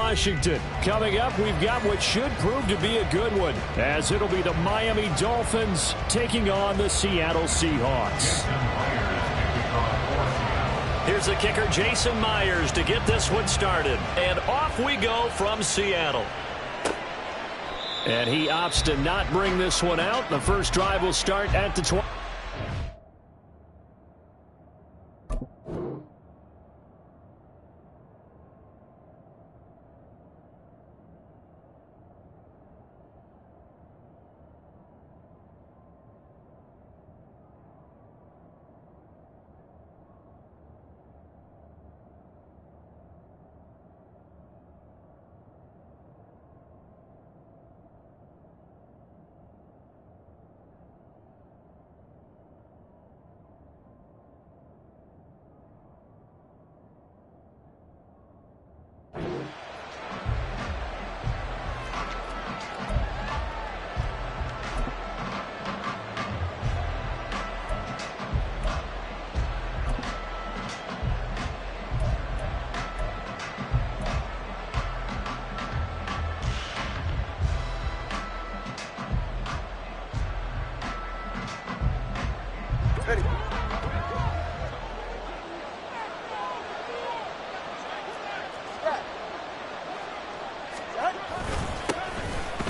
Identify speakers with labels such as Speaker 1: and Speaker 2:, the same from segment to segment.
Speaker 1: Washington. Coming up, we've got what should prove to be a good one, as it'll be the Miami Dolphins taking on the Seattle Seahawks. Here's the kicker, Jason Myers, to get this one started. And off we go from Seattle. And he opts to not bring this one out. The first drive will start at the 20.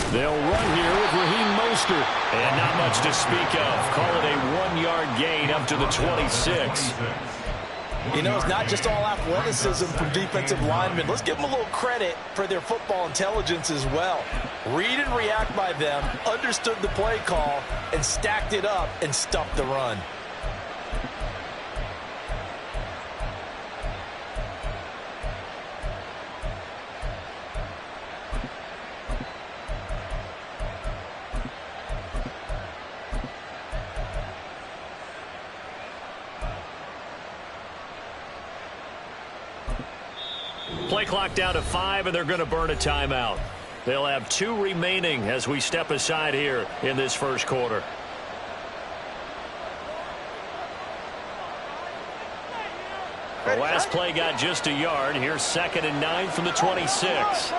Speaker 1: They'll run here with Raheem Mostert. And not much to speak of. Call it a 1-yard gain up to the 26.
Speaker 2: You know, it's not just all athleticism from defensive linemen. Let's give them a little credit for their football intelligence as well. Read and react by them, understood the play call, and stacked it up and stuffed the run.
Speaker 1: Play clock down to 5, and they're going to burn a timeout. They'll have 2 remaining as we step aside here in this first quarter. The last play got just a yard. Here's 2nd and 9 from the 26.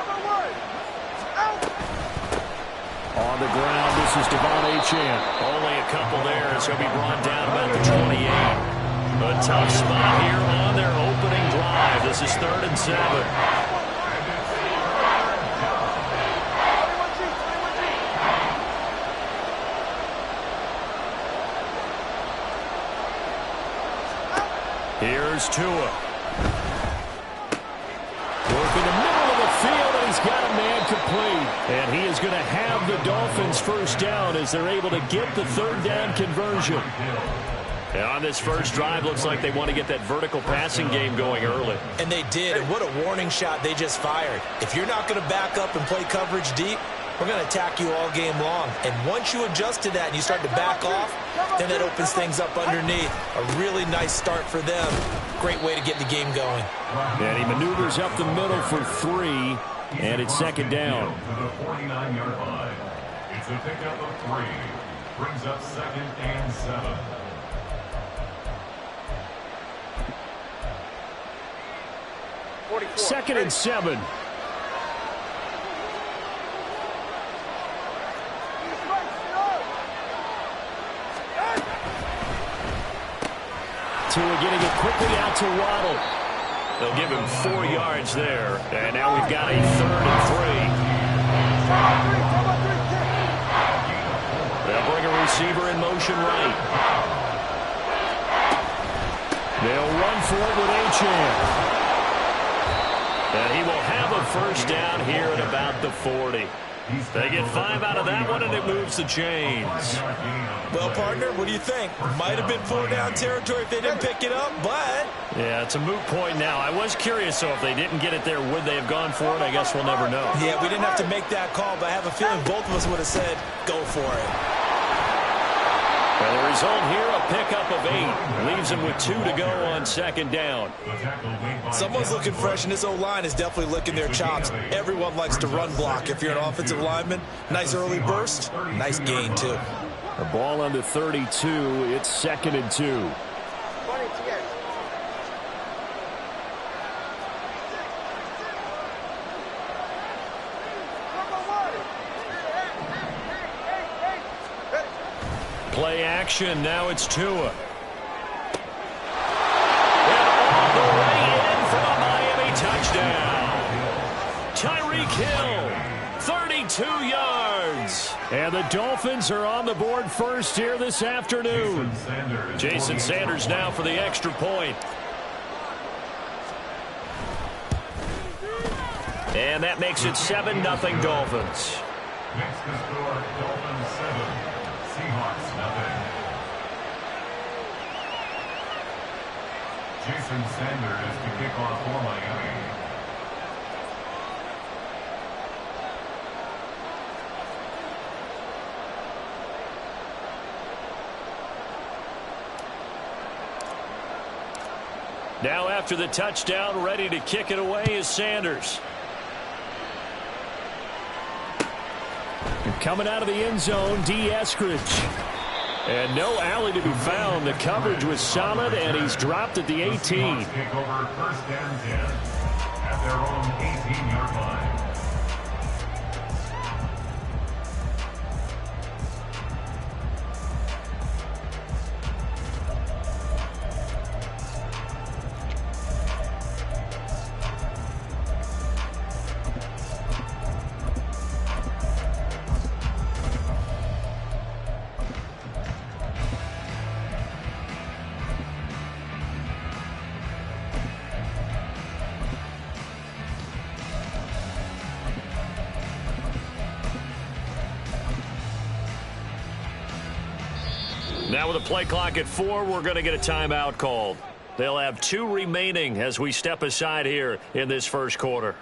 Speaker 1: On the ground, this is Devon Achane. Only a couple there as he'll be brought down about the 28. A tough spot here on their opening drive. This is 3rd and 7. Here's Tua. Work in the middle of the field, and he's got a man complete. And he is going to have the Dolphins first down as they're able to get the 3rd down conversion. And on this first drive, looks like they want to get that vertical passing game going early.
Speaker 2: And they did, and what a warning shot they just fired. If you're not going to back up and play coverage deep, we're going to attack you all game long. And once you adjust to that and you start to back off, then that opens things up underneath. A really nice start for them. Great way to get the game going.
Speaker 1: And he maneuvers up the middle for 3, and it's 2nd down.
Speaker 3: To the 49-yard line. It's a pickup of 3. Brings up 2nd and 7.
Speaker 1: Second and 7. Tua getting it quickly out to Waddle. They'll give him 4 yards there. And now we've got a 3rd and 3. They'll bring a receiver in motion right. They'll run for it with Achane. And he will have a first down here at about the 40. They get 5 out of that one, and it moves the chains.
Speaker 2: Well, partner, what do you think? Might have been 4-down territory if they didn't pick it up, but...
Speaker 1: Yeah, it's a moot point now. I was curious, so if they didn't get it there, would they have gone for it? I guess we'll never know.
Speaker 2: Yeah, we didn't have to make that call, but I have a feeling both of us would have said, go for it.
Speaker 1: Well, the result here, a pickup of 8. Leaves him with 2 to go on 2nd down.
Speaker 2: Someone's looking fresh, and this O-line is definitely licking their chops. Everyone likes to run block. If you're an offensive lineman, nice early burst, nice gain, too.
Speaker 1: The ball under 32. It's 2nd and 2. Play action. Now it's Tua. And all the way in for a Miami touchdown. Tyreek Hill, 32 yards. And the Dolphins are on the board first here this afternoon. Jason Sanders now for the extra point. And that makes it 7-0 Dolphins.
Speaker 3: Next to score, Dolphins 7, Seahawks nothing. Jason Sanders to kick off for Miami.
Speaker 1: Now after the touchdown, ready to kick it away is Sanders. Coming out of the end zone, D. Eskridge. And no alley to be found. The coverage was solid, and he's dropped at the 18.
Speaker 3: Take over first and 10 at their own 18-yard line.
Speaker 1: Now with a play clock at 4, we're going to get a timeout called. They'll have 2 remaining as we step aside here in this first quarter.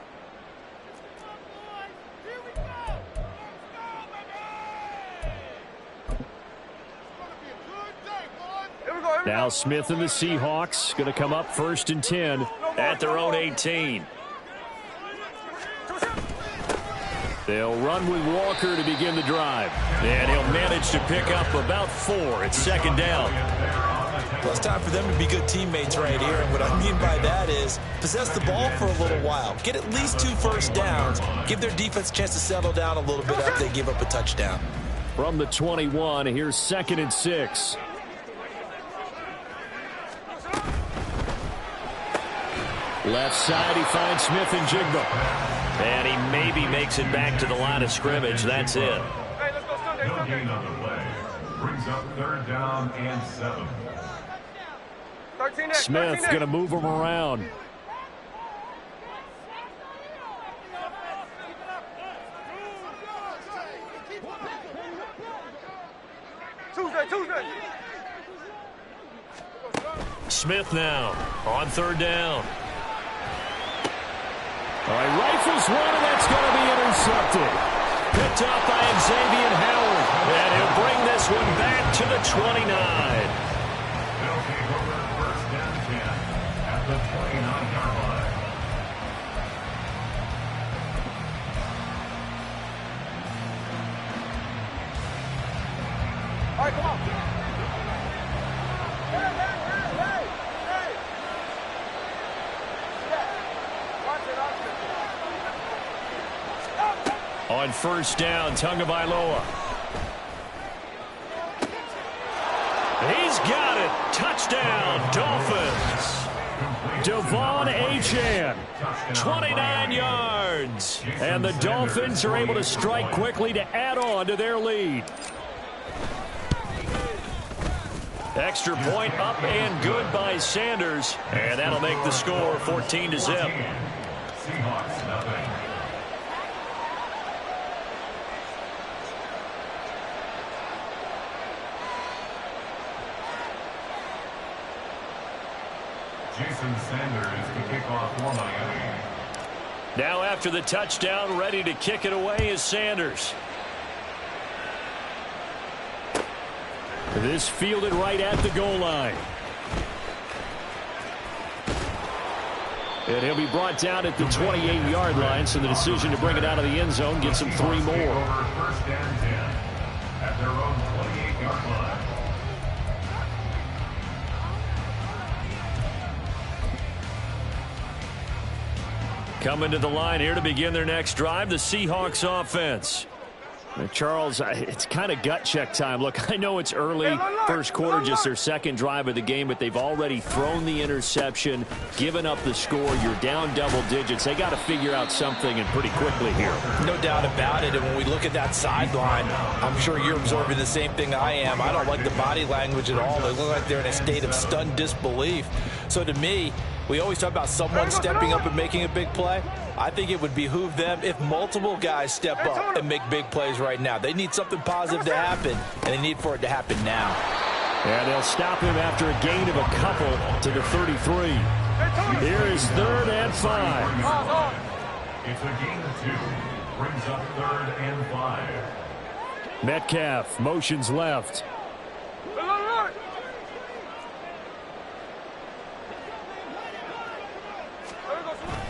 Speaker 1: Now Smith and the Seahawks going to come up first and 10 at their own 18. They'll run with Walker to begin the drive. And he'll manage to pick up about 4 at second down.
Speaker 2: Well, it's time for them to be good teammates right here. And what I mean by that is possess the ball for a little while. Get at least 2 first downs. Give their defense a chance to settle down a little bit after they give up a touchdown.
Speaker 1: From the 21, here's 2nd and 6. Left side, he finds Smith and Jigba. And he maybe makes it back to the line of scrimmage. That's it.
Speaker 3: No gain on the play. Brings up 3rd down and 7.
Speaker 1: Smith going to move him around. Smith now on 3rd down. All right, rifles one, and that's going to be intercepted. Picked up by Xavier Howard. And he'll bring this one back to the 29.
Speaker 3: They'll take over first and 10 at the 29-yard line.
Speaker 4: All right, come on.
Speaker 1: On 1st down, Tagovailoa. He's got it. Touchdown, Dolphins. Devon Achane, 29 yards. And the Dolphins are able to strike quickly to add on to their lead. Extra point up and good by Sanders. And that'll make the score 14-0.
Speaker 3: Seahawks nothing. Jason Sanders to kick off for Miami.
Speaker 1: Now after the touchdown, ready to kick it away is Sanders. This fielded right at the goal line. And he'll be brought down at the 28-yard line, so the decision to bring it out of the end zone gets him 3 more.
Speaker 3: First and 10 at their own 28-yard line.
Speaker 1: Coming to the line here to begin their next drive, the Seahawks offense. Charles, it's kind of gut check time. Look, I know it's early, first quarter, just their second drive of the game, but they've already thrown the interception, given up the score. You're down double digits. They got to figure out something, and pretty quickly here.
Speaker 2: No doubt about it. And when we look at that sideline, I'm sure you're absorbing the same thing I am. I don't like the body language at all. They look like they're in a state of stunned disbelief. So to me, we always talk about someone stepping up and making a big play. I think it would behoove them if multiple guys step up and make big plays right now. They need something positive to happen, and they need for it to happen now.
Speaker 1: And they'll stop him after a gain of a couple to the 33. Here is 3rd and 5.
Speaker 3: It's a gain of 2. Brings up 3rd and 5.
Speaker 1: Metcalf motions left.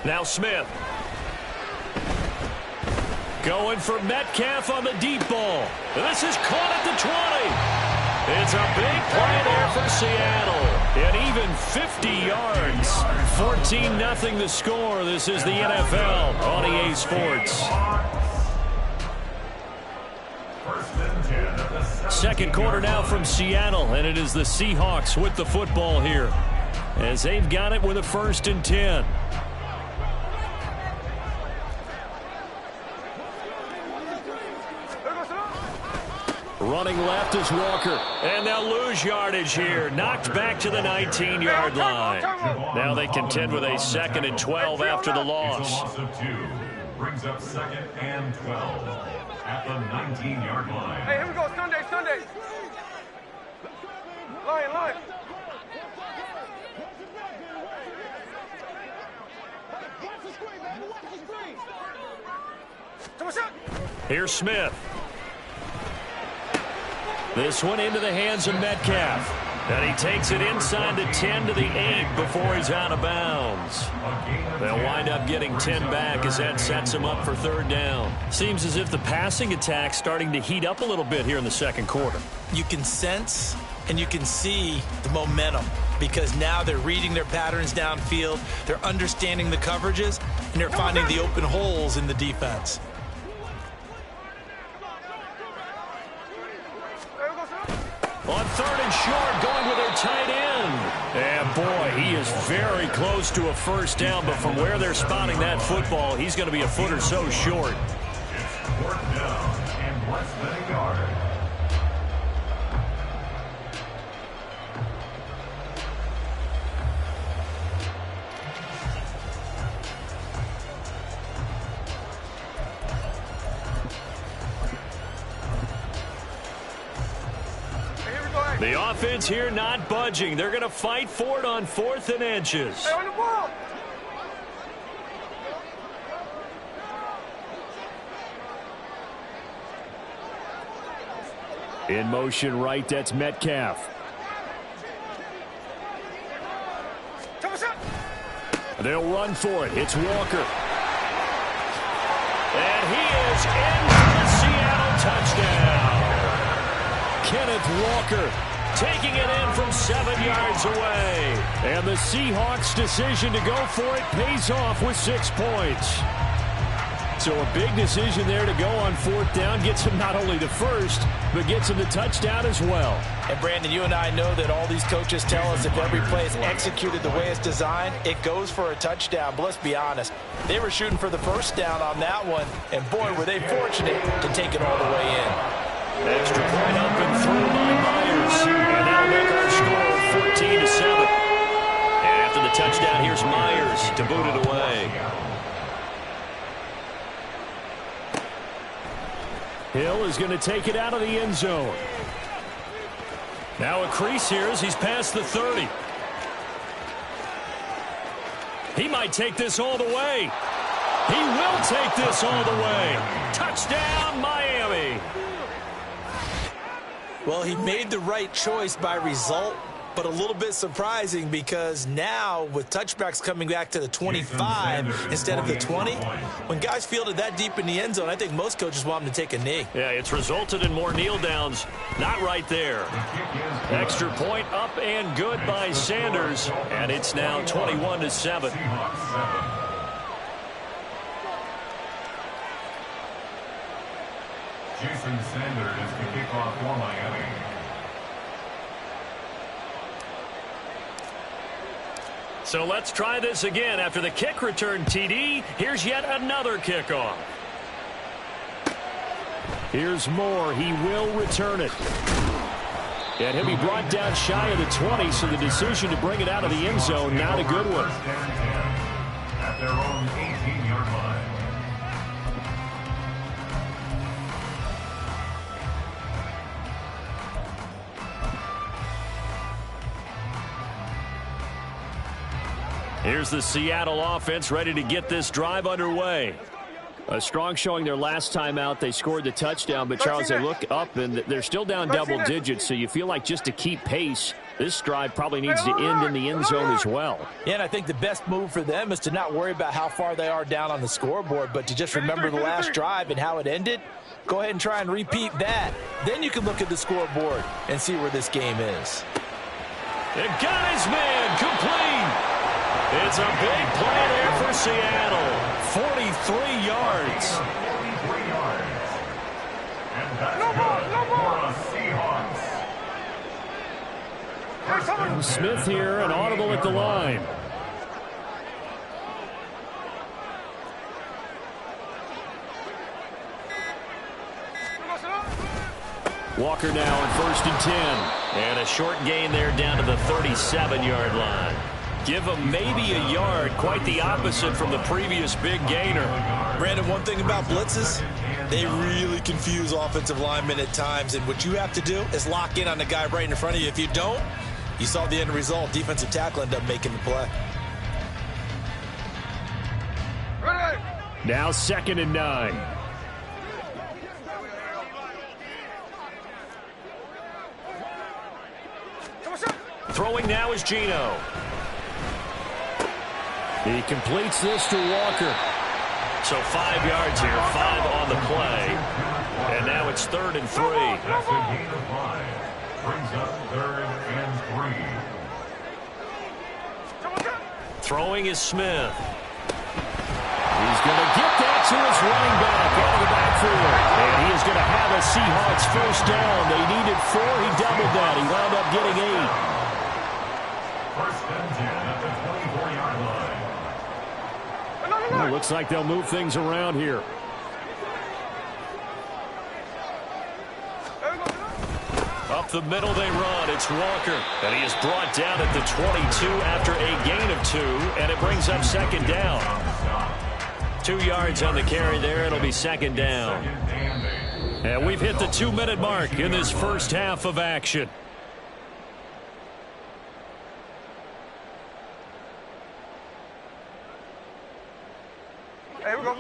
Speaker 1: Now Smith. Going for Metcalf on the deep ball. This is caught at the 20. It's a big play there for Seattle. And even 50 yards. 14-0 the score. This is the NFL on EA Sports. Second quarter now from Seattle, and it is the Seahawks with the football here, as they've got it with a 1st and 10. Running left is Walker, and they'll lose yardage here. Knocked back to the 19-yard line. Now they contend with a 2nd and 12 after the loss.
Speaker 3: It's a loss of 2. Brings up 2nd and 12 at the 19-yard line.
Speaker 4: Hey, here we go. Sunday. Line.
Speaker 1: Here's Smith. This one into the hands of Metcalf. And he takes it inside the 10 to the 8 before he's out of bounds. They'll wind up getting 10 back as that sets him up for 3rd down. Seems as if the passing attack's starting to heat up a little bit here in the second quarter.
Speaker 2: You can sense and you can see the momentum because now they're reading their patterns downfield, they're understanding the coverages, and they're finding the open holes in the defense.
Speaker 1: On 3rd and short, going with their tight end. And boy, he is very close to a 1st down, but from where they're spotting that football, he's going to be a foot or so short.
Speaker 3: It's 4th down and less than a yard.
Speaker 1: The offense here not budging. They're going to fight for it on 4th and inches.
Speaker 4: Hey, on the ball.
Speaker 1: In motion right, that's Metcalf. They'll run for it. It's Walker. And he is in for the Seattle touchdown. Kenneth Walker taking it in from 7 yards away. And the Seahawks' decision to go for it pays off with 6 points. So a big decision there to go on 4th down. Gets him not only the 1st, but gets him the touchdown as well.
Speaker 2: And Brandon, you and I know that all these coaches tell us if every play is executed the way it's designed, it goes for a touchdown. But let's be honest, they were shooting for the 1st down on that one, and boy, were they fortunate to take it all the way in.
Speaker 1: Extra point up and through by Myers. And that'll make our score 14-7. And after the touchdown, here's Myers to boot it away. Hill is going to take it out of the end zone. Now a crease here as he's past the 30. He might take this all the way. He will take this all the way. Touchdown, Miami.
Speaker 2: Well, he made the right choice by result, but a little bit surprising because now with touchbacks coming back to the 25 instead of the 20, when guys fielded that deep in the end zone, I think most coaches want them to take a knee.
Speaker 1: Yeah, it's resulted in more kneel downs. Not right there. Extra point up and good by Sanders, and it's now 21-7.
Speaker 3: Jason Sanders to kick off for Miami.
Speaker 1: So let's try this again. After the kick return TD, here's yet another kickoff. Here's Moore. He will return it. And he'll be brought down shy of the 20, so the decision to bring it out of the end zone, not a good one.
Speaker 3: At their own 18-yard line.
Speaker 1: Here's the Seattle offense ready to get this drive underway. A strong showing their last time out. They scored the touchdown, but Charles, they look up and they're still down double digits, so you feel like just to keep pace, this drive probably needs to end in the end zone as well.
Speaker 2: Yeah, and I think the best move for them is to not worry about how far they are down on the scoreboard, but to just remember the last drive and how it ended. Go ahead and try and repeat that. Then you can look at the scoreboard and see where this game is.
Speaker 1: It got his man complete. It's a big play there for Seattle. 43 yards.
Speaker 3: 43 yards. And that's good for a Seahawks.
Speaker 1: Smith here, an audible at the line. Walker now on 1st and 10. And a short gain there down to the 37-yard line. Give them maybe a yard, quite the opposite from the previous big gainer.
Speaker 2: Brandon, one thing about blitzes, they really confuse offensive linemen at times, and what you have to do is lock in on the guy right in front of you. If you don't, you saw the end result. Defensive tackle ended up making the play.
Speaker 1: Now 2nd and 9. Throwing now is Geno. He completes this to Walker. So 5 yards here, 5 on the play. And now it's 3rd and 3.
Speaker 3: That's a gain of 5. Brings up 3rd and 3.
Speaker 1: Throwing is Smith. He's going to get that to his running back out of the backfield. And he is going to have a Seahawks first down. They needed 4. He doubled that. He wound up getting 8.
Speaker 3: 1st and 10 at the 24-yard line.
Speaker 1: Well, looks like they'll move things around here. Up the middle they run. It's Walker. And he is brought down at the 22 after a gain of 2. And it brings up 2nd down. 2 yards on the carry there. It'll be 2nd down. And we've hit the 2-minute mark in this first half of action.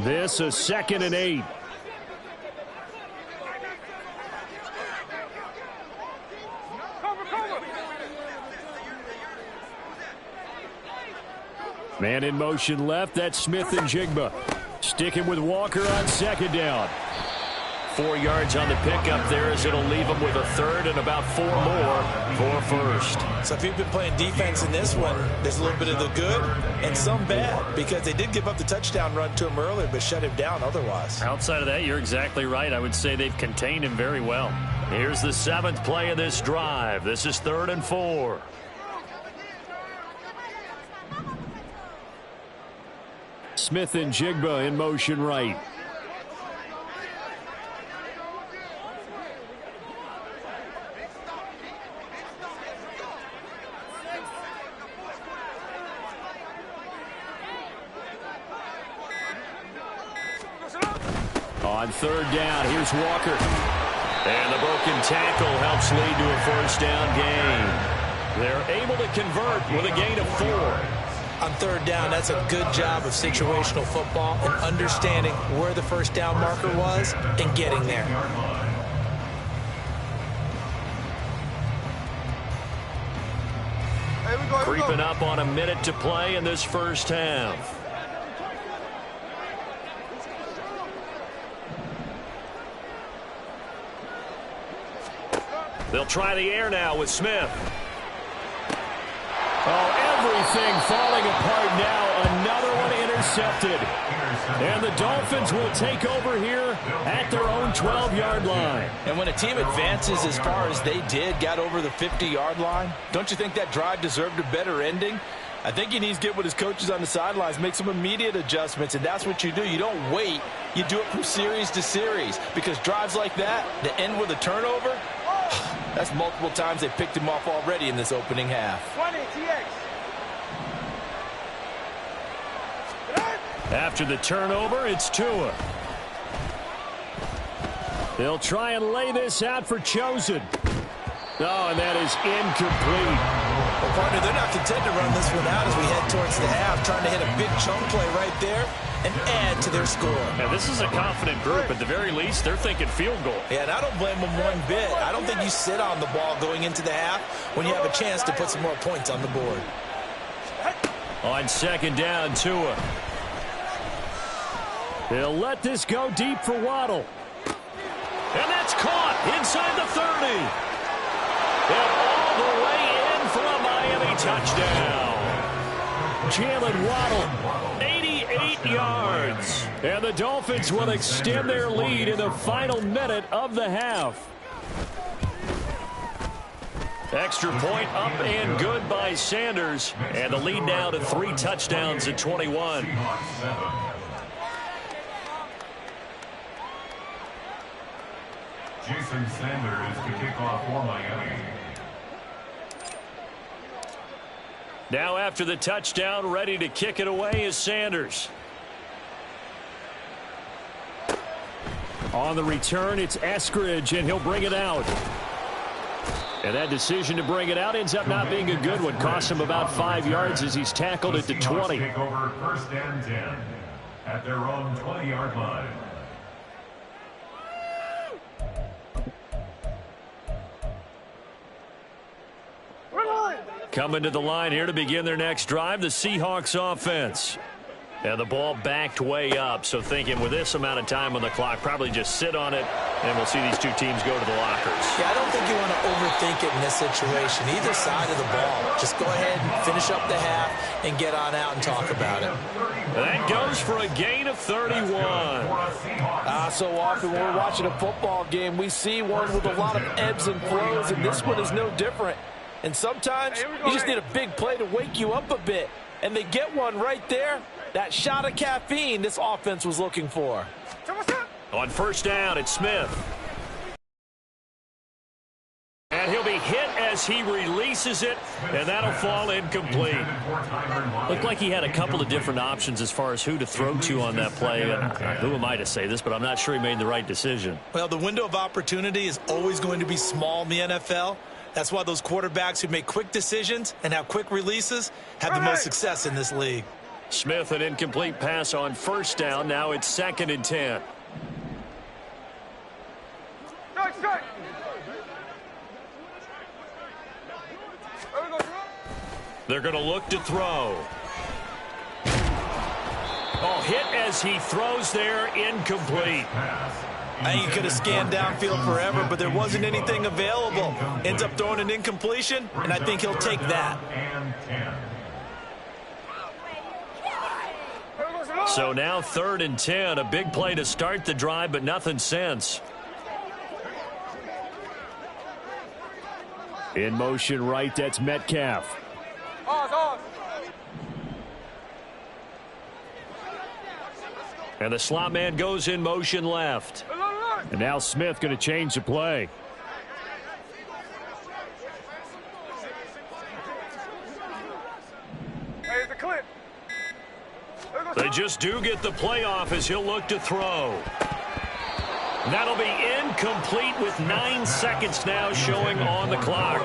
Speaker 1: This is 2nd and 8. Man in motion left. That's Smith and Jigba. Sticking with Walker on 2nd down. 4 yards on the pickup there as it'll leave them with a 3rd and about 4 more for 1st.
Speaker 2: So if you've been playing defense in this one, there's a little bit of the good and some bad, because they did give up the touchdown run to him earlier but shut him down otherwise.
Speaker 1: Outside of that, you're exactly right. I would say they've contained him very well. Here's the 7th play of this drive. This is 3rd and 4. Smith and Jigba in motion right. On 3rd down, here's Walker. And the broken tackle helps lead to a 1st down gain. They're able to convert with a gain of 4.
Speaker 2: On 3rd down, that's a good job of situational football and understanding where the 1st down marker was and getting there.
Speaker 1: Creeping up on a minute to play in this first half. They'll try the air now with Smith. Oh, everything falling apart now. Another one intercepted. And the Dolphins will take over here at their own 12-yard line.
Speaker 2: And when a team advances as far as they did, got over the 50-yard line, don't you think that drive deserved a better ending? I think he needs to get with his coaches on the sidelines, make some immediate adjustments, and that's what you do. You don't wait. You do it from series to series, because drives like that end with a turnover, that's multiple times they picked him off already in this opening half.
Speaker 4: 20, TX.
Speaker 1: After the turnover, it's Tua. They'll try and lay this out for Chosen. Oh, and that is incomplete.
Speaker 2: Well, partner, they're not content to run this one out as we head towards the half, trying to hit a big chunk play right there and add to their score.
Speaker 1: Now, this is a confident group. At the very least, they're thinking field goal.
Speaker 2: Yeah, and I don't blame them one bit. I don't think you sit on the ball going into the half when you have a chance to put some more points on the board.
Speaker 1: On second down, Tua. They'll let this go deep for Waddle. And that's caught inside the 30. And all the way in for a Miami touchdown. Jalen Waddle, 88 yards. And the Dolphins will extend their lead in the final minute of the half. Extra point up and good by Sanders. And the lead now to 3 touchdowns at 21.
Speaker 3: Jason Sanders to kick off for Miami.
Speaker 1: Now after the touchdown, ready to kick it away is Sanders. On the return, it's Eskridge, and he'll bring it out. And that decision to bring it out ends up not being a good one. Cost him about 5 yards as he's tackled it to 20.
Speaker 3: Take over 1st and 10 at their own 20-yard line.
Speaker 1: Coming to the line here to begin their next drive, the Seahawks offense. And the ball backed way up, so thinking with this amount of time on the clock, probably just sit on it, and we'll see these two teams go to the lockers.
Speaker 2: Yeah, I don't think you want to overthink it in this situation. Either side of the ball. Just go ahead and finish up the half and get on out and talk about it.
Speaker 1: That goes for a gain of 31.
Speaker 2: So often when we're watching a football game, we see one with a lot of ebbs and flows, and this one is no different. And sometimes you just need a big play to wake you up a bit. And they get one right there. That shot of caffeine this offense was looking for.
Speaker 1: On first down, it's Smith. And he'll be hit as he releases it, and that'll fall incomplete. Looked like he had a couple of different options as far as who to throw to on that play. Who am I to say this, but I'm not sure he made the right decision.
Speaker 2: Well, the window of opportunity is always going to be small in the NFL. That's why those quarterbacks who make quick decisions and have quick releases have the most success in this league.
Speaker 1: Smith, an incomplete pass on first down. Now it's 2nd and 10. They're going to look to throw. Oh, hit as he throws there, incomplete.
Speaker 2: I think he could have scanned downfield forever, but there wasn't anything available. Ends up throwing an incompletion, and I think he'll take that.
Speaker 1: So now 3rd and 10, a big play to start the drive, but nothing since. In motion right, that's Metcalf. And the slot man goes in motion left. And now Smith going to change the play. They just do get the play off as he'll look to throw. That'll be incomplete with 9 seconds now showing on the clock.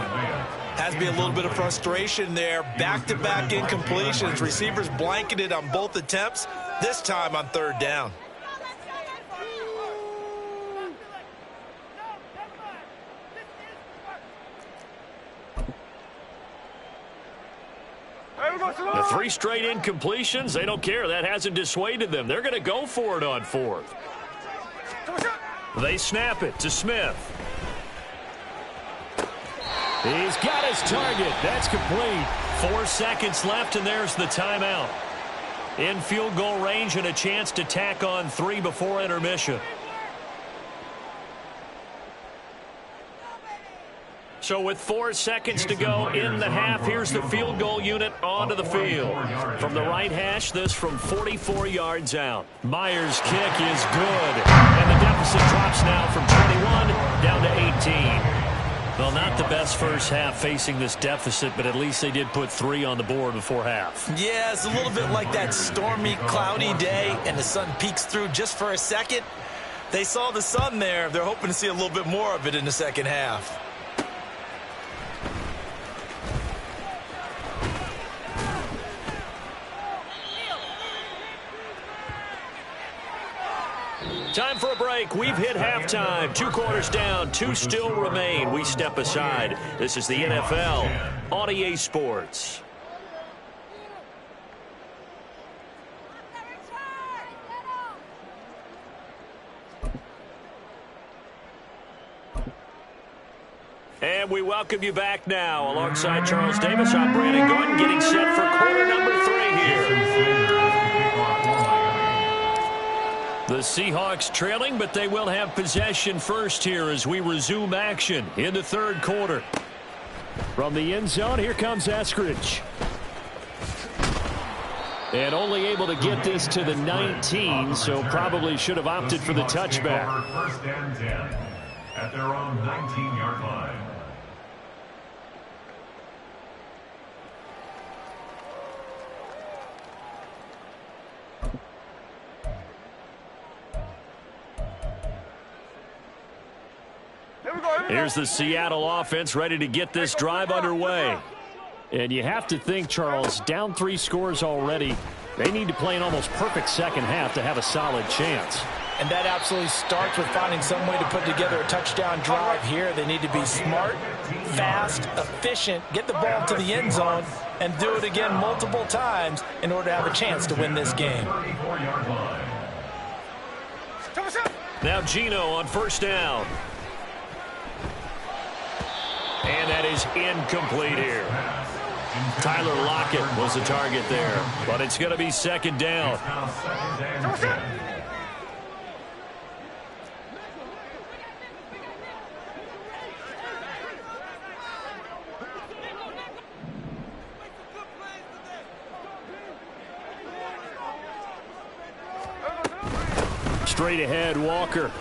Speaker 2: Has to be a little bit of frustration there. Back-to-back incompletions. Receivers blanketed on both attempts, this time on 3rd down.
Speaker 1: The 3 straight incompletions, they don't care. That hasn't dissuaded them. They're going to go for it on 4th. They snap it to Smith. He's got his target. That's complete. 4 seconds left, and there's the timeout. in field goal range and a chance to tack on 3 before intermission. So with 4 seconds to go in the half, here's the field goal unit onto the field. From the right hash, this from 44 yards out. Myers' kick is good. And the deficit drops now from 21 down to 18. Well, not the best first half facing this deficit, but at least they did put 3 on the board before half.
Speaker 2: Yeah, it's a little bit like that stormy, cloudy day, and the sun peeks through just for a second. They saw the sun there. They're hoping to see a little bit more of it in the second half.
Speaker 1: Time for a break. We've hit halftime. 2 quarters down. 2 still remain. We step aside. This is the NFL on EA Sports. And we welcome you back now. Alongside Charles Davis, I'm Brandon Gordon, getting set for quarter number 3 here. The Seahawks trailing, but they will have possession first here as we resume action in the third quarter. From the end zone, here comes Eskridge. And only able to get this to the 19, so probably should have opted for the touchback.
Speaker 3: First and 10 at their own 19-yard line.
Speaker 1: Here's the Seattle offense ready to get this drive underway. And you have to think, Charles, down 3 scores already. They need to play an almost perfect second half to have a solid chance.
Speaker 2: And that absolutely starts with finding some way to put together a touchdown drive here. They need to be smart, fast, efficient, get the ball to the end zone, and do it again multiple times in order to have a chance to win this game.
Speaker 1: Now Geno on first down. And that is incomplete here. Tyler Lockett was the target there, but it's going to be second down. Straight ahead, Walker.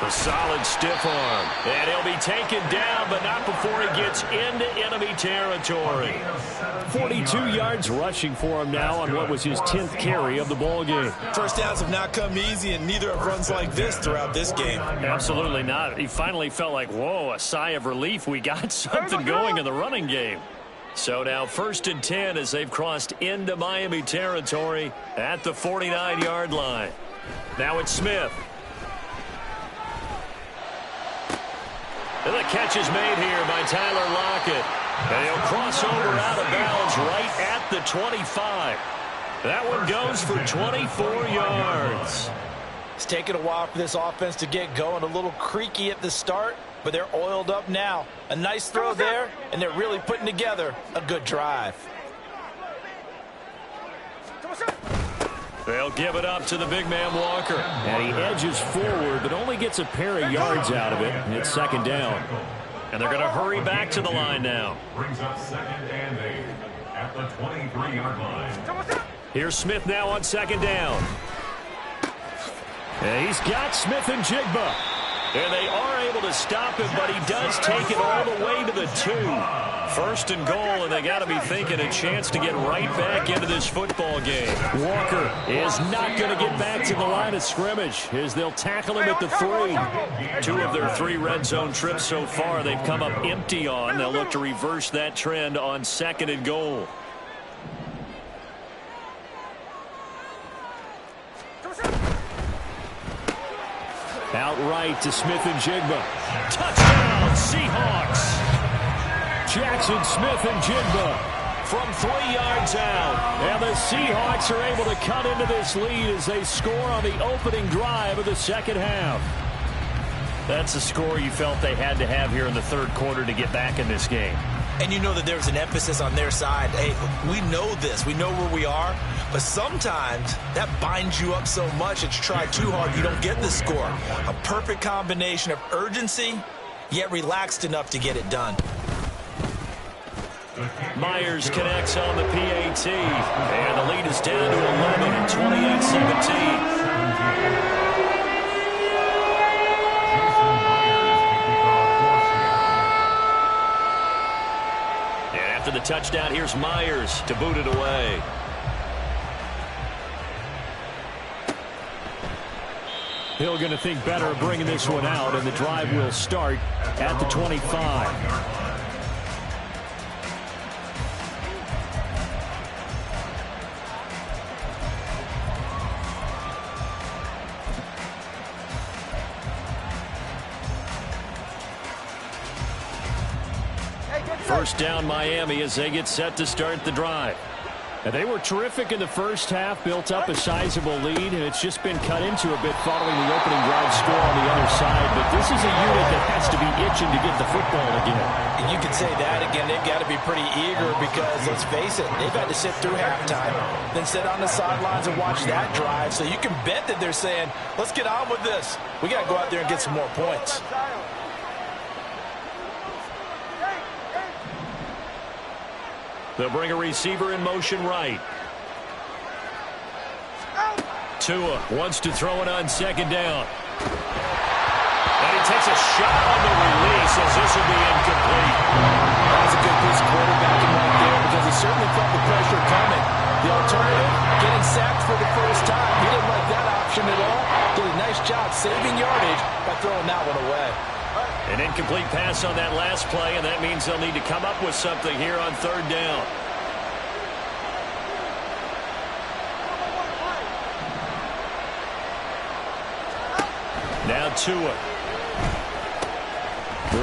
Speaker 1: A solid stiff arm. And he'll be taken down, but not before he gets into enemy territory. 42 yards rushing for him now on what was his 10th carry of the ball game.
Speaker 2: First downs have not come easy, and neither have runs like this throughout this game.
Speaker 1: Absolutely not. He finally felt like, whoa, a sigh of relief. We got something going in the running game. So now 1st and 10 as they've crossed into Miami territory at the 49-yard line. Now it's Smith. And the catch is made here by Tyler Lockett. And he'll cross over out of bounds right at the 25. That one goes for 24 yards.
Speaker 2: It's taken a while for this offense to get going. A little creaky at the start, but they're oiled up now. A nice throw there, and they're really putting together a good drive.
Speaker 1: They'll give it up to the big man Walker. And he edges forward, but only gets a pair of yards out of it. And it's second down. And they're going to hurry back to the line now.
Speaker 3: Brings up 2nd and 8 at the 23-yard line.
Speaker 1: Here's Smith now on second down. And he's got Smith and Jigba. And they are able to stop him, but he does take it all the way to the 2. 1st and goal, and they got to be thinking a chance to get right back into this football game. Walker is not going to get back to the line of scrimmage as they'll tackle him at the 3. 2 of their 3 red zone trips so far they've come up empty on. They'll look to reverse that trend on 2nd and goal. Outright to Smith and Jigba. Touchdown, Seahawks. Jackson Smith and Jigba from 3 yards out. And the Seahawks are able to cut into this lead as they score on the opening drive of the second half. That's a score you felt they had to have here in the third quarter to get back in this game.
Speaker 2: and you know that there's an emphasis on their side. Hey, we know this. We know where we are. But sometimes that binds you up so much that you try too hard, you don't get the score. A perfect combination of urgency, yet relaxed enough to get it done.
Speaker 1: Myers connects on the PAT, and the lead is down to 11 at 28-17. And after the touchdown, here's Myers to boot it away. Hill going to think better of bringing this one out, and the drive will start at the 25. First down Miami as they get set to start the drive. And they were terrific in the first half, built up a sizable lead, and it's just been cut into a bit following the opening drive score on the other side. But this is a unit that has to be itching to get the football again.
Speaker 2: And you can say that again. They've got to be pretty eager because, let's face it, they've had to sit through halftime, then sit on the sidelines and watch that drive. So you can bet that they're saying, let's get on with this. We got to go out there and get some more points.
Speaker 1: They'll bring a receiver in motion right. Tua wants to throw it on second down. And he takes a shot on the release as this will be incomplete.
Speaker 2: That was a good piece of quarterbacking right there because he certainly felt the pressure coming. The alternative, getting sacked for the first time. He didn't like that option at all. Did a nice job saving yardage by throwing that one away.
Speaker 1: An incomplete pass on that last play, and that means they'll need to come up with something here on third down. Now Tua.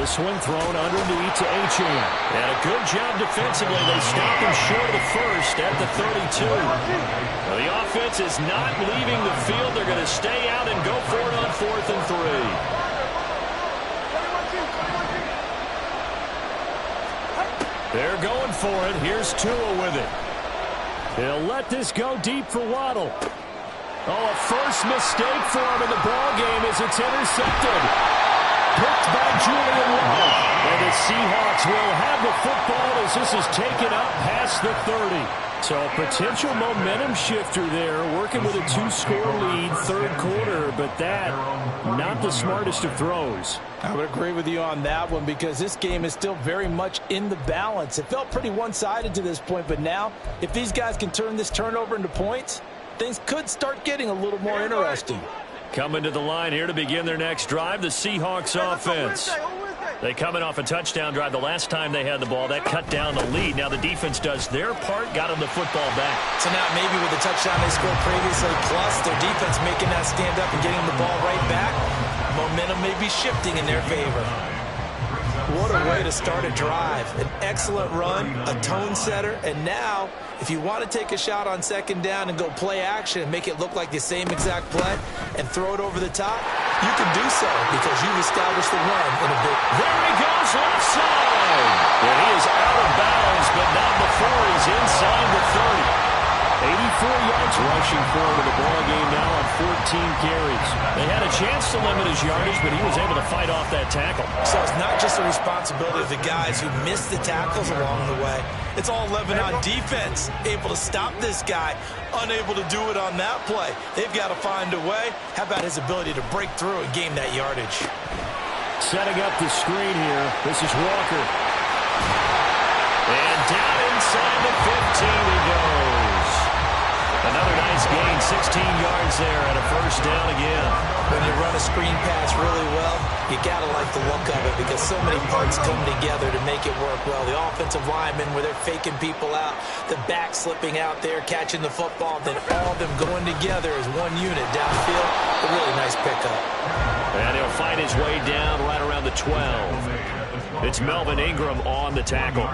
Speaker 1: This one thrown underneath to Achane. And a good job defensively. They stop him short of the first at the 32. Well, the offense is not leaving the field. They're going to stay out and go for it on 4th and 3. They're going for it. Here's Tua with it. He'll let this go deep for Waddle. Oh, a first mistake for him in the ball game as it's intercepted. Picked by Julian Love. And the Seahawks will have the football as this is taken up past the 30. So a potential momentum shifter there, working with a 2-score lead, third quarter, but that, not the smartest of throws.
Speaker 2: I would agree with you on that one because this game is still very much in the balance. It felt pretty one-sided to this point, but now, if these guys can turn this turnover into points, things could start getting a little more interesting.
Speaker 1: Coming to the line here to begin their next drive, the Seahawks offense. They coming off a touchdown drive the last time they had the ball. That cut down the lead. Now the defense does their part, got them the football back. So now maybe with the touchdown they scored previously, plus their defense making that stand up and getting the ball right back, momentum may be shifting in their favor. What a way to start a drive. An excellent run, a tone setter, and now, if you want to take a shot on second down and go play action and make it look like the same exact play and throw it over the top, you can do so because you've established the run in a big... There he goes left side. And he is out of bounds, but not before he's inside the 30. 84 yards rushing forward in the ball game now on 14 carries. They had a chance to limit his yardage, but he was able to fight off that tackle.
Speaker 2: So it's not just the responsibility of the guys who missed the tackles along the way. It's all 11 on defense, able to stop this guy, unable to do it on that play. They've got to find a way. How about his ability to break through and gain that yardage?
Speaker 1: Setting up the screen here. This is Walker. And down inside the 15 he goes. Another nice gain, 16 yards there and a first down again.
Speaker 2: When you run a screen pass really well, you got to like the look of it because so many parts come together to make it work well. The offensive linemen where they're faking people out, the back slipping out there, catching the football, then all of them going together as one unit downfield. A really nice pickup.
Speaker 1: And he'll find his way down right around the 12. It's Melvin Ingram on the tackle.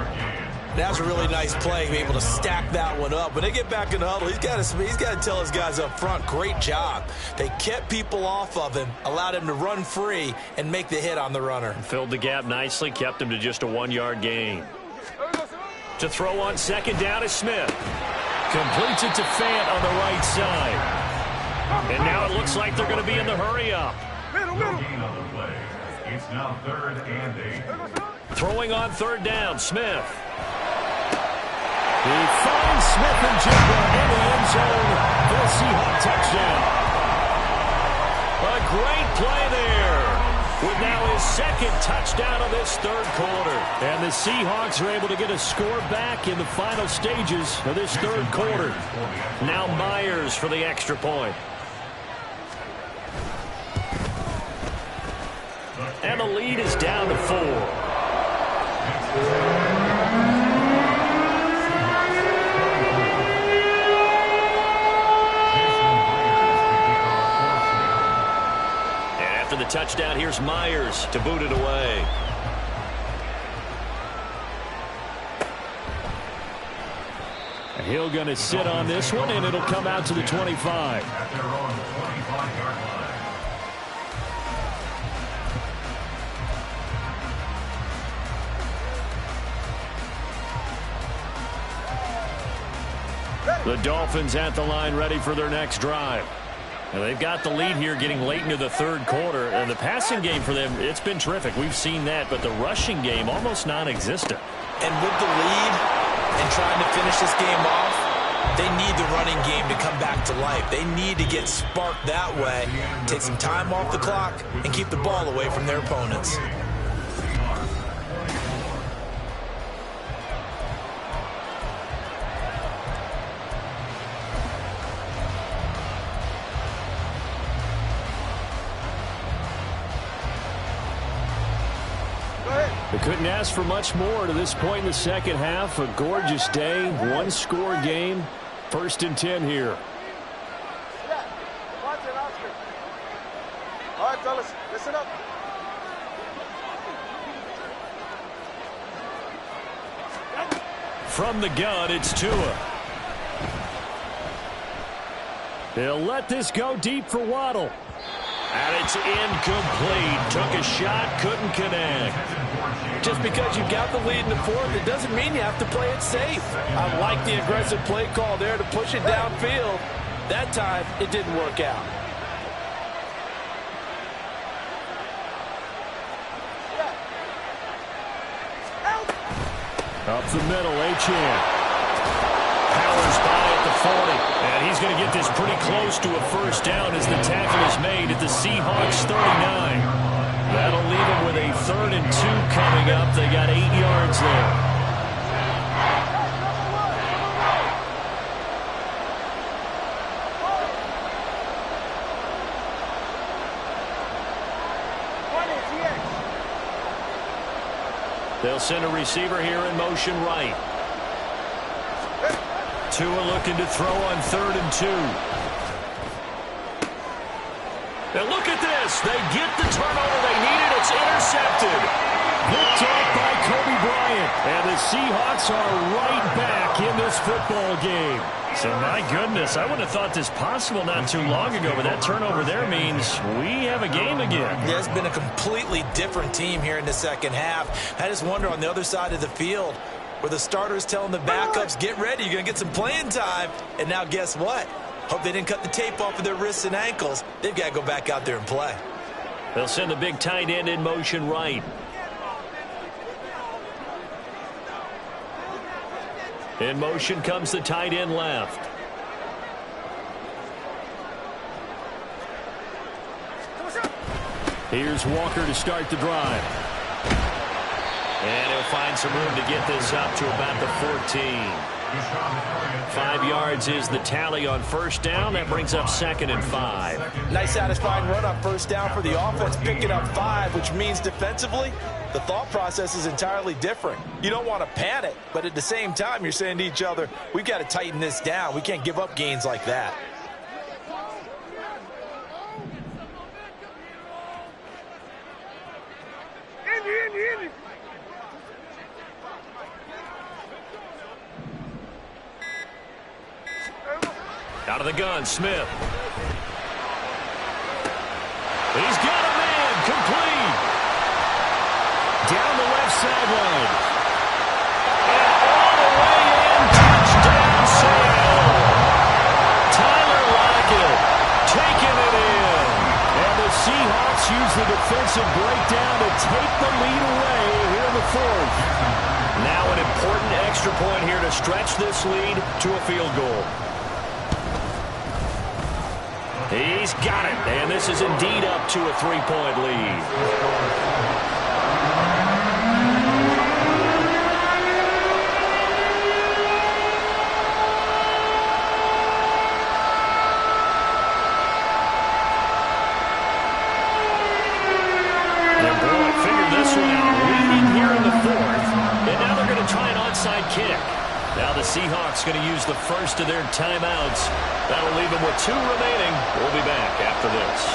Speaker 2: That was a really nice play, be able to stack that one up. When they get back in the huddle, he's got to tell his guys up front, great job. They kept people off of him, allowed him to run free and make the hit on the runner.
Speaker 1: Filled the gap nicely, kept him to just a 1-yard gain. To throw on second down is Smith. Completes it to Fant on the right side. And now it looks like they're going to be in the hurry-up.
Speaker 3: No gain on the play. It's now 3rd and 8.
Speaker 1: Throwing on 3rd down, Smith. He finds Smith and Jigba in the end zone for a Seahawks touchdown. A great play there, with now his 2nd touchdown of this 3rd quarter. And the Seahawks are able to get a score back in the final stages of this 3rd quarter. Now Myers for the extra point. And the lead is down to 4. And after the touchdown, here's Myers to boot it away. And he'll going to sit on this one, and it'll come out to the 25.
Speaker 3: At their own 25-yard line.
Speaker 1: The Dolphins at the line ready for their next drive. And they've got the lead here getting late into the 3rd quarter. And the passing game for them, it's been terrific. We've seen that. But the rushing game, almost non-existent.
Speaker 2: And with the lead and trying to finish this game off, they need the running game to come back to life. They need to get sparked that way, take some time off the clock, and keep the ball away from their opponents.
Speaker 1: They couldn't ask for much more to this point in the 2nd half. A gorgeous day, 1-score game. 1st and 10 here.
Speaker 4: All right, fellas, listen up.
Speaker 1: From the gun, it's Tua. They'll let this go deep for Waddle. And it's incomplete. Took a shot, couldn't connect.
Speaker 5: Just because you've got the lead in the 4th, it doesn't mean you have to play it safe. I like the aggressive play call there to push it downfield. That time, it didn't work out.
Speaker 1: Up the middle, Achane. Powers by at the 40. And he's going to get this pretty close to a 1st down as the tackle is made at the Seahawks 39. That'll leave him with a 3rd and 2 coming up. They got 8 yards there. They'll send a receiver here in motion right. Tua looking to throw on 3rd and 2. And look at this. They get the turnover they needed. It's intercepted. Picked off by Kobe Bryant. And the Seahawks are right back in this football game. So, my goodness, I wouldn't have thought this possible not too long ago, but that turnover there means we have a game again.
Speaker 2: Yeah, it's been a completely different team here in the 2nd half. I just wonder on the other side of the field where the starters telling the backups, get ready, you're going to get some playing time. And now guess what? Hope they didn't cut the tape off of their wrists and ankles. They've got to go back out there and play.
Speaker 1: They'll send the big tight end in motion right. In motion comes the tight end left. Here's Walker to start the drive. And he'll find some room to get this up to about the 14. 5 yards is the tally on 1st down. That brings up 2nd and 5.
Speaker 5: Nice satisfying run on 1st down for the offense, picking up 5, which means defensively, the thought process is entirely different. You don't want to panic, but at the same time, you're saying to each other, we've got to tighten this down. We can't give up gains like that.
Speaker 4: Indy.
Speaker 1: Out of the gun, Smith. He's got a man, complete. Down the left sideline. And all the Seahawks use the defensive breakdown to take the lead away here in the fourth. Now an important extra point here to stretch this lead to a field goal. He's got it, and this is indeed up to a 3-point lead. Kick. Now the Seahawks going to use the first of their timeouts. That'll leave them with 2 remaining. We'll be back after this.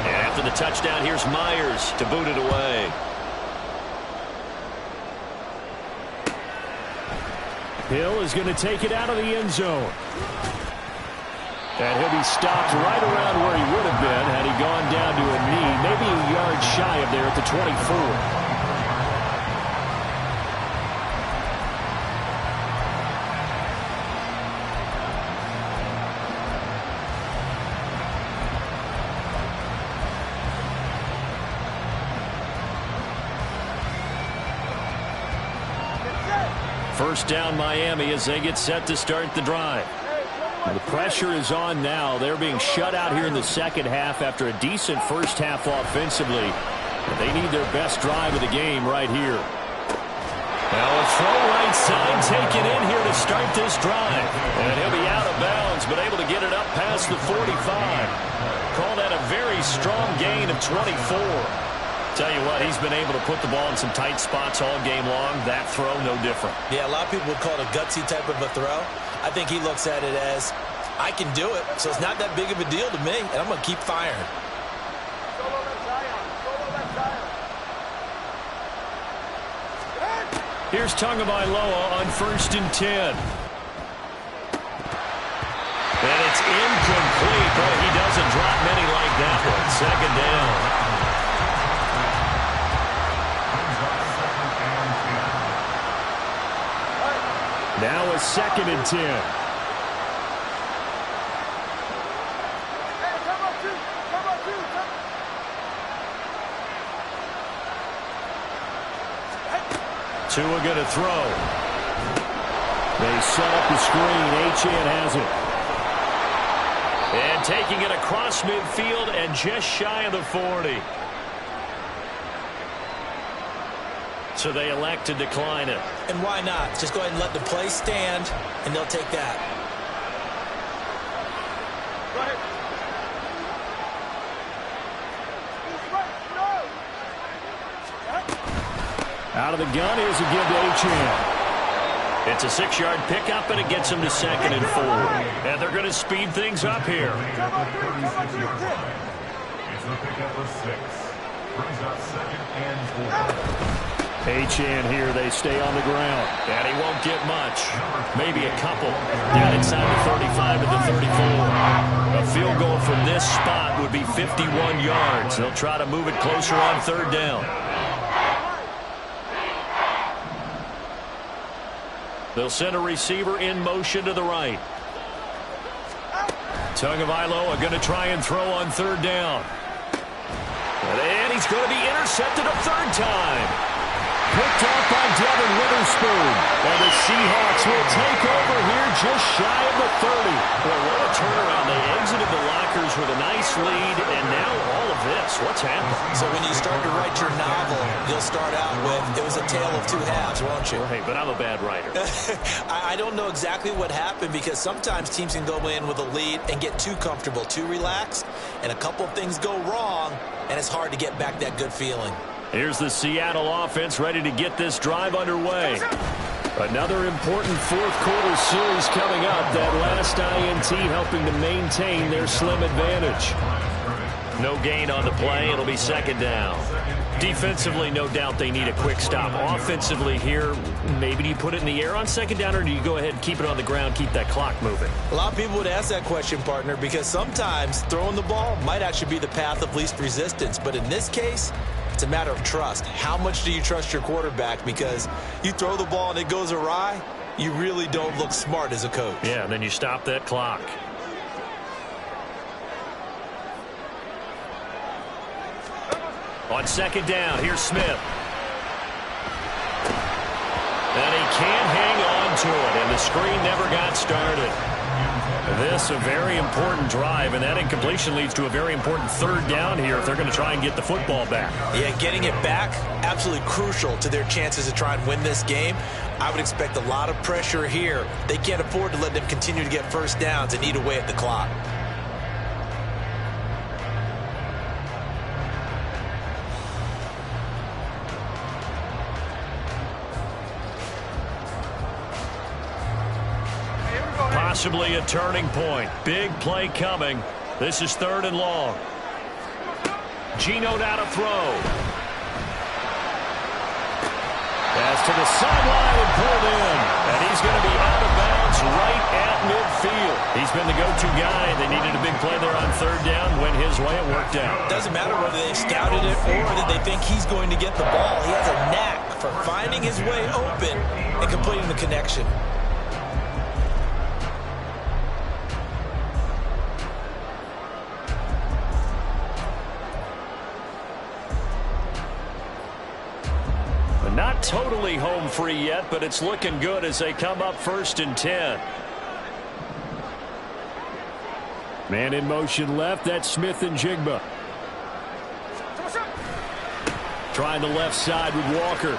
Speaker 1: And after the touchdown, here's Myers to boot it away. Hill is going to take it out of the end zone. And he'll be stopped right around where he would have been had he gone down to a knee, maybe a yard shy of there at the 24. First down Miami as they get set to start the drive. The pressure is on now. They're being shut out here in the second half after a decent first half offensively. But they need their best drive of the game right here. Well, a throw right side taken in here to start this drive. And he'll be out of bounds, but able to get it up past the 45. Call that a very strong gain of 24. Tell you what, he's been able to put the ball in some tight spots all game long. That throw, no different. Yeah, a lot of people would call it a gutsy type of a throw. I think he looks at it as, I can do it, so it's not that big of a deal to me, and I'm going to keep firing. Here's Tagovailoa on 1st and 10. And it's incomplete, but he doesn't drop many like that one. Second down. Now a 2nd and 10. Tua going to throw. They set up the screen. Achane has it. And taking it across midfield and just shy of the 40. So they elect to decline it. And why not? Just go ahead and let the play stand, and they'll take that. Out of the gun, here's a give to Achane. It's a 6-yard pickup, and it gets him to 2nd and 4. And they're going to speed things up here.
Speaker 3: It's a pickup of 6. Brings up 2nd and 4.
Speaker 1: Achane here, they stay on the ground. And he won't get much. Maybe a couple. Down inside the 35 to the 34. A field goal from this spot would be 51 yards. They'll try to move it closer on 3rd down. They'll send a receiver in motion to the right. Tagovailoa going to try and throw on 3rd down. And he's going to be intercepted a 3rd time. Picked off by Devin Witherspoon. And the Seahawks will take over here just shy of the 30. Well, what a turnaround. They exited the lockers with a nice lead, and now all of this. What's happened? So when you start to write your novel, you'll start out with, it was a tale of 2 halves, won't you? Right, but I'm a bad writer. I don't know exactly what happened, because sometimes teams can go in with a lead and get too comfortable, too relaxed, and a couple of things go wrong, and it's hard to get back that good feeling. Here's the Seattle offense ready to get this drive underway. Another important 4th quarter series coming up. That last INT helping to maintain their slim advantage. No gain on the play. It'll be 2nd down. Defensively, no doubt they need a quick stop. Offensively here, maybe do you put it in the air on 2nd down, or do you go ahead and keep it on the ground, keep that clock moving? A lot of people would ask that question, partner, because sometimes throwing the ball might actually be the path of least resistance. But in this case,
Speaker 2: It's a matter of trust. How much do you trust your quarterback? Because you throw the ball and it goes awry, you really don't look smart as a coach.
Speaker 1: Yeah, and then you stop that clock. On second down, here's Smith. And he can't hang on to it, and the screen never got started. This a very important drive, and that incompletion leads to a very important third down here if they're going to try and get the football back.
Speaker 2: Yeah, getting it back, absolutely crucial to their chances to try and win this game. I would expect a lot of pressure here. They can't afford to let them continue to get first downs and eat away at the clock.
Speaker 1: Possibly a turning point. Big play coming. This is 3rd and long. Geno now to throw. Pass to the sideline and pulled in. And he's going to be out of bounds right at midfield. He's been the go-to guy. They needed a big play there on 3rd down. Went his way. It worked out.
Speaker 2: Doesn't matter whether they scouted it or that they think he's going to get the ball. He has a knack for finding his way open and completing the connection.
Speaker 1: Not totally home free yet, but it's looking good as they come up 1st and 10. Man in motion left. That's Smith and Jigba. Trying the left side with Walker.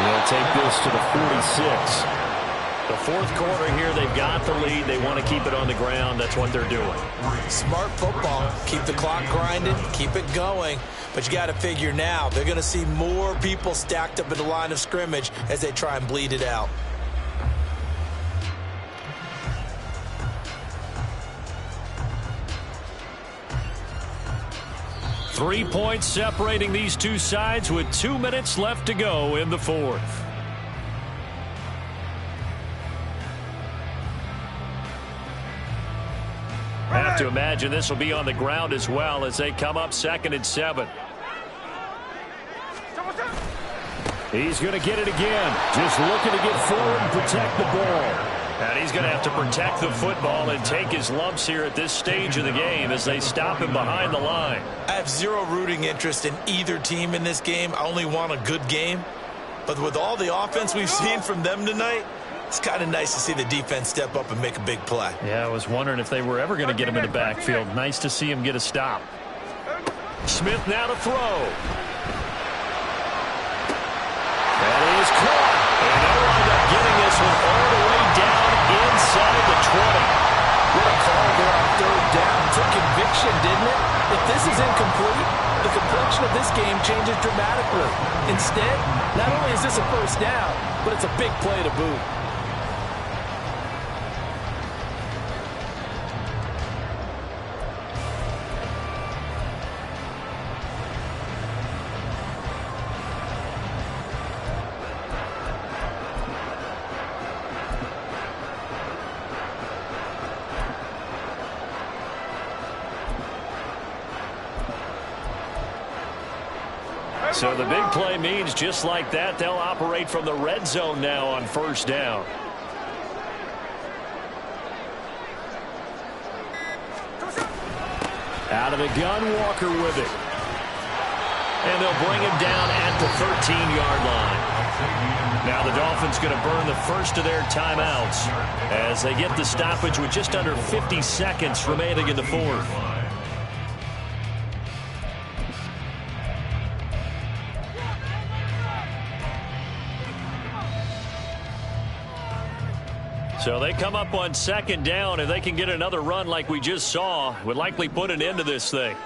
Speaker 1: They'll take this to the 46. The 4th quarter here, they've got the lead. They want to keep it on the ground. That's what they're doing.
Speaker 2: Smart football. Keep the clock grinding. Keep it going. But you got to figure now, they're going to see more people stacked up in the line of scrimmage as they try and bleed it out.
Speaker 1: Three points separating these two sides with 2 minutes left to go in the 4th. I have to imagine this will be on the ground as well as they come up 2nd and 7. He's going to get it again. Just looking to get forward and protect the ball. And he's going to have to protect the football and take his lumps here at this stage of the game as they stop him behind the line.
Speaker 2: I have zero rooting interest in either team in this game. I only want a good game. But with all the offense we've seen from them tonight, it's kind of nice to see the defense step up and make a big play.
Speaker 1: Yeah, I was wondering if they were ever going to get him in the backfield. Nice to see him get a stop. Smith now to throw. That is caught. And they'll wind up getting this one all the way down inside the 20.
Speaker 5: What a call there on 3rd down. Took conviction, didn't it? If this is incomplete, the complexion of this game changes dramatically. Instead, not only is this a first down, but it's a big play to boot.
Speaker 1: So the big play means just like that, they'll operate from the red zone now on 1st down. Out of the gun, Walker with it. And they'll bring him down at the 13-yard line. Now the Dolphins going to burn the first of their timeouts as they get the stoppage with just under 50 seconds remaining in the 4th. So they come up on 2nd down. If they can get another run like we just saw, would likely put an end to this thing.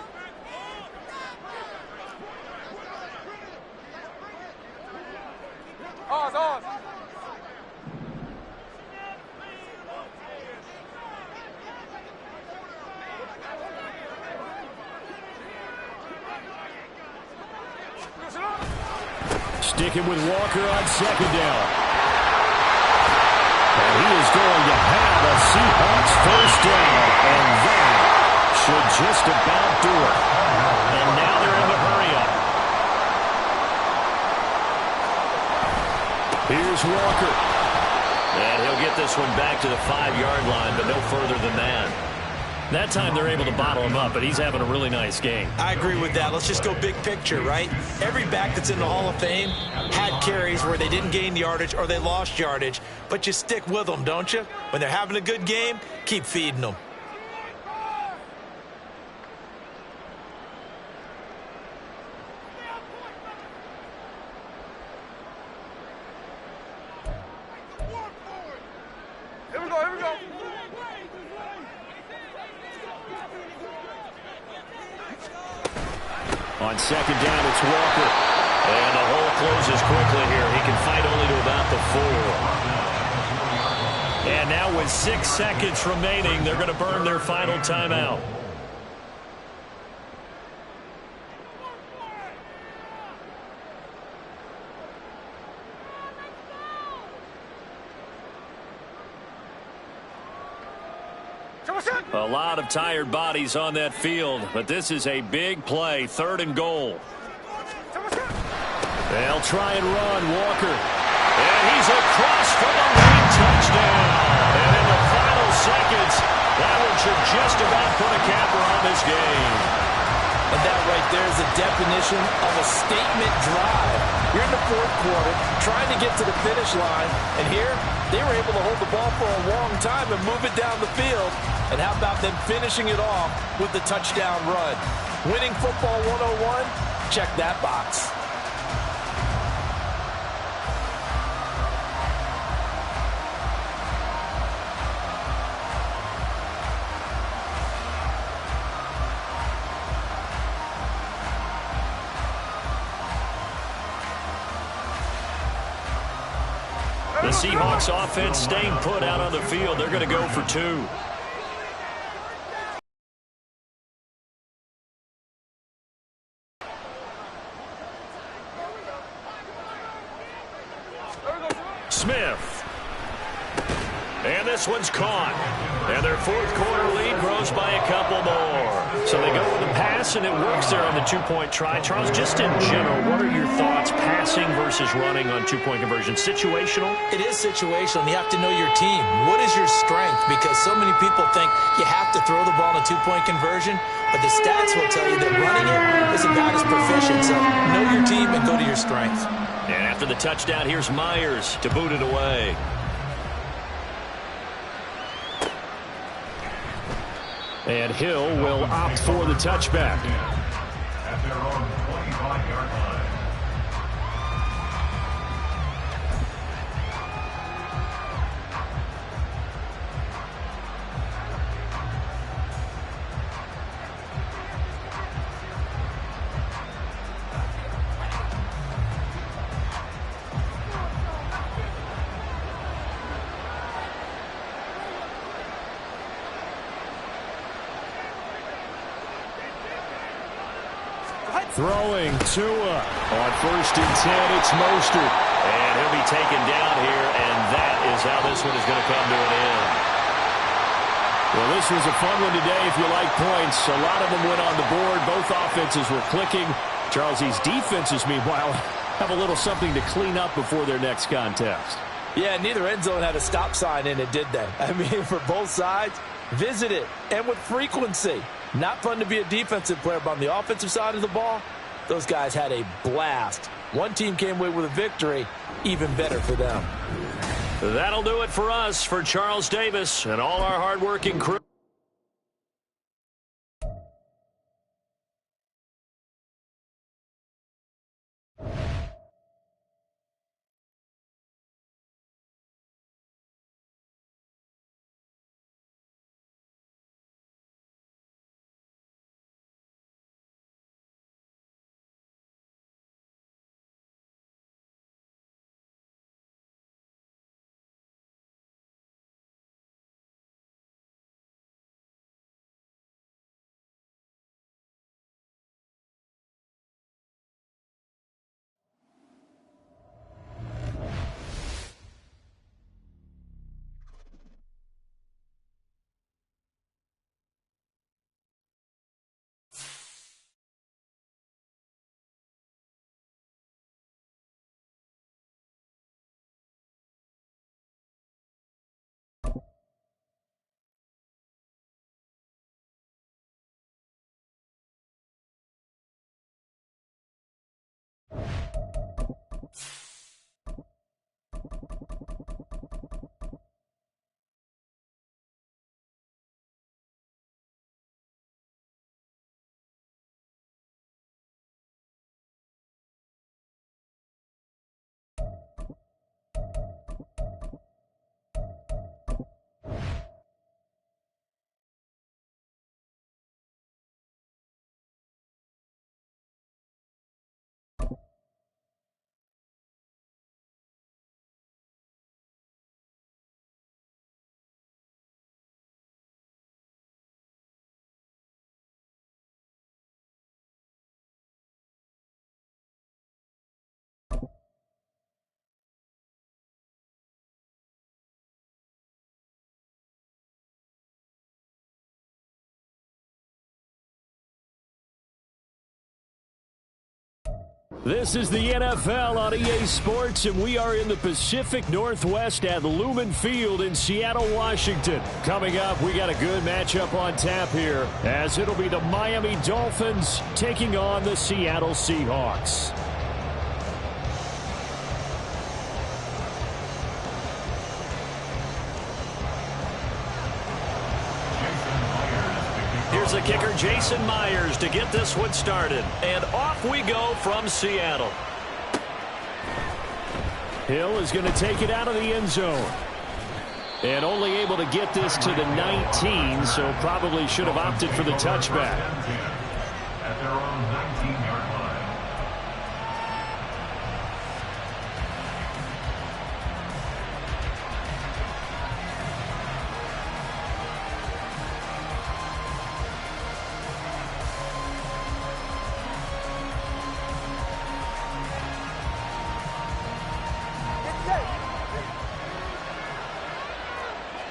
Speaker 1: Sticking with Walker on 2nd down. And he is going to have a Seahawks first down, and that should just about do it. And now they're in the hurry-up. Here's Walker. And he'll get this one back to the 5-yard line, but no further than that. That time they're able to bottle him up, but he's having a really nice game.
Speaker 2: I agree with that. Let's just go big picture, right? Every back that's in the Hall of Fame had carries where they didn't gain yardage or they lost yardage, but you stick with them, don't you? When they're having a good game, keep feeding them.
Speaker 4: Here we go, here we go.
Speaker 1: On second down, it's Walker. And the hole closes quickly here. He can fight only to about the 4. And now with 6 seconds remaining, they're going to burn their final timeout. A lot of tired bodies on that field, but this is a big play, 3rd and goal. They'll try and run, Walker. And he's across for the late touchdown. And in the final seconds, that one should just about put a capper on this game.
Speaker 2: And that right there is the definition of a statement drive. You're in the 4th quarter, trying to get to the finish line, and here they were able to hold the ball for a long time and move it down the field. And how about them finishing it off with the touchdown run? Winning football 101? Check that box.
Speaker 1: The Seahawks offense staying put out on the field. They're going to go for 2. Smith. And this one's caught. And their 4th quarter lead grows by a couple more. So they go with the pass, and it works there on the 2-point try. Charles, just in general, what are your thoughts passing versus running on 2-point conversion? Situational?
Speaker 2: It is situational, and you have to know your team. What is your strength? Because so many people think you have to throw the ball in a 2-point conversion, but the stats will tell you that running it is about as proficient. So know your team and go to your strength.
Speaker 1: And after the touchdown, here's Myers to boot it away. And Hill will opt for the touchback.
Speaker 3: At their own 25-yard line.
Speaker 1: Throwing Tua on 1st and 10. It's Mostert. And he'll be taken down here, and that is how this one is going to come to an end. Well, this was a fun one today if you like points. A lot of them went on the board. Both offenses were clicking. Charles, these defenses, meanwhile, have a little something to clean up before their next contest.
Speaker 2: Yeah, neither end zone had a stop sign in it, did they? I mean, for both sides, visit it, and with frequency. Not fun to be a defensive player, but on the offensive side of the ball, those guys had a blast. One team came away with a victory, even better for them.
Speaker 1: That'll do it for us, for Charles Davis and all our hardworking crew. This is the NFL on EA Sports, and we are in the Pacific Northwest at Lumen Field in Seattle, Washington. Coming up, we got a good matchup on tap here, as it'll be the Miami Dolphins taking on the Seattle Seahawks. Here's the kicker, Jason Myers, to get this one started. And off we go from Seattle. Hill is going to take it out of the end zone. And only able to get this to the 19, so probably should have opted for the touchback.
Speaker 3: At their own 19-yard line.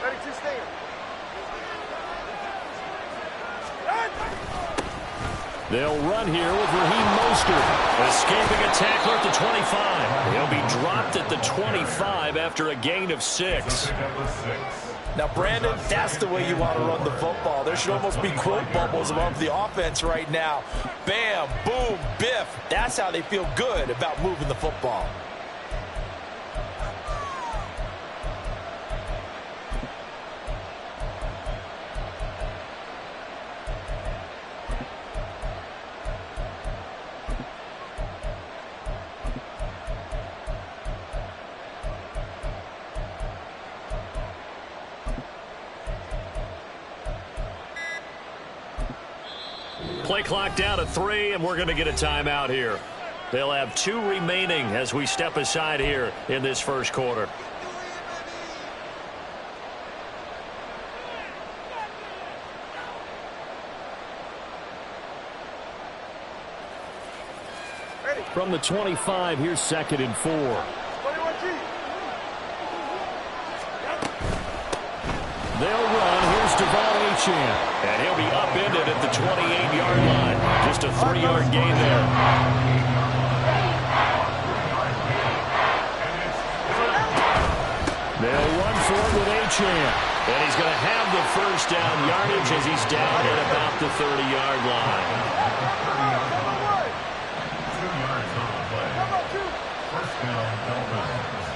Speaker 4: Ready to stand.
Speaker 1: They'll run here with Raheem Mostert, escaping a tackler at the 25. He'll be dropped at the 25 after a gain of 6.
Speaker 5: Now, Brandon, that's the way you want to run the football. There should almost be quote bubbles above the offense right now. Bam, boom, biff. That's how they feel good about moving the football.
Speaker 1: Play clock down to 3, and we're going to get a timeout here. They'll have 2 remaining as we step aside here in this first quarter.
Speaker 4: Ready.
Speaker 1: From the 25, here's 2nd and 4.
Speaker 4: 21G.
Speaker 1: They'll run. Here's Devon Achane. And he'll be upended at the 28-yard line. Just a 3-yard gain there. They'll run for it with Achane. And he's going to have the first down yardage as he's down at about the 30-yard line.
Speaker 3: 2 yards on the play. First down, Dolphins.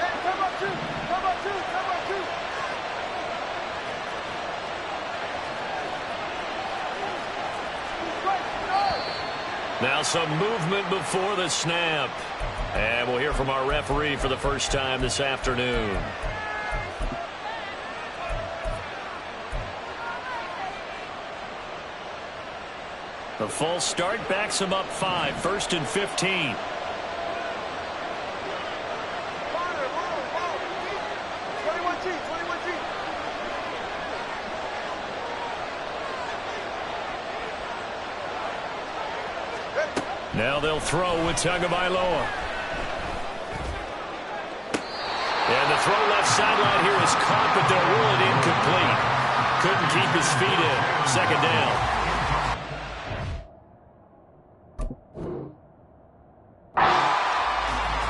Speaker 4: Hey, come up two. Come up two. Come up two.
Speaker 1: Now some movement before the snap. And we'll hear from our referee for the first time this afternoon. The false start backs him up 5, 1st and 15. Now they'll throw with Tagovailoa. And the throw left sideline here is caught, but they'll rule it incomplete. Couldn't keep his feet in. 2nd down.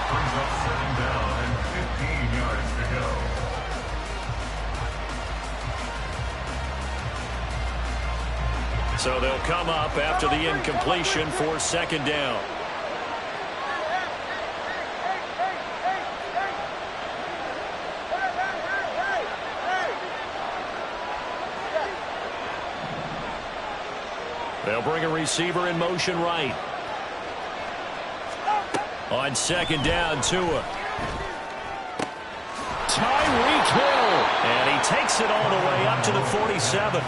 Speaker 3: Brings up 2nd down and 15 yards to go.
Speaker 1: So they'll come up after the incompletion for 2nd down. They'll bring a receiver in motion right. On second down, Tua. Tyreek Hill. And he takes it all the way up to the 47.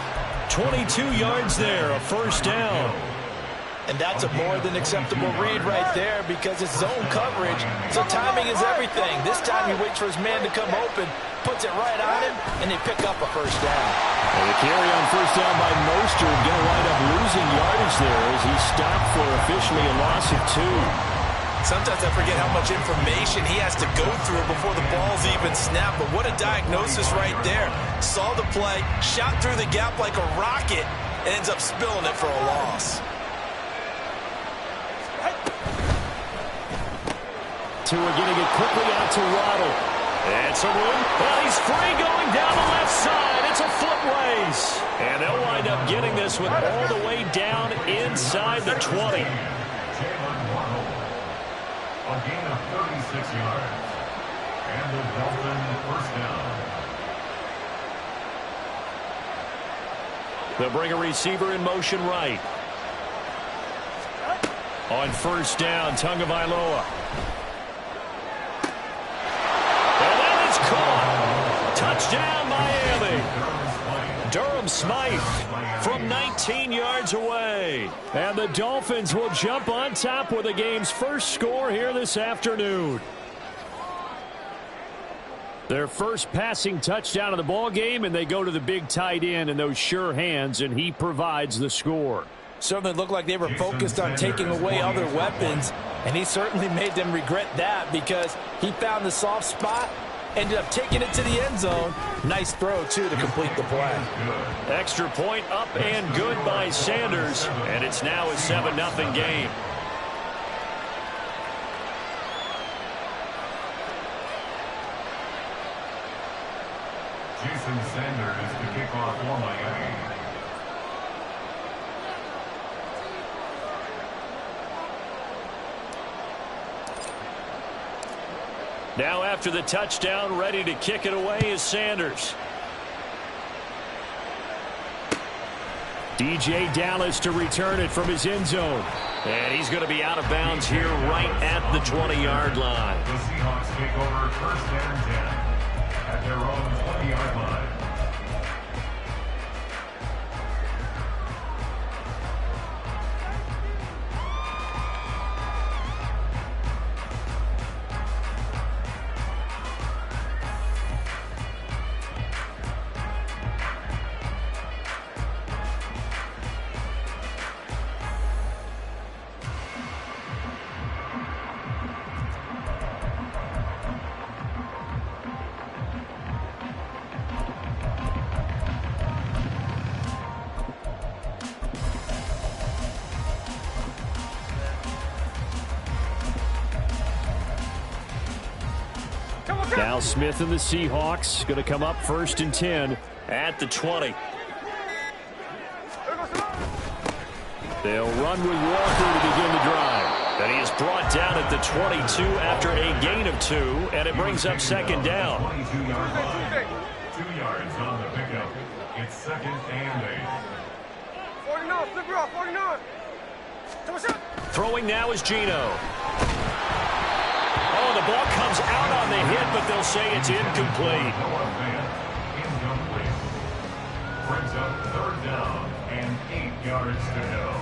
Speaker 1: 22 yards there, a first down.
Speaker 2: And that's a more than acceptable read right there because it's zone coverage, so timing is everything. This time he waits for his man to come open, puts it right on him, and they pick up a first down.
Speaker 1: And the carry on first down by Mostert going to wind up losing yardage there as he stopped for officially a loss of 2.
Speaker 2: Sometimes I forget how much information he has to go through before the ball's even snapped, but what a diagnosis right there. Saw the play, shot through the gap like a rocket, and ends up spilling it for a loss.
Speaker 1: Tua getting it quickly out to Waddle. It's a room. Well, he's free going down the left side. It's a foot race. And they'll wind up getting this one all the way down inside the 20.
Speaker 3: A gain of 36 yards. And the Dolphin first down.
Speaker 1: They'll bring a receiver in motion right. On first down, Tagovailoa. And that is caught. Touchdown, Miami. Durham Smythe from 19 yards away. And the Dolphins will jump on top with the game's first score here this afternoon. Their first passing touchdown of the ball game, and they go to the big tight end in those sure hands, and he provides the score.
Speaker 2: Certainly looked like they were focused on taking away other weapons, and he certainly made them regret that because he found the soft spot, ended up taking it to the end zone. Nice throw, too, to complete the play.
Speaker 1: Extra point up and good by Sanders, and it's now a 7-0 game.
Speaker 3: Jason Sanders to kick off for Miami.
Speaker 1: Now after the touchdown, ready to kick it away is Sanders. DJ Dallas to return it from his end zone. And he's going to be out of bounds here right at the 20-yard line.
Speaker 3: The Seahawks take over first and 10 at their own 20-yard line.
Speaker 1: Now Smith and the Seahawks going to come up first and 10 at the 20. They'll run with Walker to begin the drive. And he is brought down at the 22 after a gain of 2, and it brings up second down.
Speaker 3: 22-yard line. 2 yards on the pickup. It's second and 8.
Speaker 4: 49, flip it off, 49.
Speaker 1: Throwing now is Geno. Oh, the ball comes out on the hit, but they'll say it's incomplete.
Speaker 3: Incomplete. Brings up third down and 8 yards to go.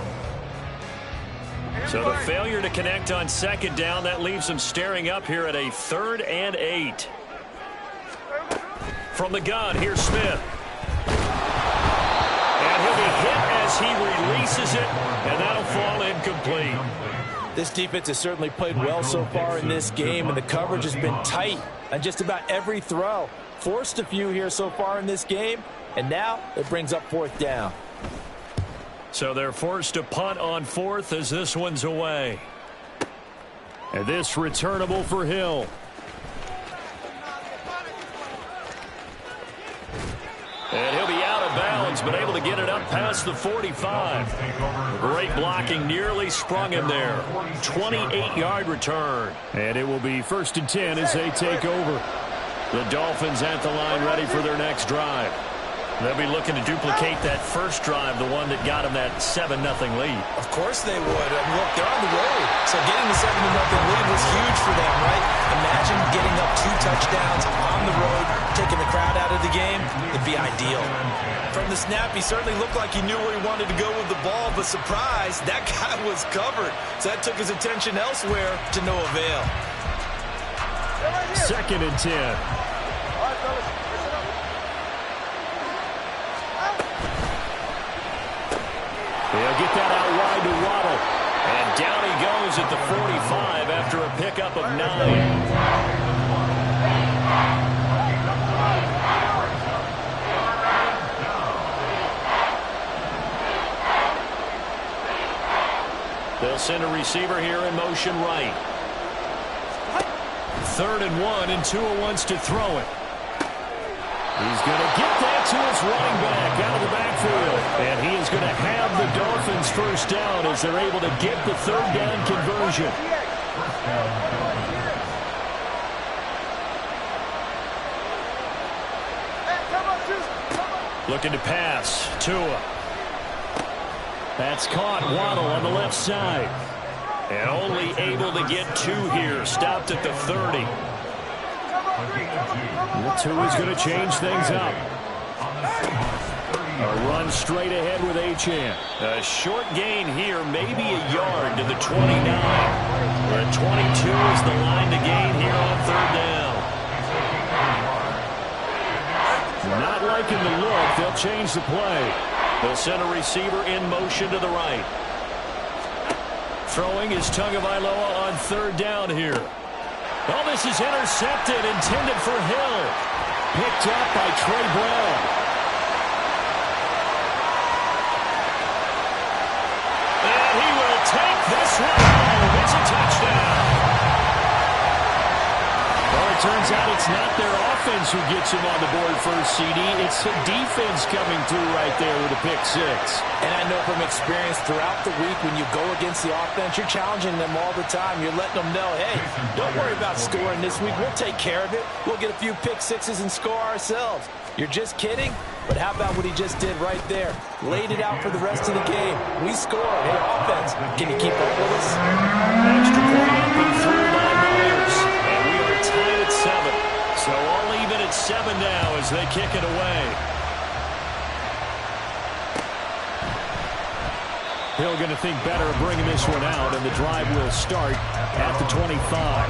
Speaker 1: So the failure to connect on second down, that leaves them staring up here at a 3rd and 8. From the gun, here's Smith. And he'll be hit as he releases it, and that'll fall incomplete.
Speaker 2: This defense has certainly played well so far in this game, and the coverage has been tight on just about every throw. Forced a few here so far in this game, and now it brings up 4th down.
Speaker 1: So they're forced to punt on 4th as this one's away. And this returnable for Hill. And he'll be out of bounds, but able to get it up past the 45. Great blocking, nearly sprung him there. 28-yard return. And it will be 1st and 10 as they take over. The Dolphins at the line ready for their next drive. They'll be looking to duplicate that first drive, the one that got them that 7-0 lead.
Speaker 2: Of course they would. Look, they're on the road, so getting the 7-0 lead was huge for them, right? Imagine getting up 2 touchdowns on the road, taking the crowd out of the game. It'd be ideal. From the snap, he certainly looked like he knew where he wanted to go with the ball, but surprise, that guy was covered. So that took his attention elsewhere to no avail.
Speaker 1: 2nd and 10. He'll get that out wide to Waddle. And down he goes at the 45 after a pickup of 9. They'll send a receiver here in motion right. 3rd and 1, and Tua wants to throw it. He's going to get that to his running back out of the backfield. And he is going to have the Dolphins first down as they're able to get the 3rd down conversion. Looking to pass. Tua. That's caught. Waddle on the left side. And only able to get 2 here. Stopped at the 30. Tua's going to change things up. A run straight ahead with Achane. A short gain here, maybe a yard to the 29. The 22 is the line to gain here on 3rd down. Not liking the look. They'll change the play. They'll send a receiver in motion to the right. Throwing is Tagovailoa on 3rd down here. Oh, this is intercepted, intended for Hill. Picked up by Trey Brown. And he will take this one home. It's a touchdown. Well, it turns out it's not their offense who gets him on the board first, CD. It's the defense coming through right there with a pick 6.
Speaker 2: And I know from experience throughout the week when you go against the offense, you're challenging them all the time. You're letting them know, hey, don't worry about scoring this week. We'll take care of it. We'll get a few pick 6s and score ourselves. You're just kidding? But how about what he just did right there? Laid it out for the rest of the game. We scored. Hey, offense, can you keep up with us?
Speaker 1: Extra point up and through by Myers. And we are tied at 7. So all even at 7 now as they kick it away. Hill going to think better of bringing this one out, and the drive will start at the 25.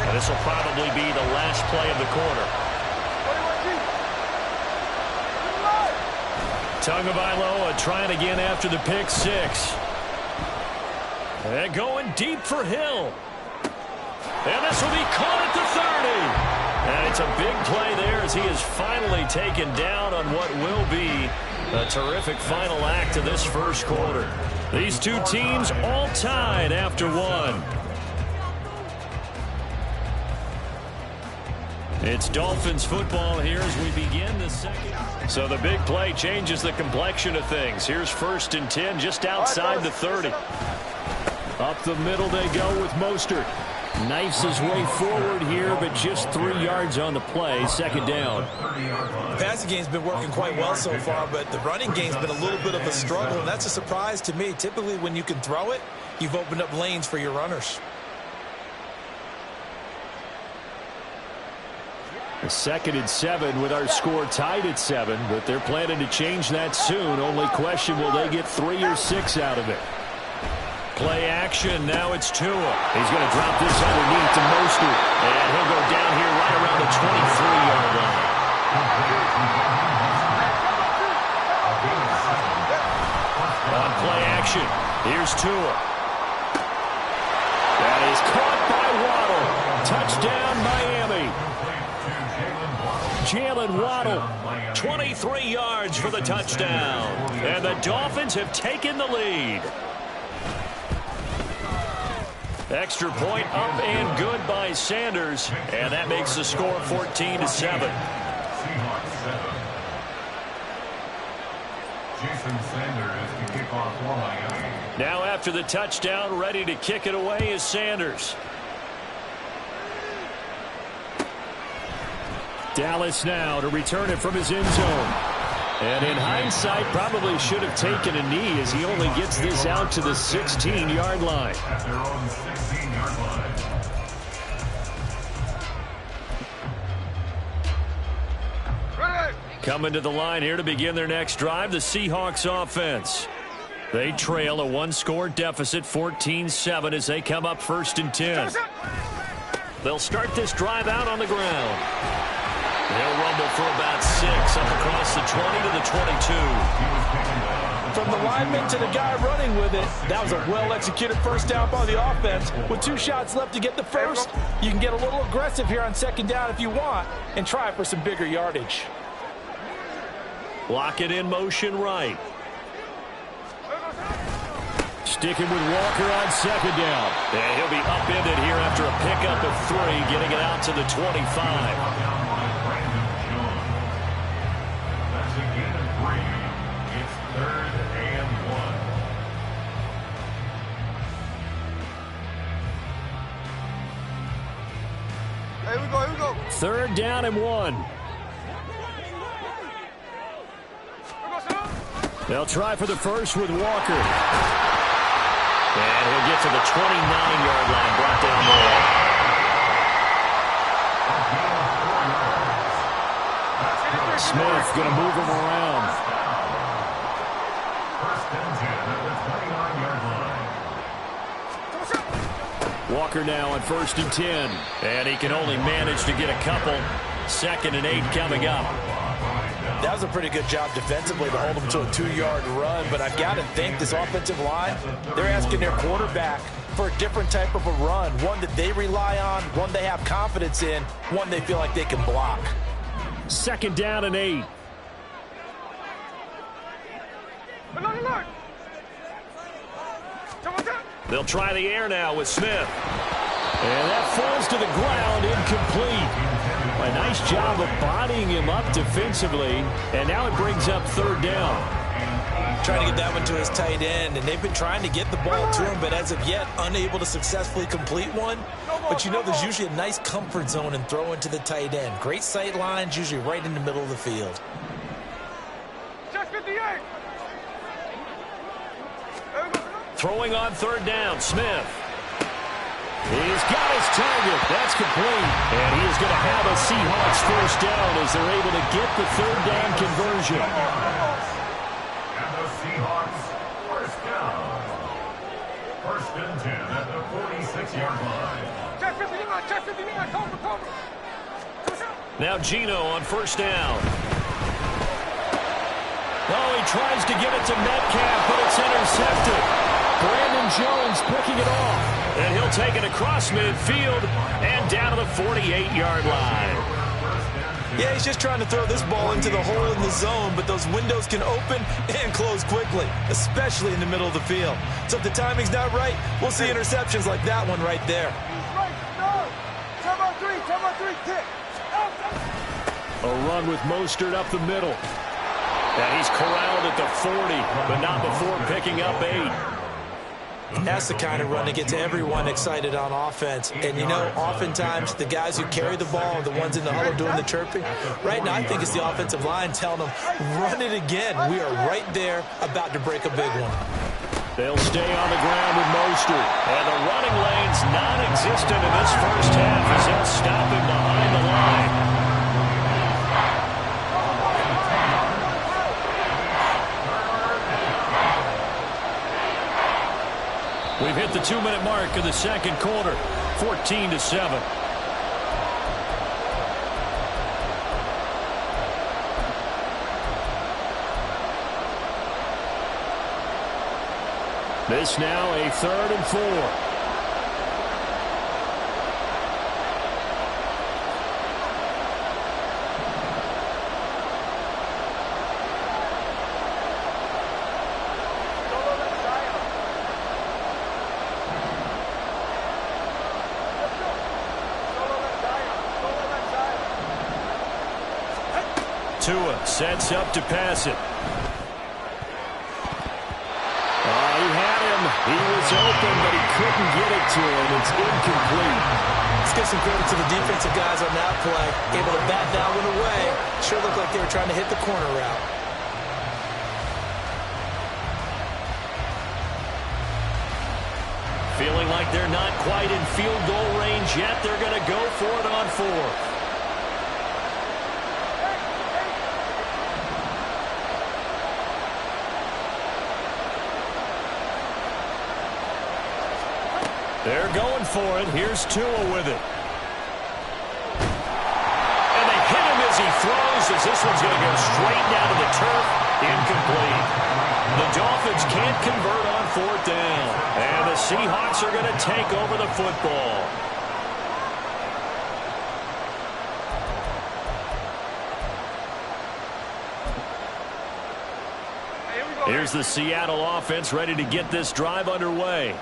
Speaker 1: And this will probably be the last play of the quarter. Tagovailoa trying again after the pick 6. And going deep for Hill. And this will be caught at the 30. And it's a big play there as he is finally taken down on what will be a terrific final act of this first quarter. These two teams all tied after 1. It's Dolphins football here as we begin the second. So the big play changes the complexion of things. Here's 1st and 10 just outside the 30. Up the middle they go with Mostert. Knifes his way forward here, but just 3 yards on the play. 2nd down.
Speaker 2: The passing game's been working quite well so far, but the running game's been a little bit of a struggle, and that's a surprise to me. Typically, when you can throw it, you've opened up lanes for your runners.
Speaker 1: A 2nd and 7 with our score tied at 7, but they're planning to change that soon. Only question, will they get 3 or 6 out of it? Play action. Now it's Tua. He's going to drop this underneath to Mostert. And he'll go down here right around the 23-yard line. On play action, here's Tua. That is caught by Waddle. Touchdown, Miami. Jalen Waddle, 23 yards for the touchdown. And the Dolphins have taken the lead. Extra point up and good by Sanders. And that makes the score 14-7.
Speaker 3: Jason Sanders to kick off for Miami.
Speaker 1: Now after the touchdown, ready to kick it away is Sanders. Dallas now to return it from his end zone. And in hindsight, probably should have taken a knee as he only gets this out to the 16-yard line.
Speaker 3: At their own 16-yard line.
Speaker 1: Coming to the line here to begin their next drive, the Seahawks offense. They trail a one-score deficit, 14-7, as they come up 1st and 10. They'll start this drive out on the ground. They'll rumble for about 6 up across the 20 to the 22.
Speaker 5: From the lineman to the guy running with it, that was a well-executed first down by the offense. With 2 shots left to get the first, you can get a little aggressive here on 2nd down if you want and try for some bigger yardage.
Speaker 1: Lock it in motion right. Sticking with Walker on 2nd down. And he'll be upended here after a pickup of 3, getting it out to the 25.
Speaker 4: Here we go.
Speaker 1: 3rd down and 1. They'll try for the first with Walker. And he'll get to the 29-yard line, brought down there. Smith going to move him around.
Speaker 3: 1st and 10 at the 29-yard line.
Speaker 1: Walker now on 1st and 10. And he can only manage to get a couple. 2nd and 8 coming up.
Speaker 5: That was a pretty good job defensively to hold them to a 2-yard run, but I've got to think this offensive line, they're asking their quarterback for a different type of a run, one that they rely on, one they have confidence in, one they feel like they can block.
Speaker 1: 2nd down and 8. They'll try the air now with Smith. And that falls to the ground, incomplete. A nice job of bodying him up defensively, and now it brings up 3rd down.
Speaker 5: Trying to get that one to his tight end, and they've been trying to get the ball to him, but as of yet, unable to successfully complete one. But you know there's usually a nice comfort zone in throwing to the tight end. Great sight lines, usually right in the middle of the field.
Speaker 1: Throwing on 3rd down, Smith. He's got his target. That's complete. And he is going to have a Seahawks first down as they're able to get the 3rd down conversion.
Speaker 3: And the Seahawks first down. 1st and 10 at the 46-yard line.
Speaker 1: Now Gino on 1st down. Oh, he tries to get it to Metcalf, but it's intercepted. Brandon Jones picking it off. And he'll take it across midfield and down to the 48-yard line.
Speaker 5: Yeah, he's just trying to throw this ball into the hole in the zone, but those windows can open and close quickly, especially in the middle of the field. So if the timing's not right, we'll see interceptions like that one right there.
Speaker 1: A run with Mostert up the middle. And he's corralled at the 40, but not before picking up 8.
Speaker 5: That's the kind of run that gets everyone excited on offense. And, you know, oftentimes the guys who carry the ball are the ones in the huddle doing the chirping. Right now, I think it's the offensive line telling them, run it again. We are right there about to break a big one.
Speaker 1: They'll stay on the ground with Mostert. And the running lane's non-existent in this first half as they'll stop him behind the line. We've hit the 2-minute mark of the 2nd quarter, 14-7. This now a 3rd and 4. Tua sets up to pass it. He had him. He was open, but he couldn't get it to him. It's incomplete.
Speaker 5: It's
Speaker 2: give some credit to the defensive guys on that play. Able to bat that one away. Sure looked like they were trying to hit the corner route.
Speaker 1: Feeling like they're not quite in field goal range yet. They're going to go for it on fourth. They're going for it. Here's Tua with it. And they hit him as he throws, as this one's going to go straight down to the turf. Incomplete. The Dolphins can't convert on fourth down. And the Seahawks are going to take over the football. Here's the Seattle offense ready to get this drive underway.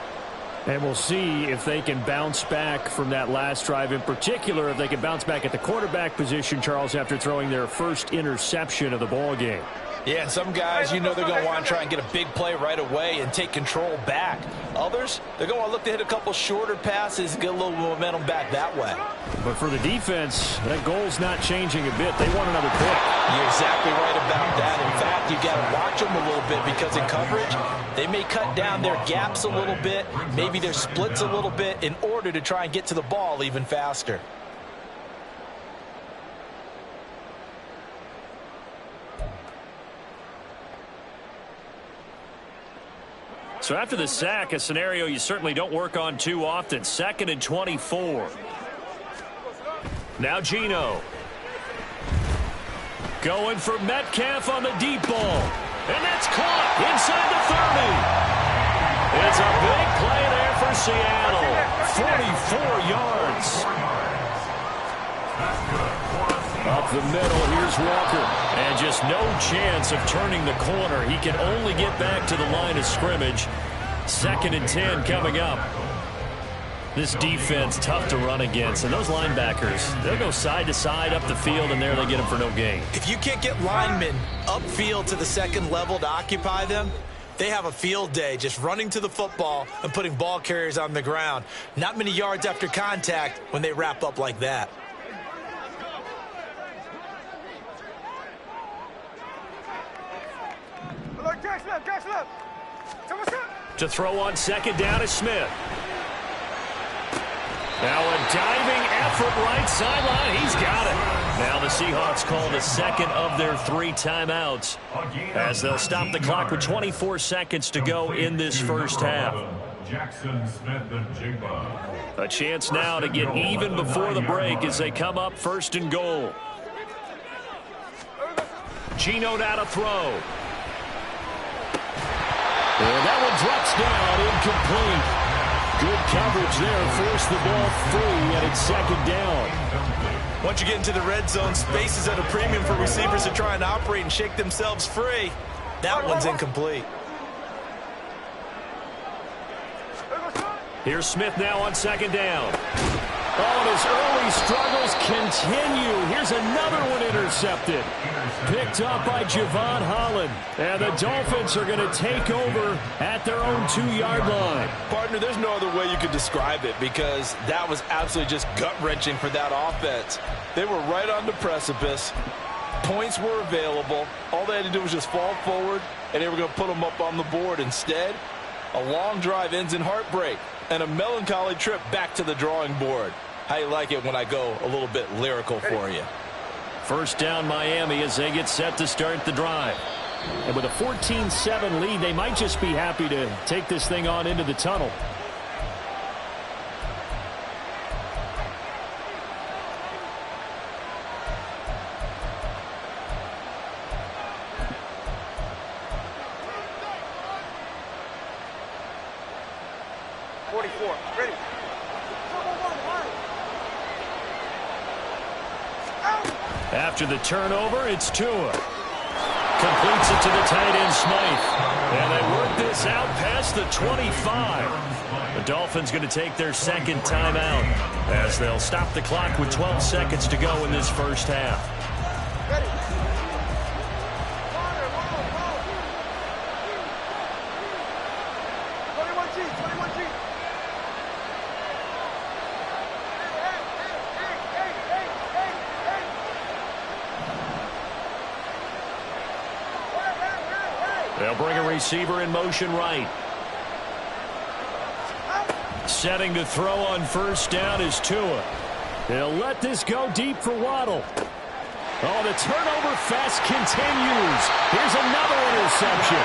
Speaker 1: And we'll see if they can bounce back from that last drive, in particular if they can bounce back at the quarterback position, Charles, after throwing their first interception of the ball game.
Speaker 5: Yeah, and some guys, you know, they're going to want to try and get a big play right away and take control back. Others, they're going to look to hit a couple shorter passes and get a little momentum back that way.
Speaker 1: But for the defense, that goal's not changing a bit. They want another pick.
Speaker 5: You're exactly right about that. In fact, you got to watch them a little bit because in coverage, they may cut down their gaps a little bit, maybe their splits a little bit in order to try and get to the ball even faster.
Speaker 1: So after the sack, a scenario you certainly don't work on too often. 2nd and 24. Now Geno. Going for Metcalf on the deep ball. And that's caught inside the 30. It's a big play there for Seattle. 44 yards. Up the middle, here's Walker. And just no chance of turning the corner. He can only get back to the line of scrimmage. 2nd and 10 coming up. This defense, tough to run against. And those linebackers, they'll go side to side up the field, and there they get them for no gain.
Speaker 2: If you can't get linemen upfield to the second level to occupy them, they have a field day just running to the football and putting ball carriers on the ground. Not many yards after contact when they wrap up like that.
Speaker 1: To throw on 2nd down is Smith. Now a diving effort right sideline. He's got it. Now the Seahawks call the 2nd of their 3 timeouts as they'll stop the clock with 24 seconds to go in this first half. A chance now to get even before the break as they come up 1st and goal. Geno now to throw. And that one drops down, incomplete. Good coverage there, forced the ball free, and it's 2nd down.
Speaker 2: Once you get into the red zone, space is at a premium for receivers to try and operate and shake themselves free. That one's incomplete.
Speaker 1: Here's Smith now on 2nd down. Oh, and his early struggles continue. Here's another one intercepted. Picked up by Javon Holland. And the Dolphins are going to take over at their own 2-yard line.
Speaker 5: Partner, there's no other way you could describe it because that was absolutely just gut-wrenching for that offense. They were right on the precipice. Points were available. All they had to do was just fall forward, and they were going to put them up on the board. Instead, a long drive ends in heartbreak and a melancholy trip back to the drawing board. How you like it when I go a little bit lyrical for you?
Speaker 1: 1st down Miami as they get set to start the drive. And with a 14-7 lead, they might just be happy to take this thing on into the tunnel. After the turnover, it's Tua. Completes it to the tight end, Smythe. And they work this out past the 25. The Dolphins going to take their 2nd timeout as they'll stop the clock with 12 seconds to go in this first half. They'll bring a receiver in motion right. Setting to throw on first down is Tua. They'll let this go deep for Waddle. Oh, the turnover fest continues. Here's another interception.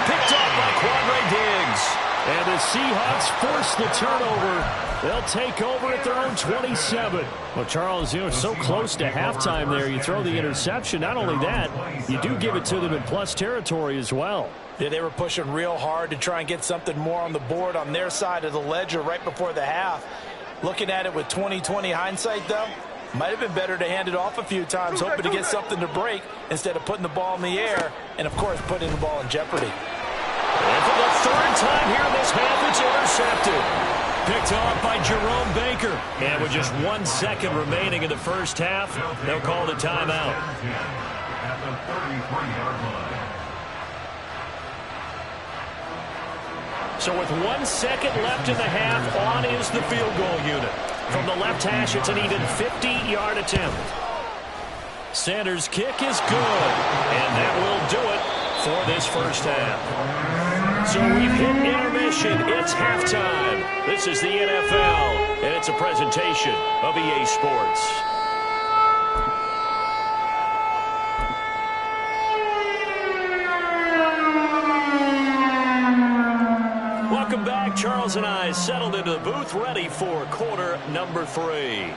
Speaker 1: Picked off by Quandre Diggs. And the Seahawks force the turnover. They'll take over at their own 27. Well, Charles, you know, so close to halftime there. You throw the interception. Not only that, you do give it to them in plus territory as well.
Speaker 5: Yeah, they were pushing real hard to try and get something more on the board on their side of the ledger right before the half. Looking at it with 20/20 hindsight, though, might have been better to hand it off a few times, hoping to get something to break instead of putting the ball in the air and, of course, putting the ball in jeopardy.
Speaker 1: And for the third time here in this half, it's intercepted. Picked off by Jerome Baker. And with just 1 second remaining in the first half, they'll call the timeout.
Speaker 3: At the 33-yard line.
Speaker 1: So with 1 second left in the half, on is the field goal unit. From the left hash, it's an even 50-yard attempt. Sanders' kick is good, and that will do it for this first half. So we've hit intermission. It's halftime. This is the NFL, and it's a presentation of EA Sports. Welcome back. Charles and I settled into the booth, ready for quarter number 3.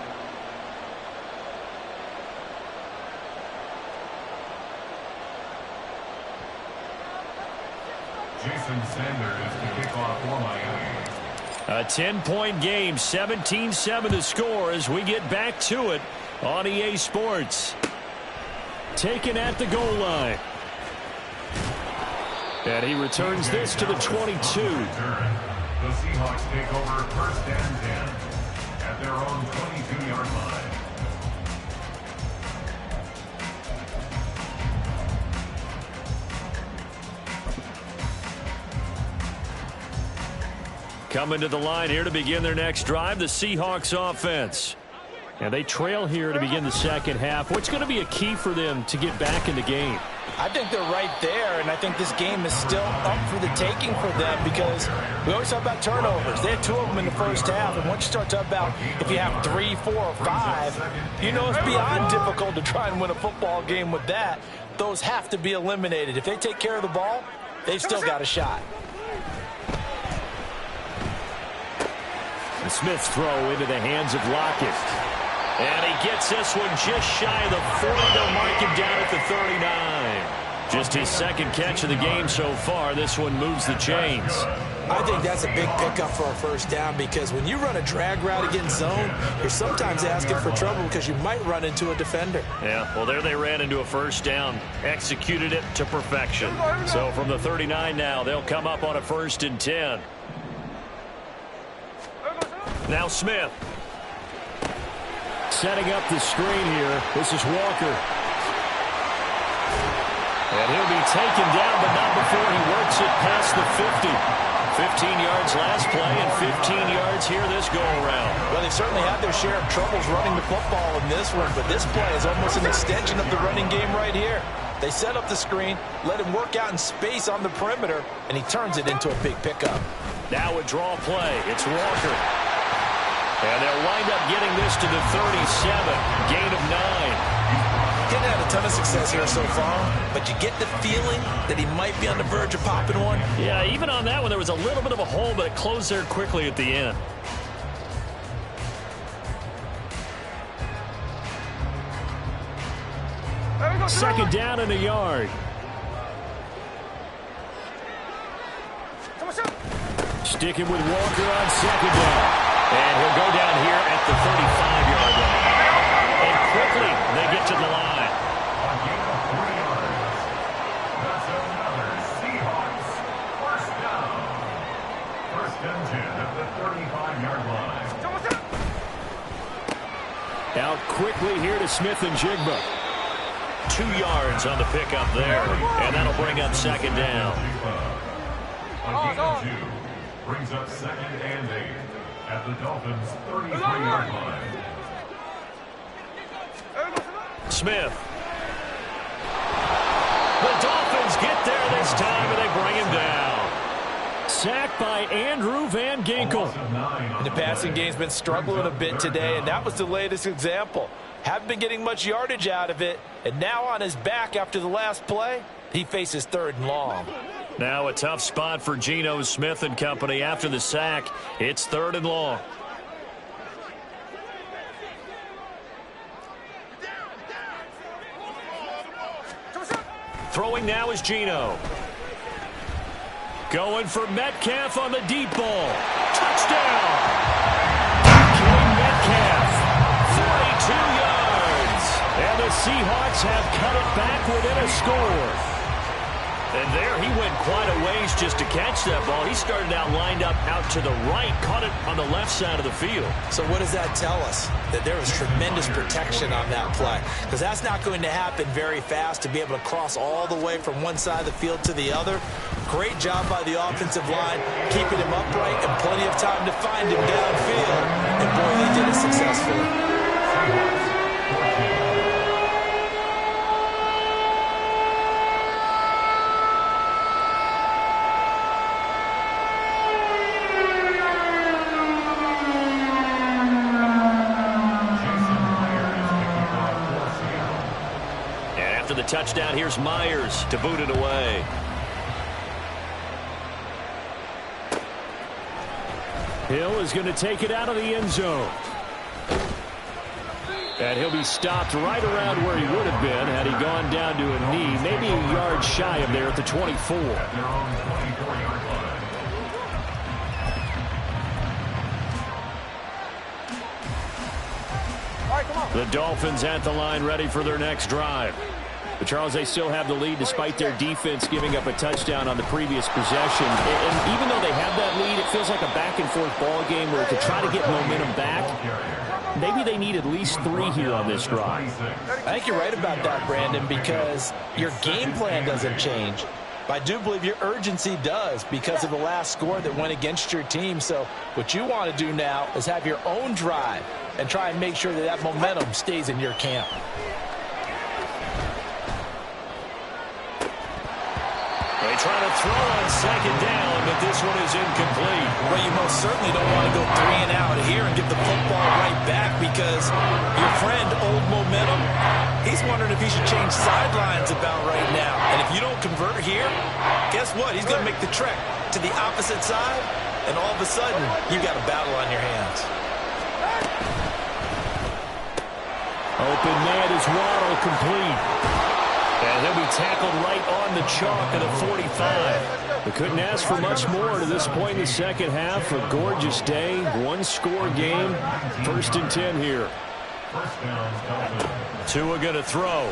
Speaker 3: Jason Sanders to kick off for Miami.
Speaker 1: A 10-point game, 17-7 the score as we get back to it on EA Sports. Taken at the goal line. And he returns this to the 22.
Speaker 3: The Seahawks take over first and 10 at their own 22-yard line.
Speaker 1: Coming to the line here to begin their next drive, the Seahawks offense. And they trail here to begin the second half. What's going to be a key for them to get back in the game?
Speaker 5: I think they're right there, and I think this game is still up for the taking for them because we always talk about turnovers. They had 2 of them in the first half, and once you start talking about if you have 3, 4, or 5, you know it's beyond difficult to try and win a football game with that. Those have to be eliminated. If they take care of the ball, they've still got a shot.
Speaker 1: And Smith's throw into the hands of Lockett. And he gets this one just shy of the 40. They'll mark him down at the 39. Just his second catch of the game so far. This one moves the chains.
Speaker 2: I think that's a big pickup for a first down because when you run a drag route against zone, you're sometimes asking for trouble because you might run into a defender.
Speaker 1: Yeah, well, there they ran into a first down. Executed it to perfection. So from the 39 now, they'll come up on a 1st and 10. Now Smith. Setting up the screen here. This is Walker. And he'll be taken down, but not before he works it past the 50. 15 yards last play and 15 yards here this go-around.
Speaker 5: Well, they certainly had their share of troubles running the football in this one, but this play is almost an extension of the running game right here. They set up the screen, let him work out in space on the perimeter, and he turns it into a big pickup.
Speaker 1: Now a draw play. It's Walker. And they'll wind up getting this to the 37. Gain of 9.
Speaker 2: Didn't have a ton of success here so far, but you get the feeling that he might be on the verge of popping one.
Speaker 1: Yeah, even on that one, there was a little bit of a hole, but it closed there quickly at the end. Second down and a yard. Sticking with Walker on second down. And he'll go down here at the 35-yard line. And quickly, they get to the line.
Speaker 3: A gain of 3 yards. That's another Seahawks first down. First and 10 at the 35-yard line.
Speaker 1: Out quickly here to Smith and Jigba. 2 yards on the pickup there. And that'll bring up second down.
Speaker 3: A gain of 2 brings up second and 8 at the Dolphins' 33-yard line.
Speaker 1: Smith. The Dolphins get there this time, and they bring him down. Sacked by Andrew Van Ginkel.
Speaker 5: And the passing game's been struggling a bit today, and that was the latest example. Haven't been getting much yardage out of it, and now on his back after the last play, he faces 3rd and long.
Speaker 1: Now a tough spot for Geno Smith and company after the sack. It's 3rd and long. Throwing now is Geno. Going for Metcalf on the deep ball. Touchdown! DK Metcalf, 42 yards. And the Seahawks have cut it back within a score. And there he went quite a ways just to catch that ball. He started out lined up out to the right, caught it on the left side of the field.
Speaker 2: So what does that tell us? That there was tremendous protection on that play. Because that's not going to happen very fast to be able to cross all the way from one side of the field to the other. Great job by the offensive line, keeping him upright and plenty of time to find him downfield. And boy, they did it successfully.
Speaker 1: The touchdown, here's Myers to boot it away. Hill is going to take it out of the end zone. And he'll be stopped right around where he would have been had he gone down to a knee, maybe a yard shy of there at the 24. The Dolphins at the line ready for their next drive. But Charles, they still have the lead despite their defense giving up a touchdown on the previous possession. And even though they have that lead, it feels like a back-and-forth ball game where to try to get momentum back, maybe they need at least 3 here on this drive.
Speaker 5: I think you're right about that, Brandon, because your game plan doesn't change. But I do believe your urgency does because of the last score that went against your team. So what you want to do now is have your own drive and try and make sure that that momentum stays in your camp.
Speaker 1: They try to throw on 2nd down, but this one is incomplete.
Speaker 2: Well, you most certainly don't want to go 3 and out here and get the football right back because your friend, Old Momentum, he's wondering if he should change sidelines about right now. And if you don't convert here, guess what? He's going to make the trek to the opposite side, and all of a sudden, you've got a battle on your hands.
Speaker 1: Open man is Waddle, complete. And he'll be tackled right on the chalk at the 45. They couldn't ask for much more to this point in the second half. A gorgeous day, 1-score game. 1st and 10 here. Tua going to throw.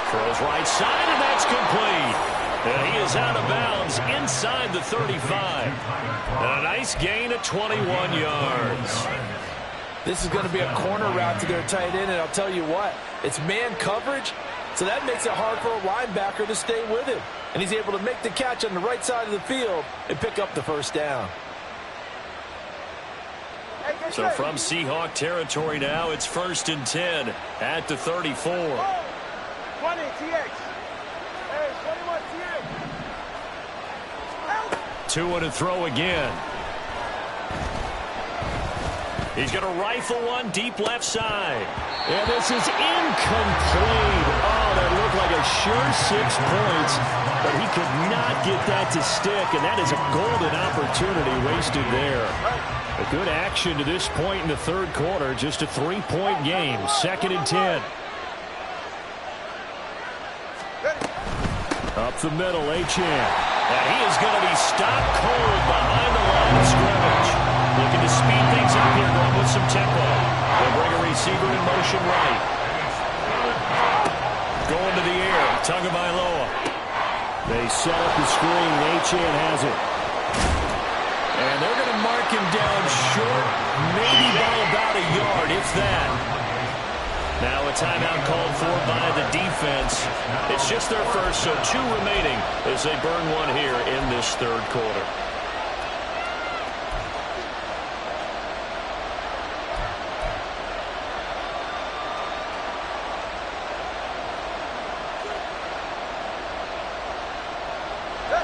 Speaker 1: Throws right side, and that's complete. And he is out of bounds inside the 35. And a nice gain of 21 yards.
Speaker 5: This is going to be a corner route to their tight end, and I'll tell you what, it's man coverage, so that makes it hard for a linebacker to stay with him. And he's able to make the catch on the right side of the field and pick up the 1st down.
Speaker 1: So from Seahawk territory now, it's 1st and 10 at the 34.
Speaker 4: 20 TX. Hey, 21 TX.
Speaker 1: Tua to throw again. He's going to rifle one deep left side. And this is incomplete. Oh, that looked like a sure 6 points, but he could not get that to stick, and that is a golden opportunity wasted there. A good action to this point in the 3rd quarter, just a 3-point game, 2nd and 10. Up the middle, Achane. And he is going to be stopped cold behind the line of scrimmage. Looking to speed things up here, going with some tempo. They'll bring a receiver in motion right. Going to the air, Tagovailoa. They set up the screen. Achane has it. And they're going to mark him down short, maybe by about a yard, if that. Now a timeout called for by the defense. It's just their first, so 2 remaining as they burn one here in this 3rd quarter.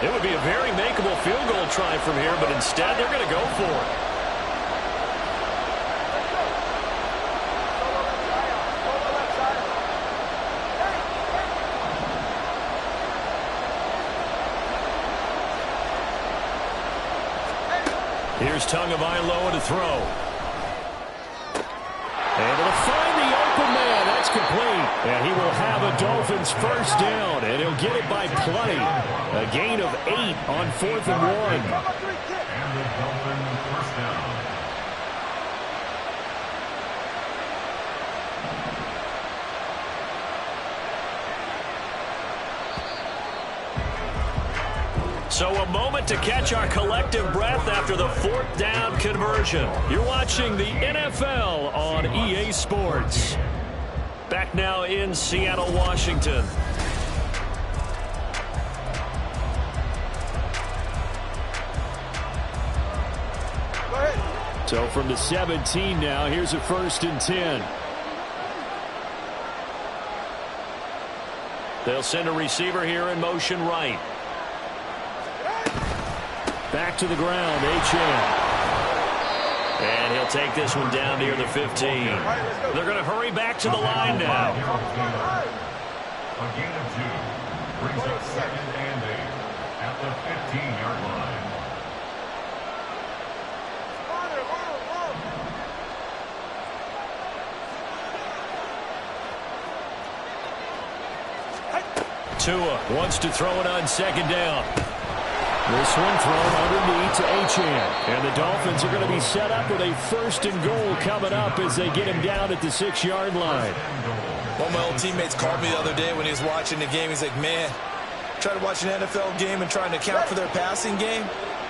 Speaker 1: It would be a very makeable field goal try from here, but instead they're going to go for it. Here's Tagovailoa to throw. Able to find the open man. That's complete. And he will have a Dolphins first down, and he'll get it by plenty. A gain of 8 on 4th and 1.
Speaker 3: And the Dolphins first down.
Speaker 1: So a moment to catch our collective breath after the 4th down conversion. You're watching the NFL on EA Sports. Back now in Seattle, Washington.
Speaker 4: Go ahead.
Speaker 1: So from the 17 now, here's a 1st and 10. They'll send a receiver here in motion right. Back to the ground, Achane. And he'll take this one down near the 15. They're going to hurry back to the line now.
Speaker 3: A gain of 2 brings up 2nd and 8 at the 15-yard line.
Speaker 1: Tua wants to throw it on 2nd down. This one thrown underneath to Achane. And the Dolphins are going to be set up with a 1st and goal coming up as they get him down at the 6-yard line.
Speaker 2: One of my old teammates called me the other day when he was watching the game. He's like, man, try to watch an NFL game and trying to account for their passing game?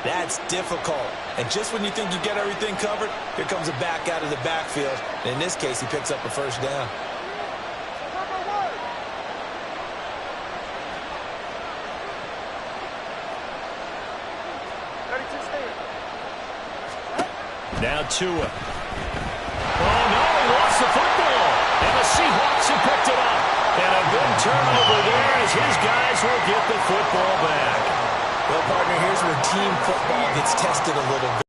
Speaker 2: That's difficult. And just when you think you get everything covered, here comes a back out of the backfield. And in this case, he picks up a 1st down.
Speaker 1: Now Tua. Oh, no, he lost the football. And the Seahawks have picked it up. And a good turnover there as his guys will get the football back.
Speaker 2: Well, partner, here's where team football gets tested a little bit.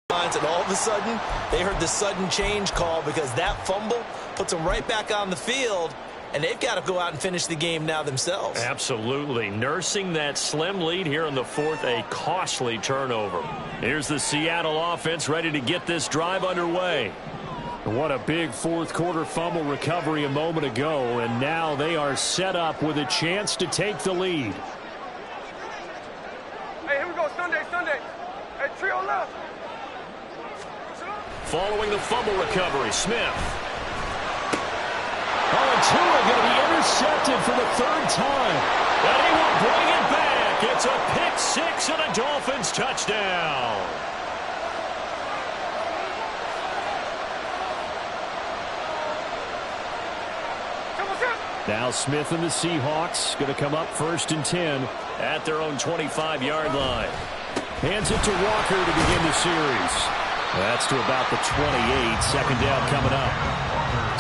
Speaker 2: And all of a sudden, they heard the sudden change call because that fumble puts them right back on the field. And they've got to go out and finish the game now themselves.
Speaker 1: Absolutely. Nursing that slim lead here in the 4th, a costly turnover. Here's the Seattle offense ready to get this drive underway. What a big 4th quarter fumble recovery a moment ago, and now they are set up with a chance to take the lead.
Speaker 4: Hey, here we go, Sunday. Hey, trio left.
Speaker 1: Following the fumble recovery, Smith. Oh, and Tua going to be intercepted for the 3rd time. And he will bring it back. It's a pick 6 and a Dolphins touchdown. Now Smith and the Seahawks going to come up 1st and 10 at their own 25-yard line. Hands it to Walker to begin the series. That's to about the 28. 2nd down coming up.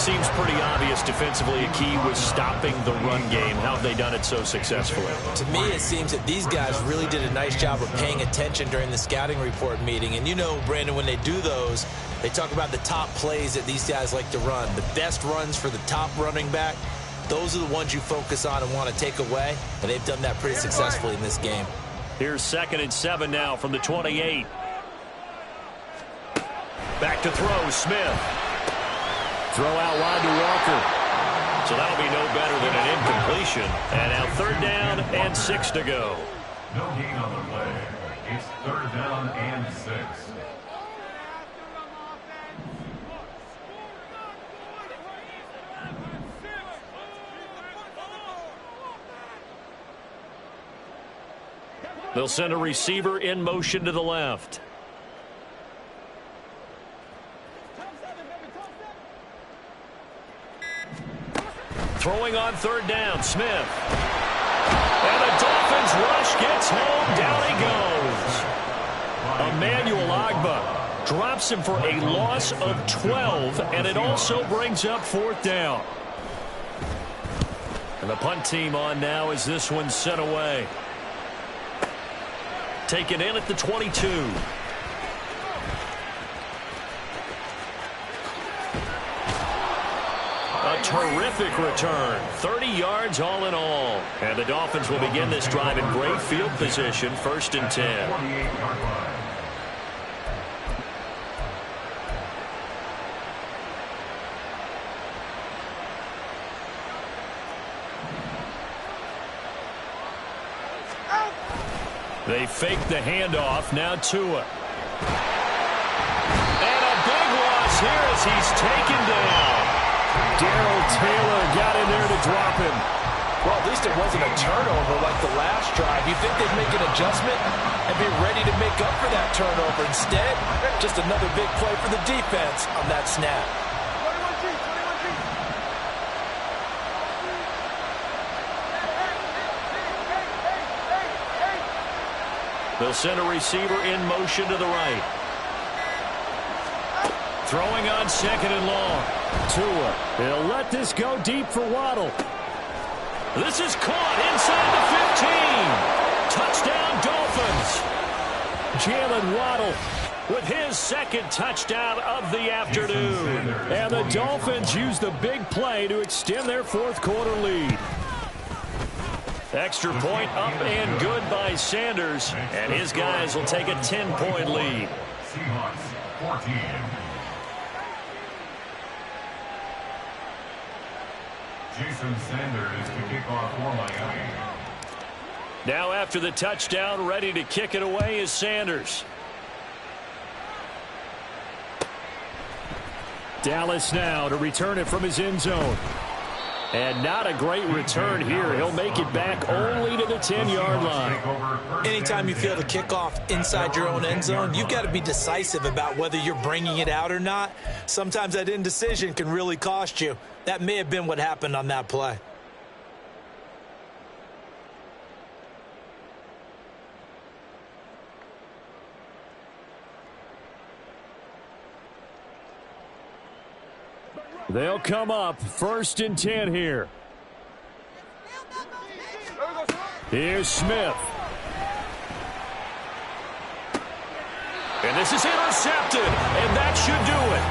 Speaker 1: Seems pretty obvious defensively a key was stopping the run game. How have they done it so successfully?
Speaker 2: To me, it seems that these guys really did a nice job of paying attention during the scouting report meeting. And you know, Brandon, when they do those, they talk about the top plays that these guys like to run. The best runs for the top running back, those are the ones you focus on and want to take away. And they've done that pretty successfully in this game.
Speaker 1: Here's 2nd and 7 now from the 28. Back to throw, Smith. Throw out wide to Walker. So that'll be no better than an incompletion. And now 3rd down and 6 to go.
Speaker 3: No gain on the play. It's 3rd down and 6.
Speaker 1: They'll send a receiver in motion to the left. Throwing on 3rd down, Smith. And the Dolphins rush gets home. Down he goes. Emmanuel Ogbah drops him for a loss of 12, and it also brings up 4th down. And the punt team on now as this one's sent away. Taken in at the 22. A terrific return. 30 yards all in all. And the Dolphins will begin this drive in great field position. 1st and 10.
Speaker 3: 48-yard line.
Speaker 1: They fake the handoff. Now Tua. And a big loss here as he's taken down. Darrell Taylor got in there to drop him.
Speaker 2: Well, at least it wasn't a turnover like the last drive. You think they'd make an adjustment and be ready to make up for that turnover. Instead, just another big play for the defense on that snap.
Speaker 4: 21G, 21G.
Speaker 1: They'll send a receiver in motion to the right. Throwing on 2nd and long. Tua. They'll let this go deep for Waddle. This is caught inside the 15. Touchdown, Dolphins. Jalen Waddle with his 2nd touchdown of the afternoon. And the Dolphins use the big play to extend their 4th quarter lead. Extra point up and good by Sanders. And his guys will take a 10-point lead.
Speaker 3: Seahawks 14. Jason Sanders to kick off for Miami.
Speaker 1: Now after the touchdown, ready to kick it away is Sanders. Dallas now to return it from his end zone. And not a great return here. He'll make it back only to the 10-yard line.
Speaker 2: Anytime you feel the kickoff inside your own end zone, you've got to be decisive about whether you're bringing it out or not. Sometimes that indecision can really cost you. That may have been what happened on that play.
Speaker 1: They'll come up 1st and 10 here. Here's Smith. And this is intercepted, and that should do it.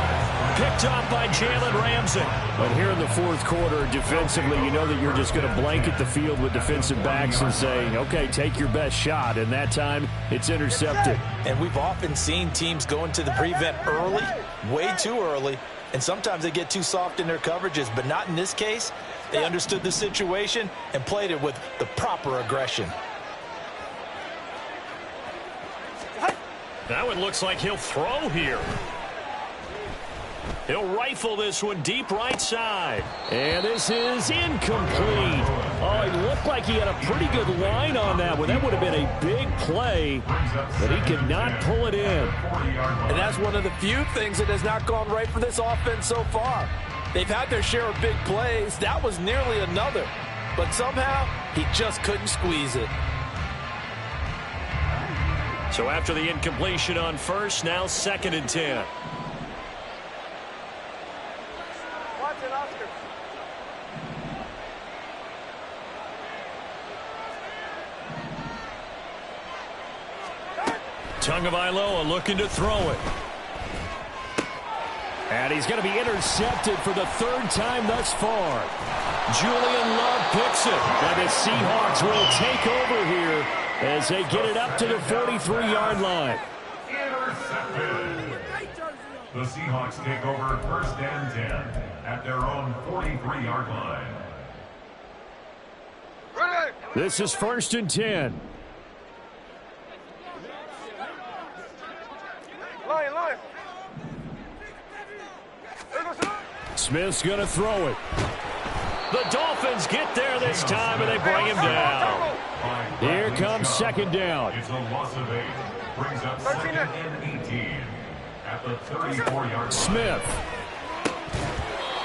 Speaker 1: Picked up by Jalen Ramsey. But here in the 4th quarter, defensively, you know that you're just going to blanket the field with defensive backs and say, okay, take your best shot. And that time, it's intercepted.
Speaker 2: And we've often seen teams go into the prevent early, way too early. And sometimes they get too soft in their coverages, but not in this case. They understood the situation and played it with the proper aggression.
Speaker 1: Now it looks like he'll throw here. He'll rifle this one deep right side. And this is incomplete. Oh, it looked like he had a pretty good line on that one. That would have been a big play, but he could not pull it in.
Speaker 2: And that's one of the few things that has not gone right for this offense so far. They've had their share of big plays. That was nearly another. But somehow, he just couldn't squeeze it.
Speaker 1: So after the incompletion on 1st, now 2nd and 10. Tagovailoa looking to throw it. And he's going to be intercepted for the 3rd time thus far. Julian Love picks it. And the Seahawks will take over here as they get it up to the 43-yard line.
Speaker 3: Intercepted. The Seahawks take over 1st and 10 at their own 43-yard line.
Speaker 1: This is 1st and 10.
Speaker 4: Line.
Speaker 1: Smith's going to throw it. The Dolphins get there this time, and they bring him down. Here comes 2nd down.
Speaker 3: It's a loss of 8. Brings up 2nd and 18 at the 34-yard line.
Speaker 1: Smith.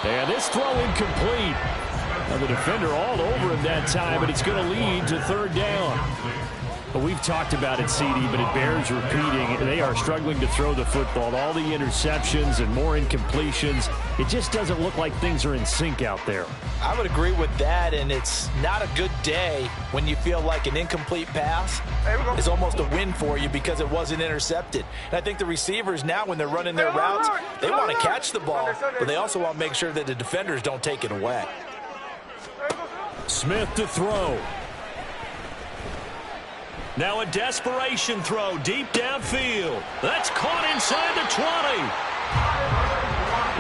Speaker 1: And this throw incomplete. Now the defender all over him that time, but it's going to lead to 3rd down. We've talked about it, CD, but it bears repeating. They are struggling to throw the football. All the interceptions and more incompletions. It just doesn't look like things are in sync out there.
Speaker 2: I would agree with that, and it's not a good day when you feel like an incomplete pass is almost a win for you because it wasn't intercepted. And I think the receivers now, when they're running their routes, they want to catch the ball, but they also want to make sure that the defenders don't take it away.
Speaker 1: Smith to throw. Now a desperation throw deep downfield. That's caught inside the 20.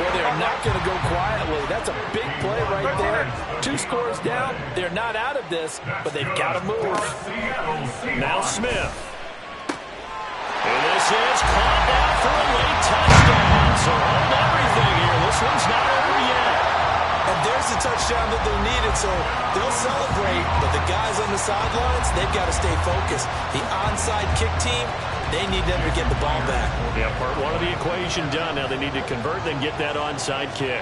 Speaker 2: Well, they're not going to go quietly. That's a big play right there. 2 scores down. They're not out of this, but they've got to move.
Speaker 1: Now Smith. And this is caught down for a late touchdown. So hold everything here. This one's not over yet.
Speaker 2: And there's the touchdown that they needed, so they'll celebrate. But the guys on the sidelines, they've got to stay focused. The onside kick team, they need them to get the ball back.
Speaker 1: Yeah, part one of the equation done. Now they need to convert and get that onside kick.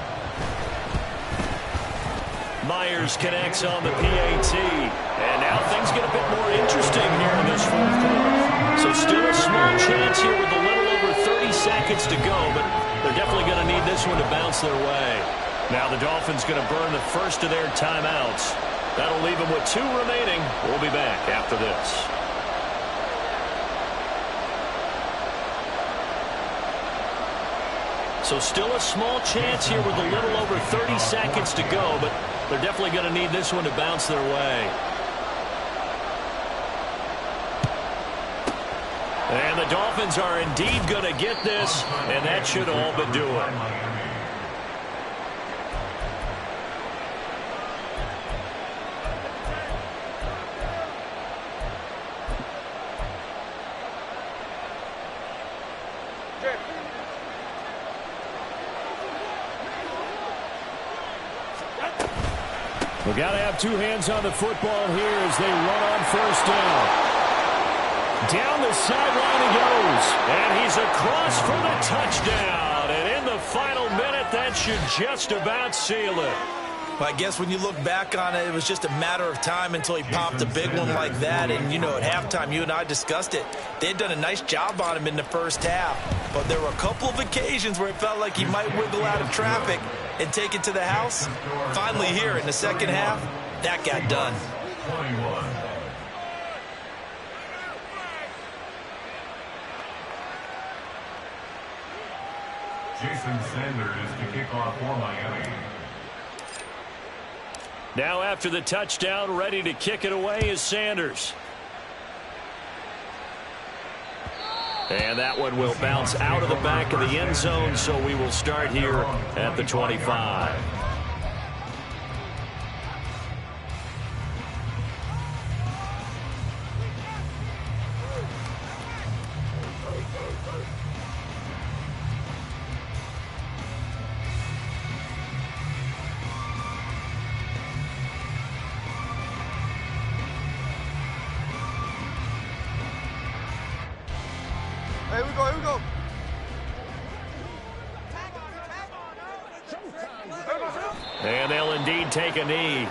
Speaker 1: Myers connects on the PAT. And now things get a bit more interesting here in this fourth quarter. So still a small chance here with a little over 30 seconds to go, but they're definitely going to need this one to bounce their way. Now the Dolphins going to burn the first of their timeouts. That'll leave them with 2 remaining. We'll be back after this. So still a small chance here with a little over 30 seconds to go, but they're definitely going to need this one to bounce their way. And the Dolphins are indeed going to get this, and that should all but do it. We've got to have 2 hands on the football here as they run on first down. Down the sideline he goes. And he's across for the touchdown. And in the final minute, that should just about seal it.
Speaker 2: Well, I guess when you look back on it, it was just a matter of time until he popped a big one like that. And, you know, at halftime, you and I discussed it. They had done a nice job on him in the first half. But there were a couple of occasions where it felt like he might wiggle out of traffic and take it to the house. Finally here in the second half, that got done.
Speaker 3: 21. Jason Sanders to kick off for Miami.
Speaker 1: Now after the touchdown, ready to kick it away is Sanders. And that one will bounce out of the back of the end zone, so we will start here at the 25.
Speaker 4: Here we go, here we go.
Speaker 1: And they'll indeed take a knee.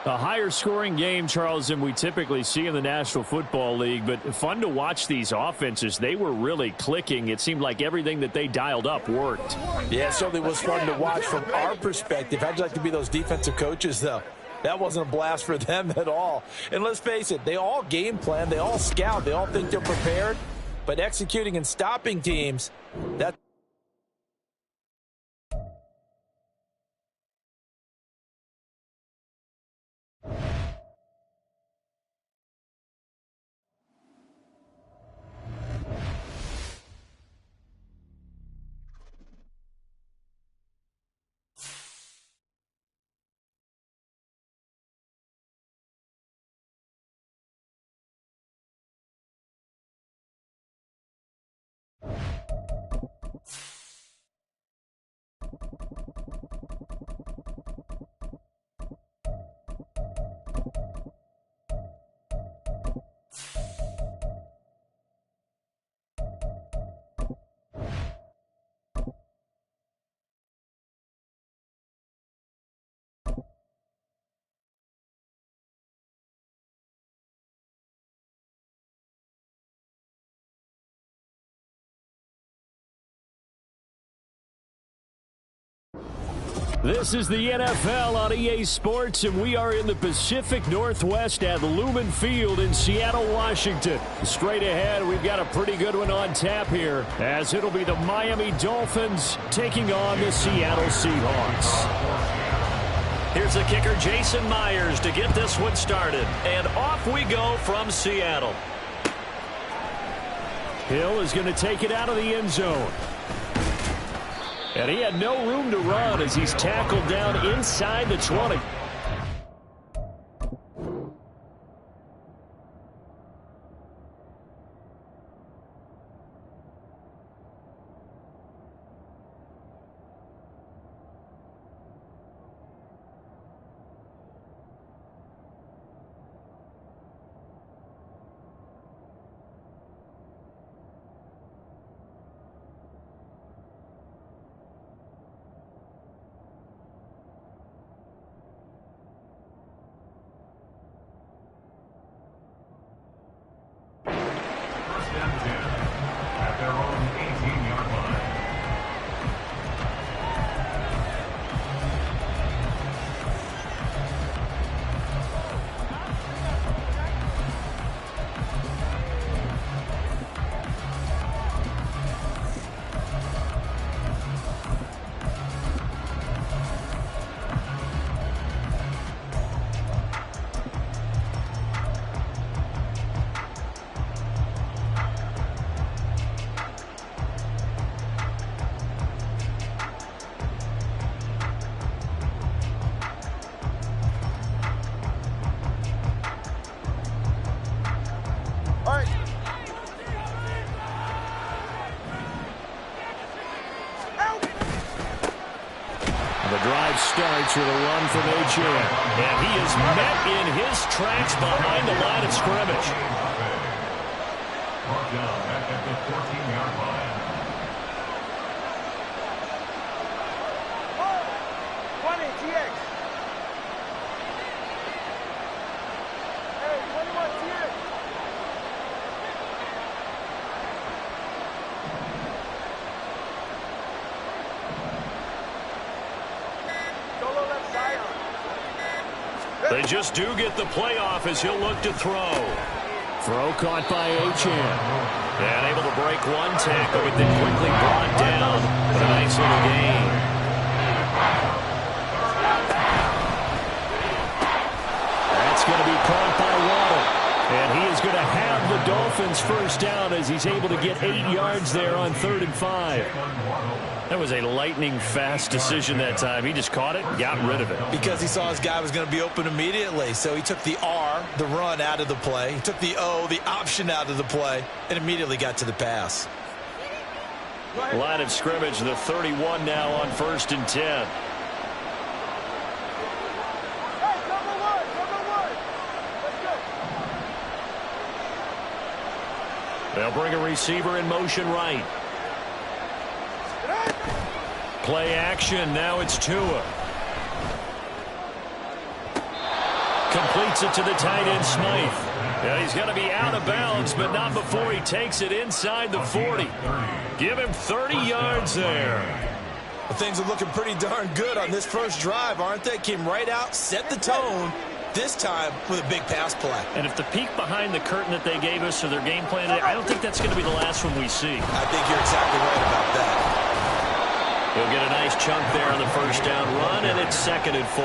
Speaker 1: A higher scoring game, Charles, than we typically see in the National Football League, but fun to watch these offenses. They were really clicking. It seemed like everything that they dialed up worked.
Speaker 2: Yeah, it certainly was fun to watch from our perspective. How'd you like to be those defensive coaches, though? That wasn't a blast for them at all. And let's face it, they all game plan, they all scout, they all think they're prepared, but executing and stopping teams, that's
Speaker 1: This is the NFL on EA Sports, and we are in the Pacific Northwest at Lumen Field in Seattle, Washington. Straight ahead, we've got a pretty good one on tap here, as it'll be the Miami Dolphins taking on the Seattle Seahawks. Here's the kicker, Jason Myers, to get this one started. And off we go from Seattle. Hill is going to take it out of the end zone. And he had no room to run as he's tackled down inside the 20.
Speaker 3: At their own 18-yard line.
Speaker 1: The drive starts with a run from H.A. And he is met in his tracks behind the line of scrimmage.
Speaker 3: Brought down back at the 14-yard line.
Speaker 4: 20, TX. Hey, 21, TX. Solo left side.
Speaker 1: They just do get the playoff as he'll look to throw. Throw caught by H.A. And able to break one tackle, but then quickly brought down. But a nice little gain. That's going to be caught by Waddle. And he is going to have the Dolphins first down as he's able to get 8 yards there on 3rd and 5. That was a lightning-fast decision that time. He just caught it, got rid of it.
Speaker 2: Because he saw his guy was going to be open immediately. So he took the R, the run, out of the play. He took the O, the option, out of the play, and immediately got to the pass.
Speaker 1: Line of scrimmage, the 31 now on 1st and 10.
Speaker 4: Hey, cover one. Let's go.
Speaker 1: They'll bring a receiver in motion right. Play action. Now it's Tua. Completes it to the tight end, Smythe. Yeah, he's going to be out of bounds, but not before he takes it inside the 40. Give him 30 yards there.
Speaker 2: Well, things are looking pretty darn good on this first drive, aren't they? Came right out, set the tone, this time with a big pass play.
Speaker 1: And if the peek behind the curtain that they gave us or their game plan, I don't think that's going to be the last one we see.
Speaker 2: I think you're exactly right about that.
Speaker 1: He'll get a nice chunk there on the first down run, and it's 2nd and 4.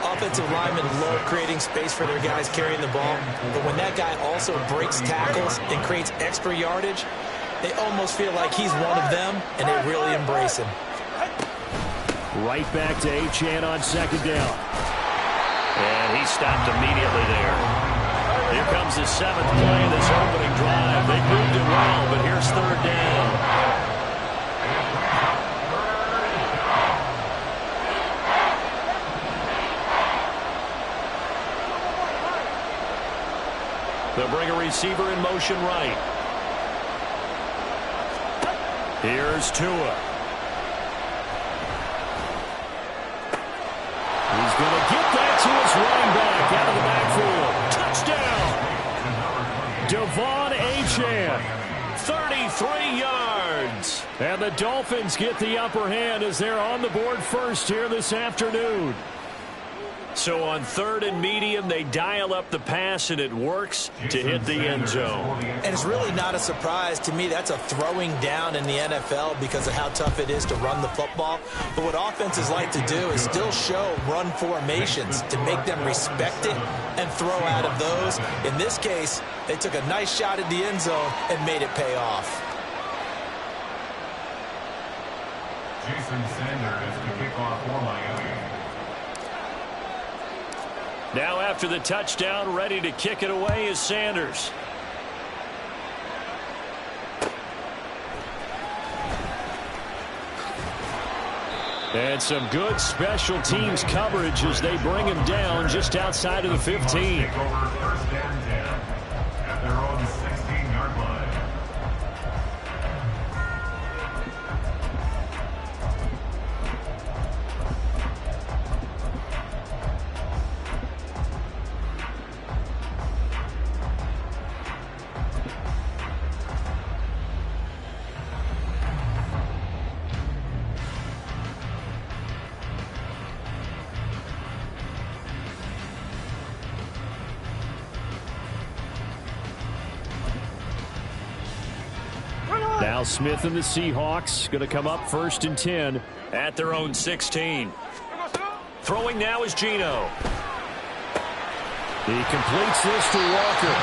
Speaker 2: Offensive linemen love creating space for their guys carrying the ball, but when that guy also breaks tackles and creates extra yardage, they almost feel like he's one of them, and they really embrace him.
Speaker 1: Right back to H.A. on 2nd down. And he stopped immediately there. Here comes the 7th play of this opening drive. They moved it well, but here's 3rd down. They'll bring a receiver in motion right. Here's Tua. He's going to get that to his running back out of the backfield. Touchdown. Devon Achane. 33 yards. And the Dolphins get the upper hand as they're on the board first here this afternoon. So on 3rd and medium, they dial up the pass, and it works to hit the end zone.
Speaker 2: And it's really not a surprise to me. That's a throwing down in the NFL because of how tough it is to run the football. But what offenses like to do is still show run formations to make them respect it and throw out of those. In this case, they took a nice shot at the end zone and made it pay off.
Speaker 3: Jason Sanders to kick off for Miami.
Speaker 1: Now after the touchdown, ready to kick it away is Sanders. And some good special teams coverage as they bring him down just outside of the 15.
Speaker 3: First and 10 at their own 16-yard line.
Speaker 1: Now Smith and the Seahawks going to come up 1st and 10 at their own 16. Throwing now is Geno. He completes this to Walker.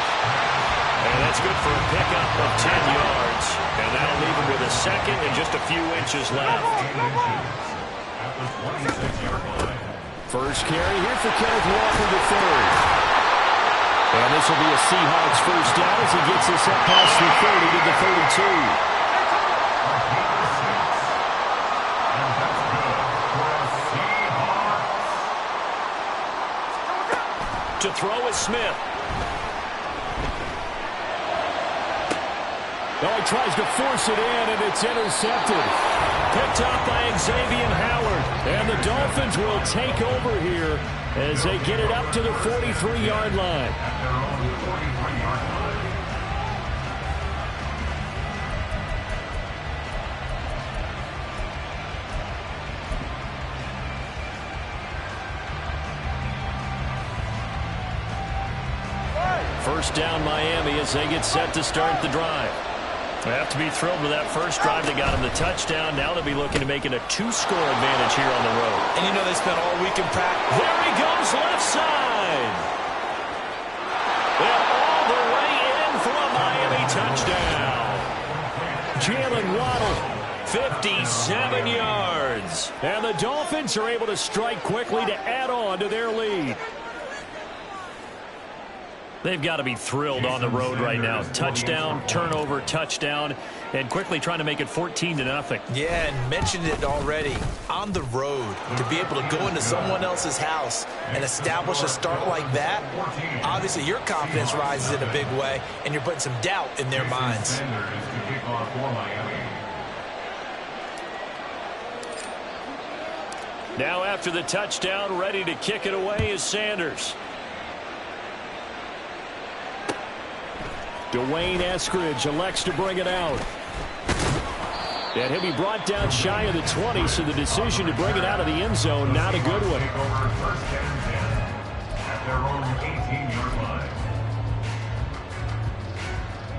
Speaker 1: And that's good for a pickup of 10 yards. And that'll leave him with a second and just a few inches left. First carry here for Kenneth Walker to 3rd. And this will be a Seahawks first down as he gets us up past the 30 to the 32. To throw is Smith. Oh, he tries to force it in, and it's intercepted. Picked up by Xavier Howard. And the Dolphins will take over here as they get it up to the 43-yard line. First down Miami as they get set to start the drive. They have to be thrilled with that first drive. They got him the touchdown. Now they'll be looking to make it a 2-score advantage here on the road.
Speaker 2: And you know they spent all week in practice.
Speaker 1: There he goes left side. And all the way in for a Miami touchdown. Jalen Waddle, 57 yards. And the Dolphins are able to strike quickly to add on to their lead. They've got to be thrilled on the road right now. Touchdown, turnover, touchdown, and quickly trying to make it 14-0.
Speaker 2: Yeah, and mentioned it already. On the road, to be able to go into someone else's house and establish a start like that, obviously your confidence rises in a big way, and you're putting some doubt in their minds.
Speaker 1: Now after the touchdown, ready to kick it away is Sanders. Dwayne Eskridge elects to bring it out. And he'll be brought down shy of the 20, so the decision to bring it out of the end zone, not a good one.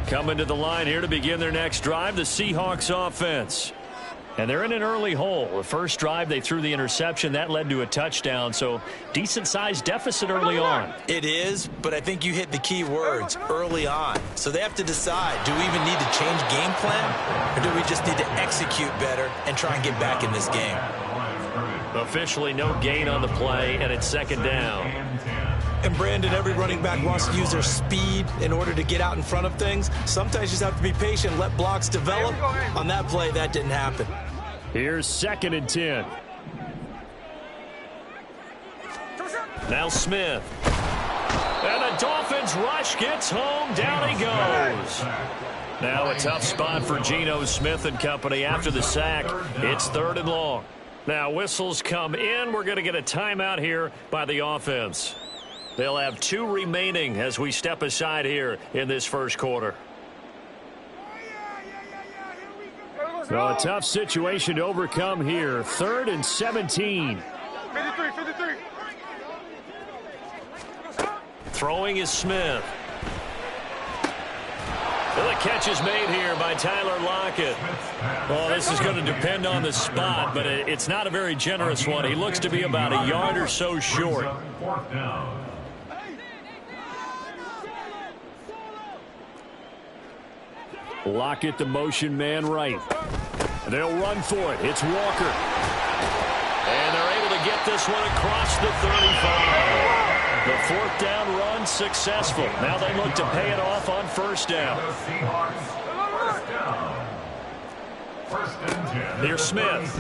Speaker 1: Coming to the line here to begin their next drive, the Seahawks offense. And they're in an early hole. The first drive, they threw the interception. That led to a touchdown, so decent-sized deficit early on.
Speaker 2: It is, but I think you hit the key words, early on. So they have to decide, do we even need to change game plan, or do we just need to execute better and try and get back in this game?
Speaker 1: Officially no gain on the play, and it's second down.
Speaker 2: And Brandon, every running back wants to use their speed in order to get out in front of things. Sometimes you just have to be patient, let blocks develop. On that play, that didn't happen.
Speaker 1: Here's 2nd and 10. Now Smith. And the Dolphins rush gets home. Down he goes. Now a tough spot for Geno Smith and company after the sack. It's 3rd and long. Now whistles come in. We're going to get a timeout here by the offense. They'll have 2 remaining as we step aside here in this first quarter. So a tough situation to overcome here. 3rd and 17.
Speaker 4: 53.
Speaker 1: Throwing is Smith. Well, the catch is made here by Tyler Lockett. Well, this is going to depend on the spot, but it's not a very generous one. He looks to be about a yard or so short. Lockett, the motion man right. They'll run for it. It's Walker. And they're able to get this one across the 35. The 4th down run successful. Now they look to pay it off on 1st down. Here's Smith.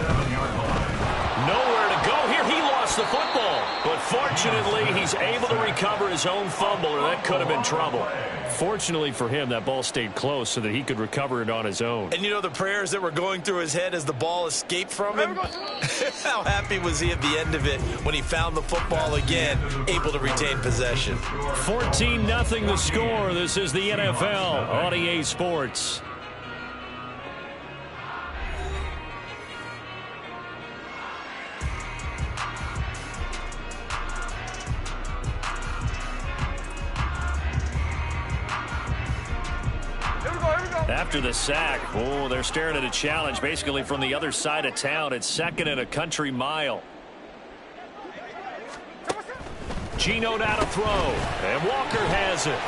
Speaker 1: Nowhere to go here. He lost the football. But fortunately, he's able to recover his own fumble, or that could have been trouble. Fortunately for him, that ball stayed close so that he could recover it on his own.
Speaker 5: And you know the prayers that were going through his head as the ball escaped from him? How happy was he at the end of it when he found the football again, able to retain possession?
Speaker 1: 14-0 the score. This is the NFL on EA Sports. After the sack, they're staring at a challenge basically from the other side of town. It's 2nd and a country mile. Geno now to throw, and Walker has it.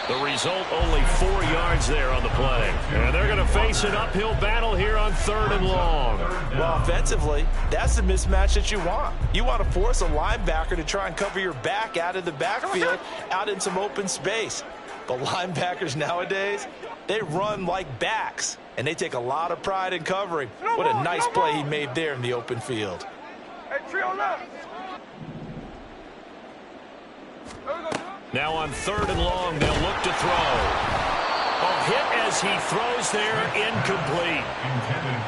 Speaker 1: The result, only 4 yards there on the play. And they're going to face an uphill battle here on 3rd and long.
Speaker 5: Well, offensively, that's the mismatch that you want. You want to force a linebacker to try and cover your back out of the backfield, out in some open space. But linebackers nowadays, they run like backs, and they take a lot of pride in covering. What a nice play he made there in the open field.
Speaker 4: Hey, trio left.
Speaker 1: Now on 3rd and long, they'll look to throw. A hit as he throws there, incomplete.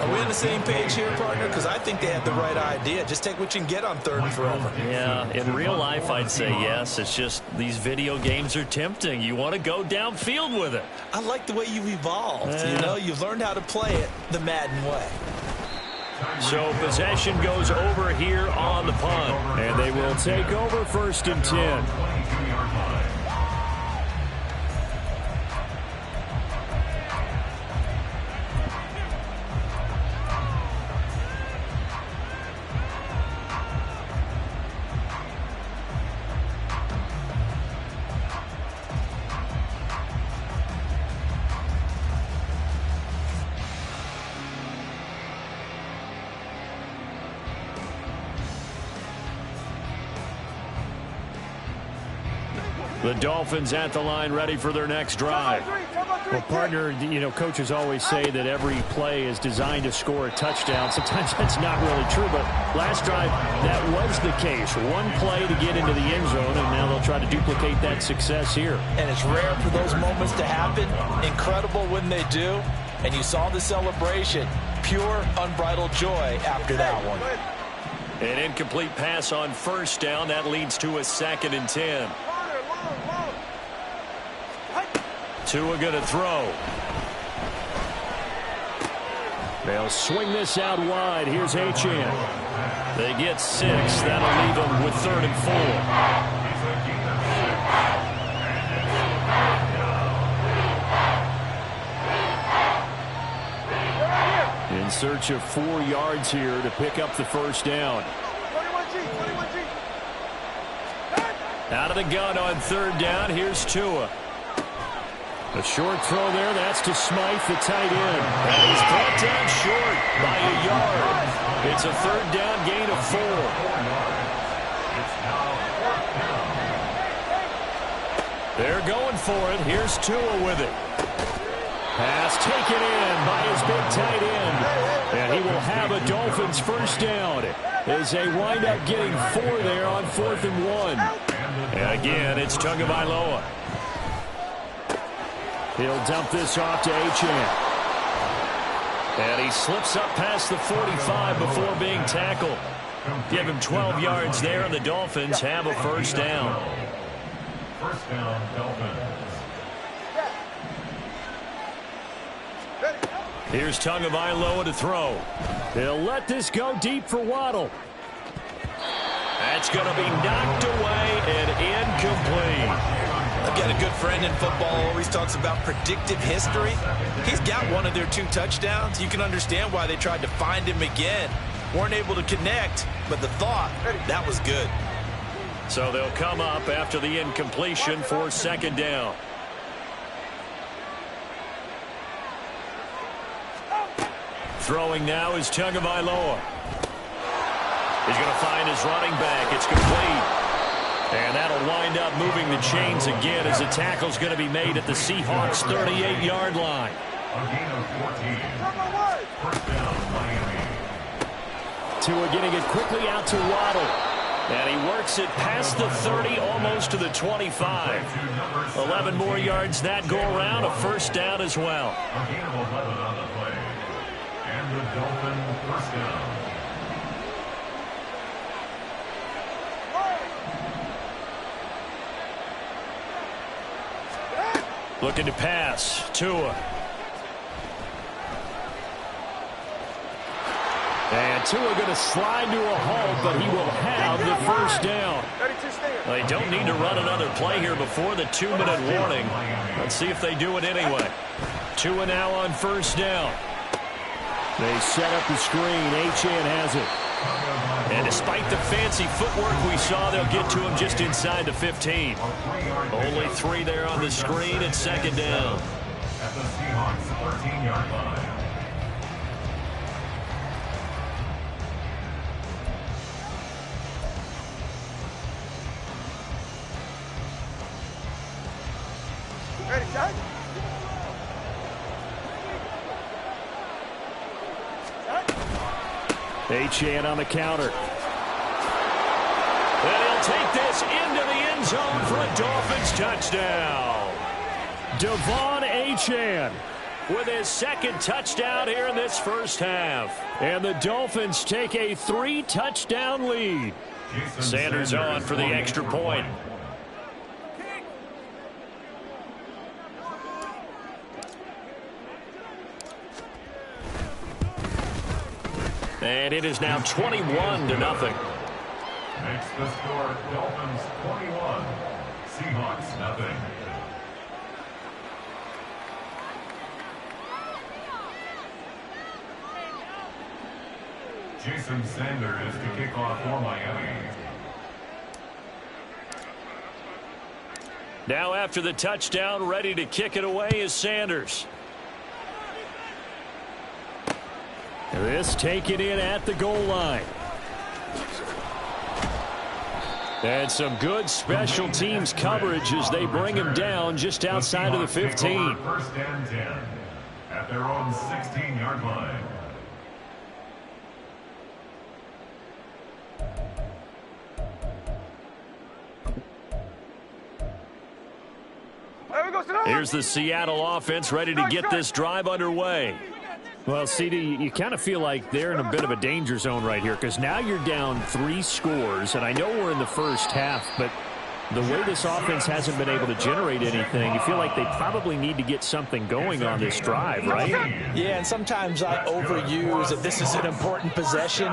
Speaker 5: Are we on the same page here, partner? Because I think they had the right idea. Just take what you can get on 3rd and forever.
Speaker 1: Yeah, in real life, I'd say yes. It's just these video games are tempting. You want to go downfield with it.
Speaker 5: I like the way you've evolved. You know, you've learned how to play it the Madden way.
Speaker 1: So possession goes over here on the punt. And they will take over 1st and 10. The Dolphins at the line, ready for their next drive. Well, partner, you know, coaches always say that every play is designed to score a touchdown. Sometimes that's not really true, but last drive, that was the case. One play to get into the end zone, and now they'll try to duplicate that success here.
Speaker 5: And it's rare for those moments to happen. Incredible when they do. And you saw the celebration. Pure, unbridled joy after that one.
Speaker 1: An incomplete pass on 1st down. That leads to a 2nd and 10. Tua going to throw. They'll swing this out wide. Here's Achane. They get 6. That'll leave them with 3rd and 4. In search of 4 yards here to pick up the 1st down.
Speaker 4: 21G.
Speaker 1: Out of the gun on 3rd down. Here's Tua. A short throw there. That's to Smythe, the tight end. And he's brought down short by a yard. It's a 3rd down gain of 4. They're going for it. Here's Tua with it. Pass taken in by his big tight end. And he will have a Dolphins 1st down as they wind up getting 4 there on 4th and 1. And again, it's Tagovailoa. He'll dump this off to Achane. And he slips up past the 45 before being tackled. Give him 12 yards there, and the Dolphins have a 1st down.
Speaker 3: 1st down, Dolphins.
Speaker 1: Here's Tagovailoa to throw. They'll let this go deep for Waddle. That's going to be knocked away and incomplete.
Speaker 2: I've got a good friend in football, always talks about predictive history. He's got one of their 2 touchdowns. You can understand why they tried to find him again. Weren't able to connect, but the thought, that was good.
Speaker 1: So they'll come up after the incompletion for 2nd down. Throwing now is Tagovailoa. He's going to find his running back. It's complete. And that'll wind up moving the chains again as the tackle's going to be made at the Seahawks' 38-yard line.
Speaker 3: A gain of 14. First down, Miami.
Speaker 1: Tua getting it quickly out to Waddle. And he works it past the 30, almost to the 25. 11 more yards that go around, a first down as well.
Speaker 3: A gain of 11 on the play. And the Dolphin first down.
Speaker 1: Looking to pass. Tua. And Tua going to slide to a halt, but he will have the first down. They don't need to run another play here before the 2-minute warning. Let's see if they do it anyway. Tua now on first down. They set up the screen. Achane has it. And despite the fancy footwork we saw, they'll get to him just inside the 15. Only 3 there on the screen at 2nd down.
Speaker 3: At the Seahawks' 13-yard line.
Speaker 4: Ready, shot?
Speaker 1: Achane on the counter. And he'll take this into the end zone for a Dolphins touchdown. Devon Achane with his 2nd touchdown here in this first half. And the Dolphins take a 3-touchdown lead. Sanders on for the extra point. And it is now 21-0.
Speaker 3: Makes the score Dolphins 21, Seahawks nothing. Jason Sanders to kick off for Miami.
Speaker 1: Now after the touchdown, ready to kick it away is Sanders. This taken in at the goal line. And some good special teams coverage as they bring him down just outside of the 15.
Speaker 3: First and 10 at their own 16-yard line.
Speaker 1: Here's the Seattle offense ready to get this drive underway. Well, CD, you kind of feel like they're in a bit of a danger zone right here because now you're down 3 scores, and I know we're in the first half, but the way this offense hasn't been able to generate anything, you feel like they probably need to get something going on this drive, right?
Speaker 2: Yeah, and sometimes I overuse that this is an important possession,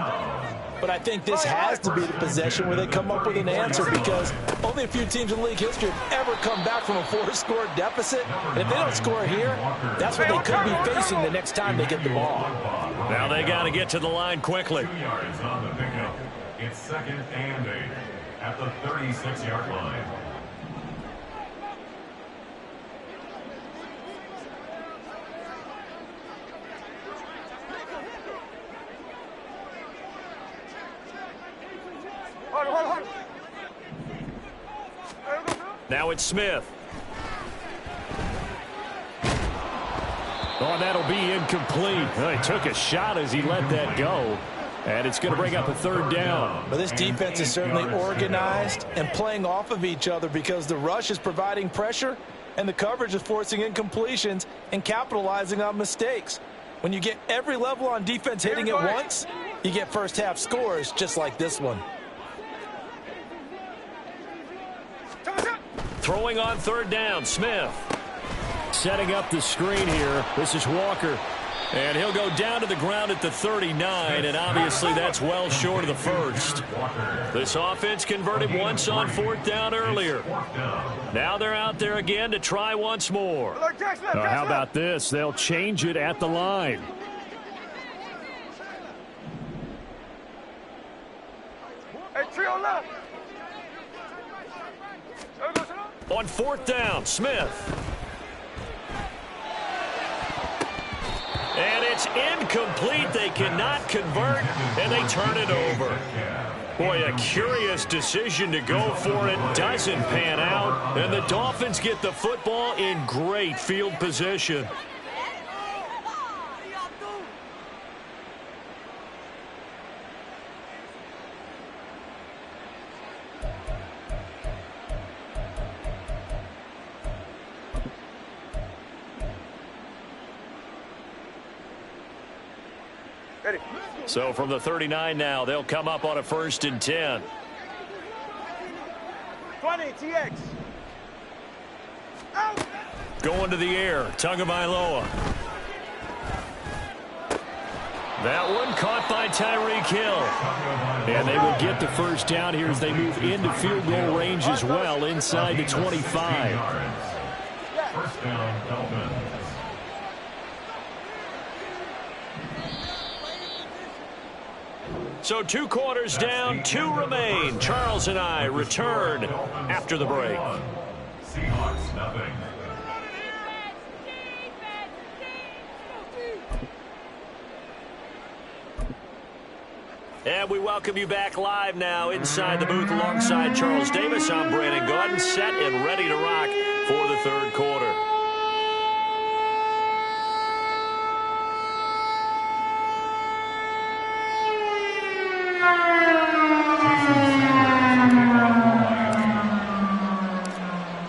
Speaker 2: but I think this has to be the possession where they come up with an answer because only a few teams in league history have ever come back from a 4-score deficit. And if they don't score here, that's what they could be facing the next time they get the ball.
Speaker 1: Now they got to get to the line quickly.
Speaker 3: 2 yards on the pickup. It's 2nd and 8 at the 36-yard line.
Speaker 1: Now it's Smith. Oh, that'll be incomplete. Well, he took a shot as he let that go. And it's going to bring up a 3rd down.
Speaker 2: But this defense is certainly organized and playing off of each other because the rush is providing pressure and the coverage is forcing incompletions and capitalizing on mistakes. When you get every level on defense hitting at once, you get first half scores just like this one.
Speaker 1: Throwing on 3rd down, Smith. Setting up the screen here. This is Walker. And he'll go down to the ground at the 39, and obviously that's well short of the first. This offense converted once on 4th down earlier. Now they're out there again to try once more.
Speaker 6: How about this? They'll change it at the line.
Speaker 4: Hey, trio left.
Speaker 1: On 4th down, Smith. And it's incomplete. They cannot convert, and they turn it over. Boy, a curious decision to go for it. Doesn't pan out, and the Dolphins get the football in great field position. So from the 39 now, they'll come up on a 1st and 10.
Speaker 4: 20, TX. Out.
Speaker 1: Going to the air, Tagovailoa. That one caught by Tyreek Hill. And they will get the 1st down here as they move into field goal range as well inside the 25.
Speaker 3: 1st down, Dolphins.
Speaker 1: So 2 quarters down, 2 remain. Charles and I return after the break.
Speaker 3: Seahawks, nothing.
Speaker 1: And we welcome you back live now inside the booth alongside Charles Davis. I'm Brandon Gaudin, set and ready to rock for the 3rd quarter.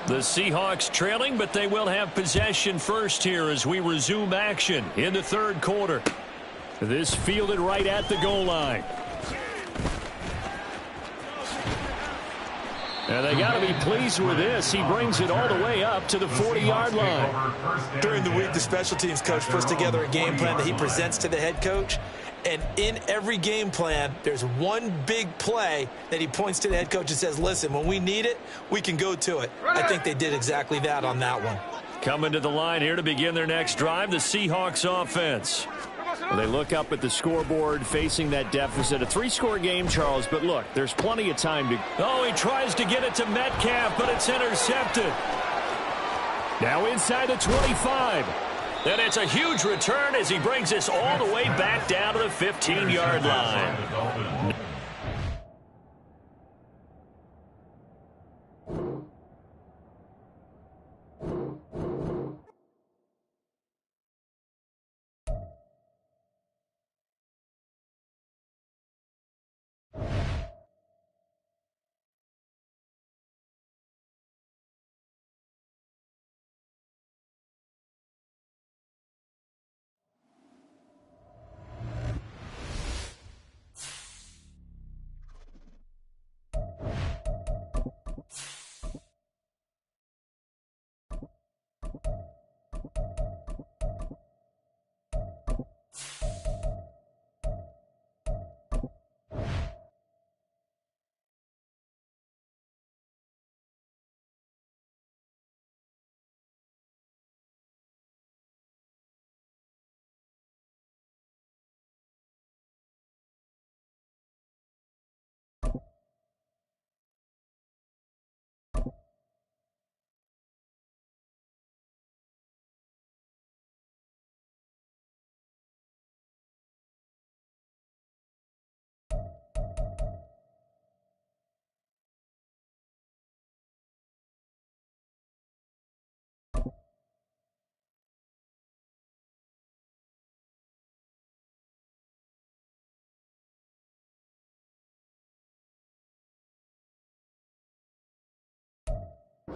Speaker 1: The Seahawks trailing, but they will have possession first here as we resume action in the 3rd quarter. This fielded right at the goal line. And they got to be pleased with this. He brings it all the way up to the 40-yard line.
Speaker 2: During the week, the special teams coach puts together a game plan that he presents to the head coach. And in every game plan, there's one big play that he points to the head coach and says, listen, when we need it, we can go to it. I think they did exactly that on that one.
Speaker 1: Coming to the line here to begin their next drive, the Seahawks offense.
Speaker 6: Well, they look up at the scoreboard facing that deficit. A 3-score game, Charles, but look, there's plenty of time to...
Speaker 1: Oh, he tries to get it to Metcalf, but it's intercepted. Now inside the 25. And it's a huge return as he brings us all the way back down to the 15-yard line.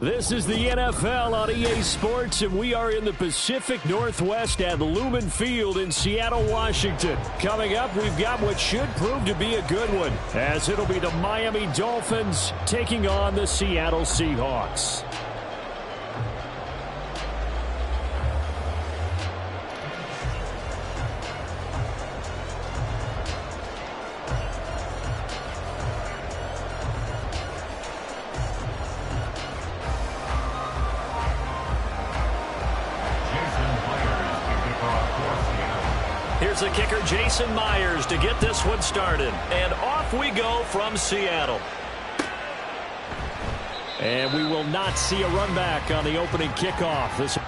Speaker 1: This is the NFL on EA Sports, and we are in the Pacific Northwest at Lumen Field in Seattle, Washington. Coming up, we've got what should prove to be a good one, as it'll be the Miami Dolphins taking on the Seattle Seahawks. Here's the kicker, Jason Myers, to get this one started. And off we go from Seattle. And we will not see a run back on the opening kickoff. This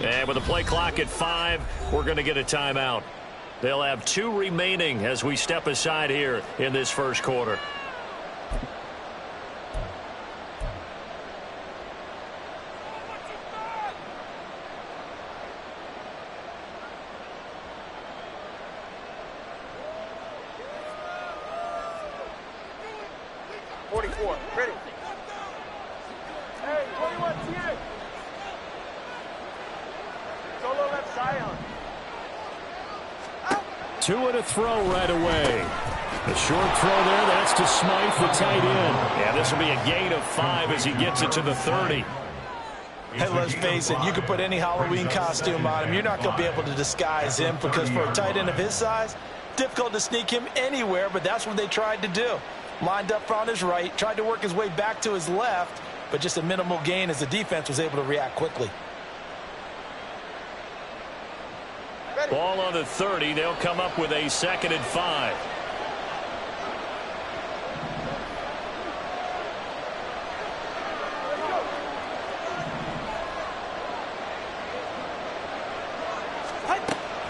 Speaker 1: And with the play clock at 5, we're going to get a timeout. They'll have 2 remaining as we step aside here in this first quarter.
Speaker 4: Ready. Hey, 21, here. Solo left Zion.
Speaker 1: 2 and a throw right away. The short throw there, that's to Smythe, the tight end. Yeah, this will be a gain of 5 as he gets it to the 30.
Speaker 2: Hey, let's face it, you can put any Halloween costume on him. You're not going to be able to disguise him because for a tight end of his size, difficult to sneak him anywhere, but that's what they tried to do. Lined up on his right, tried to work his way back to his left, but just a minimal gain as the defense was able to react quickly.
Speaker 1: Ball on the 30. They'll come up with a 2nd and 5.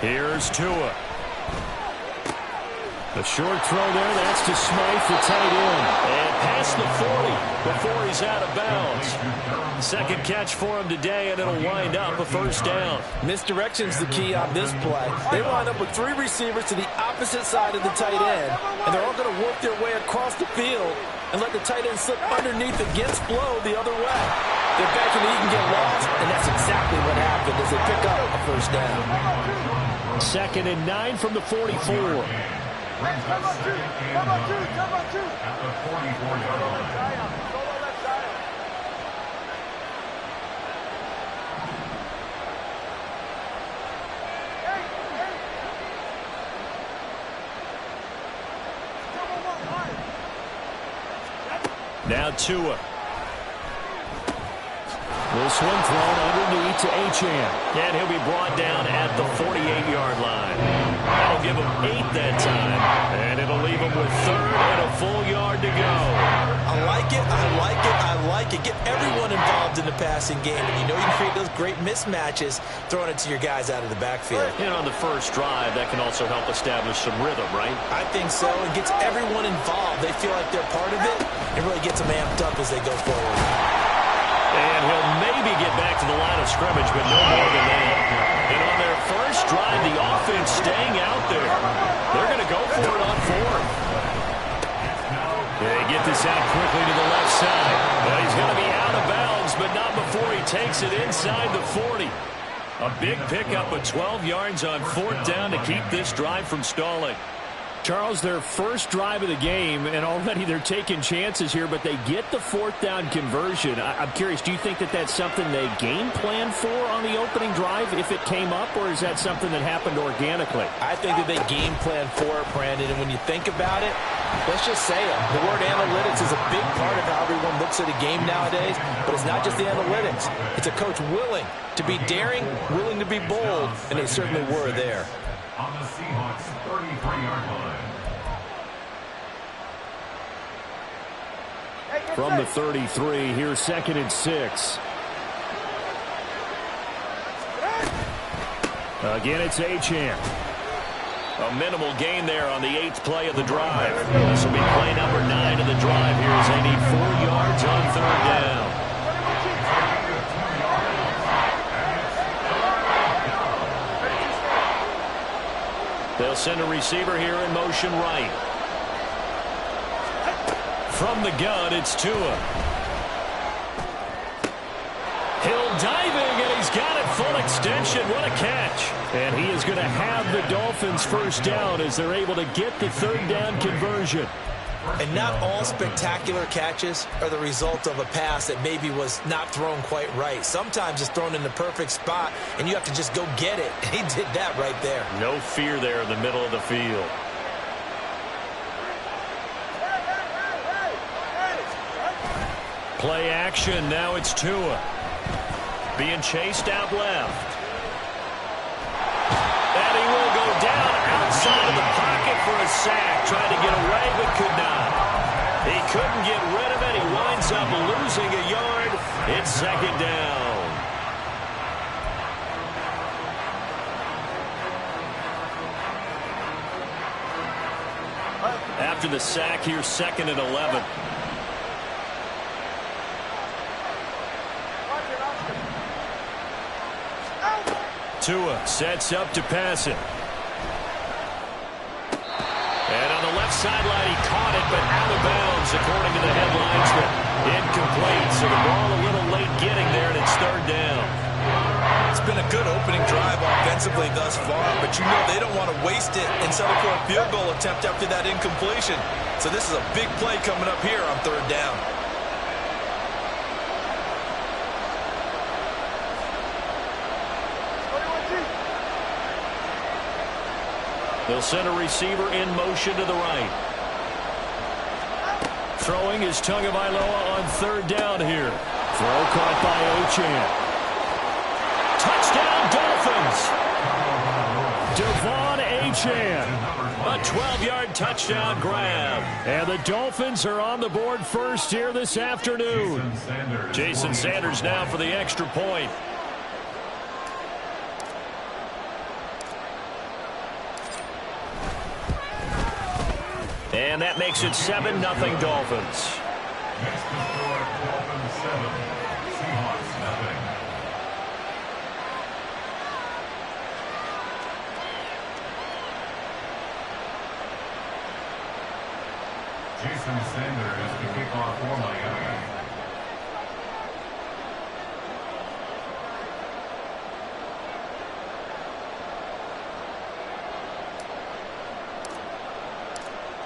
Speaker 1: Here's Tua. The short throw there, that's to Smythe, the tight end. And past the 40 before he's out of bounds. Second catch for him today, and it'll wind up a first down.
Speaker 2: Misdirection's the key on this play. They line up with 3 receivers to the opposite side of the tight end, and they're all going to work their way across the field and let the tight end slip underneath against flow the other way. They're banking that he can get lost, and that's exactly what happened as they pick up a first down.
Speaker 1: 2nd and 9 from the 44.
Speaker 3: Come on, two. At the 44-yard line.
Speaker 4: Solo left Zion.
Speaker 1: Now Tua. This one thrown underneath to Achane. And he'll be brought down at the 48-yard line. That'll give him 8 that time. And it'll leave him with 3rd and a full yard to go.
Speaker 2: I like it, I like it, I like it. Get everyone involved in the passing game. And you know you can create those great mismatches throwing it to your guys out of the backfield.
Speaker 1: And on the first drive, that can also help establish some rhythm, right?
Speaker 2: I think so. It gets everyone involved. They feel like they're part of it. It really gets them amped up as they go forward.
Speaker 1: And he'll maybe get back to the line of scrimmage, but no more than that. And on their first drive, the offense staying out there. They're going to go for it on 4th. They get this out quickly to the left side. Well, he's going to be out of bounds, but not before he takes it inside the 40. A big pickup of 12 yards on 4th down to keep this drive from stalling. Charles, their first drive of the game, and already they're taking chances here, but they get the 4th down conversion. I'm curious, do you think that that's something they game plan for on the opening drive if it came up, or is that something that happened organically?
Speaker 2: I think that they game plan for it, Brandon, and when you think about it, let's just say it. The word analytics is a big part of how everyone looks at a game nowadays, but it's not just the analytics. It's a coach willing to be daring, willing to be bold, and they certainly were there.
Speaker 3: on the Seahawks 33-yard line.
Speaker 1: From the 33, here's 2nd and 6. Again, it's Gtowncapp.
Speaker 6: A minimal gain there on the 8th play of the drive. This will be play number 9 of the drive here as they need 4 yards on 3rd down. They'll send a receiver here in motion right. From the gun, it's Tua. Hill diving, and he's got it full extension. What a catch.
Speaker 1: And he is going to have the Dolphins first down as they're able to get the 3rd down conversion.
Speaker 2: And not all spectacular catches are the result of a pass that maybe was not thrown quite right. Sometimes it's thrown in the perfect spot, and you have to just go get it. And he did that right there.
Speaker 6: No fear there in the middle of the field.
Speaker 1: Play action. Now it's Tua.
Speaker 6: Being chased out left. And he will go down outside of the pocket for a sack. Tried to get away, but could not. He couldn't get rid of it. He winds up losing a yard. It's 2nd down. After the sack, here's 2nd and 11.
Speaker 1: Tua sets up to pass it.
Speaker 6: And on the left sideline, he caught it, but out of bounds, according to the headlines. Incomplete, so the ball a little late getting there, and it's 3rd down.
Speaker 2: It's been a good opening drive offensively thus far, but you know they don't want to waste it and settle for a field goal attempt after that incompletion. So this is a big play coming up here on 3rd down.
Speaker 6: They'll send a receiver in motion to the right.
Speaker 1: Throwing is Tagovailoa on 3rd down here. Throw caught by Gtowncapp.
Speaker 6: Touchdown, Dolphins!
Speaker 1: Gtowncapp.
Speaker 6: A 12-yard touchdown grab.
Speaker 1: And the Dolphins are on the board first here this afternoon.
Speaker 6: Jason Sanders now for the extra point. And that makes it 7-0 Dolphins.
Speaker 3: Next to score, Dolphins 7, Seahawks 0. Jason Sanders to kick off for Miami.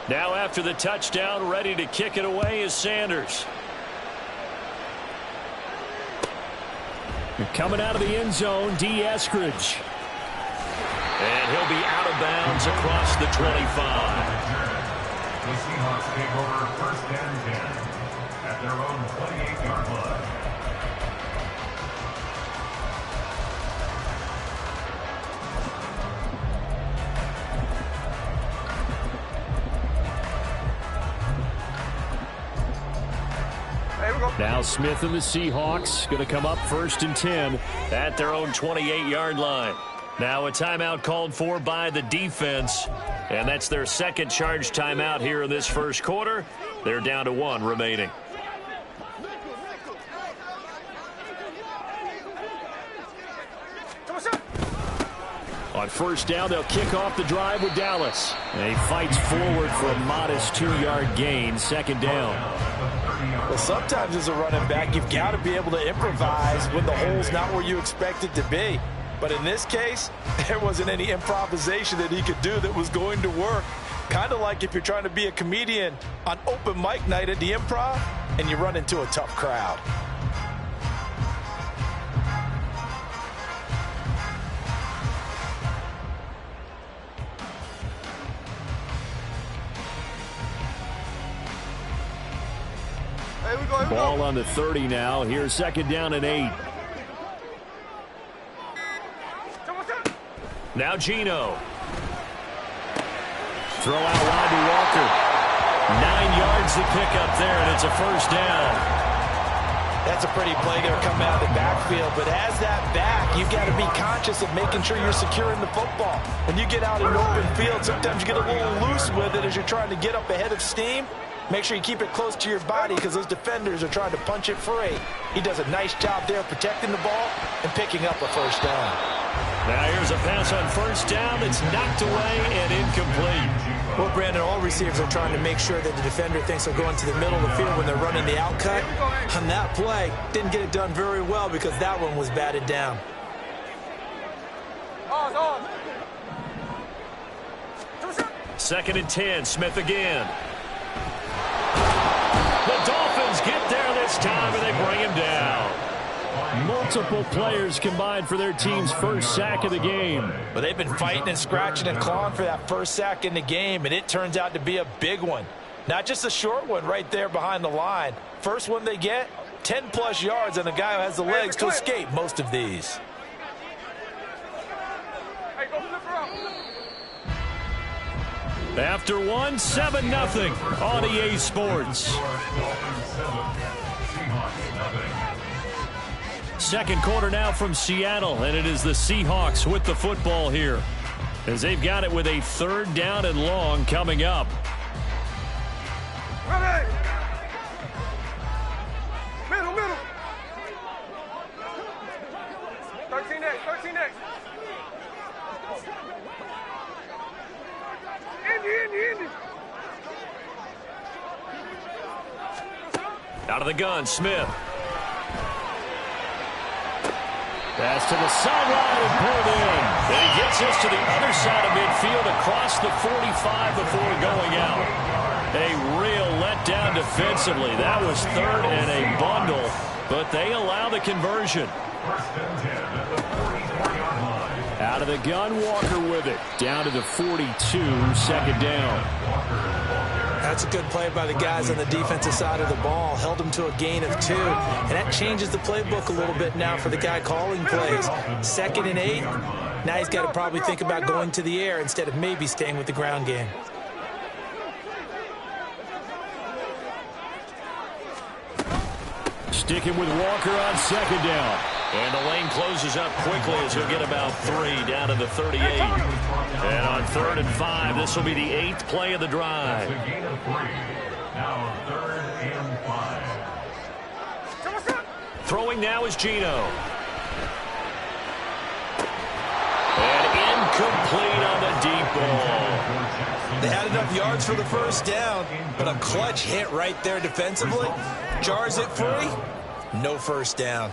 Speaker 1: Now after the touchdown, ready to kick it away is Sanders. Coming out of the end zone, D. Eskridge.
Speaker 6: And he'll be out of bounds across the 25.
Speaker 3: The Seahawks take over 1st and 10 at their own 28-yard line.
Speaker 1: Now Smith and the Seahawks going to come up 1st and 10
Speaker 6: at their own 28-yard line. Now a timeout called for by the defense. And that's their 2nd charge timeout here in this 1st quarter. They're down to 1 remaining.
Speaker 1: On 1st down, they'll kick off the drive with Dallas. And he fights forward for a modest 2-yard gain, 2nd down.
Speaker 2: Well, sometimes as a running back, you've got to be able to improvise when the hole's not where you expect it to be. But in this case, there wasn't any improvisation that he could do that was going to work. Kind of like if you're trying to be a comedian on open mic night at the Improv and you run into a tough crowd.
Speaker 1: Ball on the 30 now. Here's 2nd down and 8.
Speaker 6: Now Geno.
Speaker 1: Throw out wide to Walker. 9 yards to pick up there, and it's a first down.
Speaker 2: That's a pretty play there coming out of the backfield, but as that back, you've got to be conscious of making sure you're securing the football. When you get out in open field, sometimes you get a little loose with it as you're trying to get up ahead of steam. Make sure you keep it close to your body because those defenders are trying to punch it free. He does a nice job there protecting the ball and picking up a first down.
Speaker 1: Now here's a pass on first down that's knocked away and incomplete.
Speaker 2: Well, Brandon, all receivers are trying to make sure that the defender thinks they're going to the middle of the field when they're running the out cut. On that play, didn't get it done very well because that one was batted down.
Speaker 1: Second and 10, Smith again. The Dolphins get there this time, and they bring him down. Multiple players combined for their team's first sack of the game.
Speaker 2: But they've been fighting and scratching and clawing for that first sack in the game, and it turns out to be a big one. Not just a short one right there behind the line. First one they get, 10-plus yards, and a guy who has the legs to escape most of these.
Speaker 1: After one, 7-0 on EA Sports. Second quarter now from Seattle, and it is the Seahawks with the football here as they've got it with a third down and long coming up.
Speaker 4: Ready. Middle. 13 next. Indy.
Speaker 1: Out of the gun, Smith. Pass to the sideline and pulled in. And he gets us to the other side of midfield across the 45 before going out. A real letdown defensively. That was third and a bundle, but they allow the conversion. Out of the gun, Walker with it. Down to the 42, second down.
Speaker 2: That's a good play by the guys on the defensive side of the ball. Held him to a gain of 2. And that changes the playbook a little bit now for the guy calling plays. 2nd and 8. Now he's got to probably think about going to the air instead of maybe staying with the ground game.
Speaker 1: Sticking with Walker on second down. And the lane closes up quickly as he'll get about 3 down to the 38. And on 3rd and 5, this will be the 8th play of the drive.
Speaker 3: That's a gain of 3. Now 3rd and 5.
Speaker 1: Throwing now is Geno. And incomplete on the deep ball.
Speaker 2: They had enough yards for the first down, but a clutch hit right there defensively. Jars it free. No first down.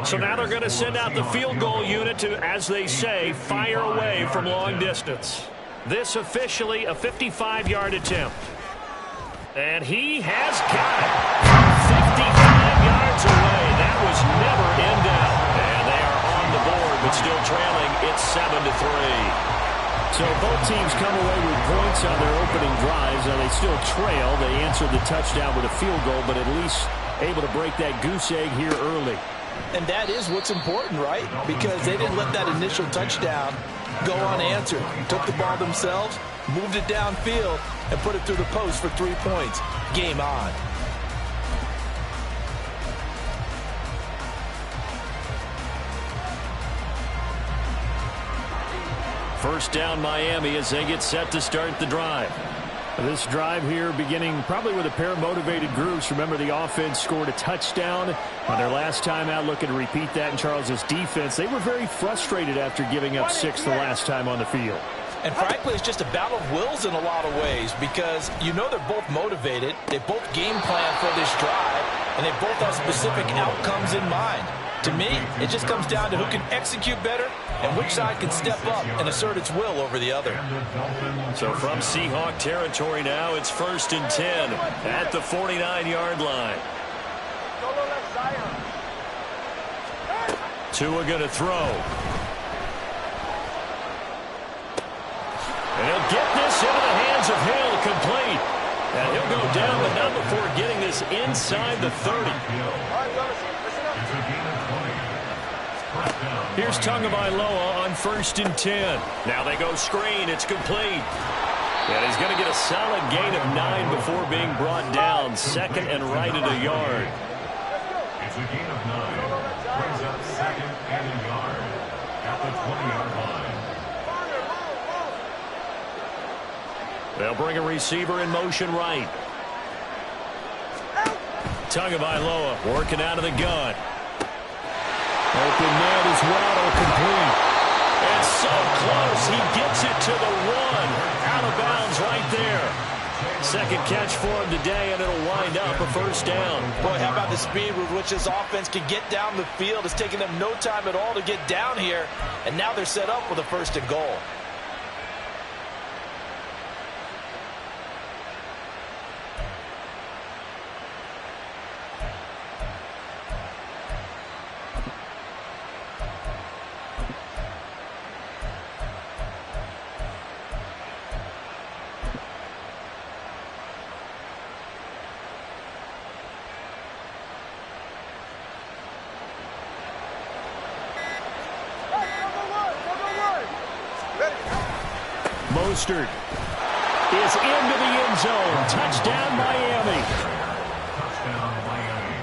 Speaker 1: So now they're going to send out the field goal unit to, as they say, fire away from long distance. This officially a 55-yard attempt. And he has got it. 55 yards away. That was never in doubt. And they are on the board, but still trailing. It's 7-3.
Speaker 6: So both teams come away with points on their opening drives. Now they still trail. They answered the touchdown with a field goal, but at least able to break that goose egg here early.
Speaker 2: And that is what's important, right? Because they didn't let that initial touchdown go unanswered. Took the ball themselves, moved it downfield, and put it through the post for 3 points. Game on.
Speaker 1: First down Miami as they get set to start the drive.
Speaker 6: This drive here beginning probably with a pair of motivated groups. Remember, the offense scored a touchdown on their last time out, looking to repeat that in Charles's defense. They were very frustrated after giving up 6 the last time on the field.
Speaker 2: And frankly, it's just a battle of wills in a lot of ways because you know they're both motivated. They both game plan for this drive, and they both have specific outcomes in mind. To me, it just comes down to who can execute better and which side can step up and assert its will over the other.
Speaker 1: So from Seahawk territory now, it's 1st and 10 at the 49-yard line. Tua going to throw. And he'll get this into the hands of Hill, complete. And he'll go down, but not before getting this inside the 30. Here's Tagovailoa on 1st and 10. Now they go screen. It's complete. And he's going to get a solid gain of 9 before being brought down. Second and right at a yard.
Speaker 3: It's a gain of 9. Brings up second and a yard at the 20-yard line.
Speaker 1: They'll bring a receiver in motion right. Tagovailoa working out of the gun. Open man is Waddle complete. And so close, he gets it to the 1. Out of bounds right there. Second catch for him today, and it'll wind up a first down.
Speaker 5: Boy, how about the speed with which this offense can get down the field? It's taken them no time at all to get down here, and now they're set up with a first and goal.
Speaker 1: Mostert is into the end zone. Touchdown, Miami.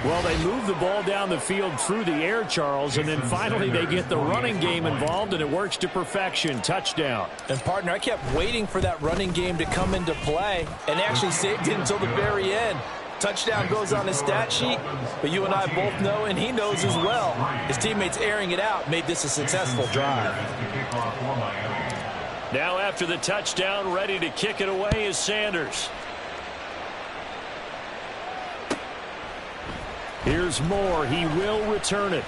Speaker 1: Well, they move the ball down the field through the air, Charles, and then finally they get the running game involved, and it works to perfection. Touchdown.
Speaker 2: And, partner, I kept waiting for that running game to come into play and actually saved it until the very end. Touchdown goes on his stat sheet, but you and I both know, and he knows as well, his teammates airing it out made this a successful drive.
Speaker 1: Now after the touchdown, ready to kick it away is Sanders. Here's Moore. He will return it.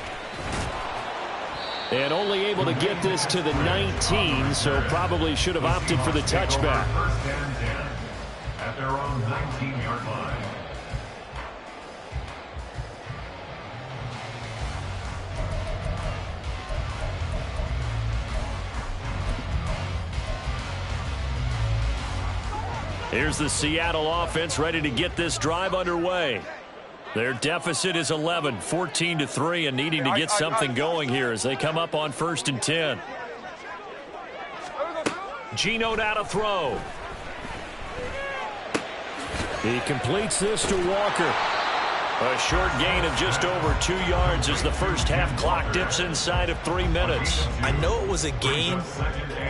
Speaker 1: And only able to get this to the 19, so probably should have opted for the touchback.
Speaker 3: First and 10 at their own 19-yard line.
Speaker 1: Here's the Seattle offense ready to get this drive underway. Their deficit is 11, 14-3, and needing to get something going here as they come up on first and 10. Geno now to throw. He completes this to Walker. A short gain of just over 2 yards as the first half clock dips inside of 3 minutes.
Speaker 2: I know it was a gain,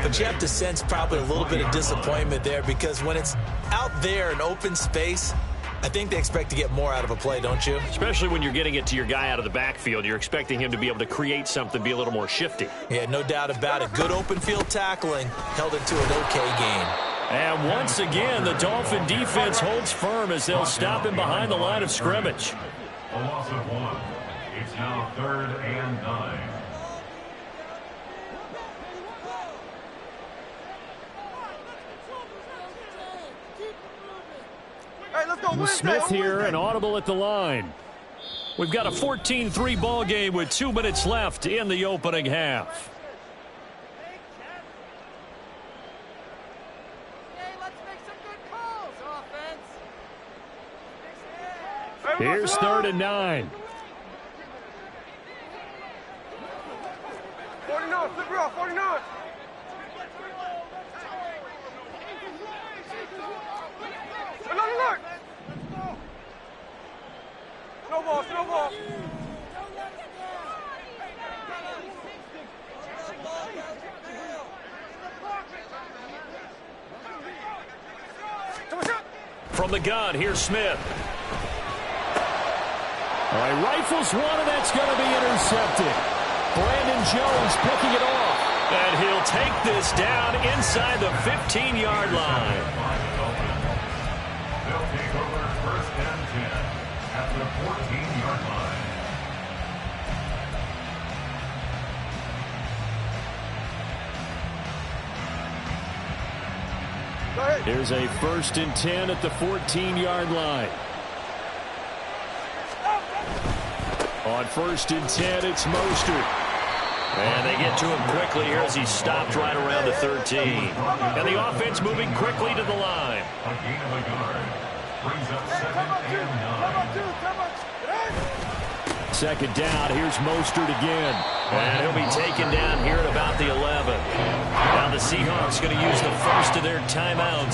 Speaker 2: but you have to sense probably a little bit of disappointment there because when it's out there in open space, I think they expect to get more out of a play, don't you?
Speaker 1: Especially when you're getting it to your guy out of the backfield. You're expecting him to be able to create something, be a little more shifty.
Speaker 2: Yeah, no doubt about it. Good open field tackling held it to an okay gain.
Speaker 1: And once again, the Dolphin defense holds firm as they'll stop him behind the line of scrimmage.
Speaker 3: A loss of 1. It's now 3rd and 9.
Speaker 4: Hey, let's go
Speaker 1: Smith here, and audible at the line. We've got a 14-3 ball game with 2 minutes left in the opening half. Here's 3rd and 9.
Speaker 4: 49, flip it off, 49. Look. Snowball, snowball.
Speaker 1: From the gun, here's Smith. All right, rifles one, and that's going to be intercepted. Brandon Jones picking it off. And he'll take this down inside the 15-yard line.
Speaker 3: They'll take over 1st and 10 at the 14-yard line.
Speaker 4: Go ahead.
Speaker 1: Here's a 1st and 10 at the 14-yard line. On 1st and 10, it's Mostert. And they get to him quickly here as he stopped right around the 13. And the offense moving quickly to the line.
Speaker 3: A gain of a yard. Brings up 2nd and 9.
Speaker 1: second down. Here's Mostert again. And he'll be taken down here at about the 11. Now the Seahawks going to use the first of their timeouts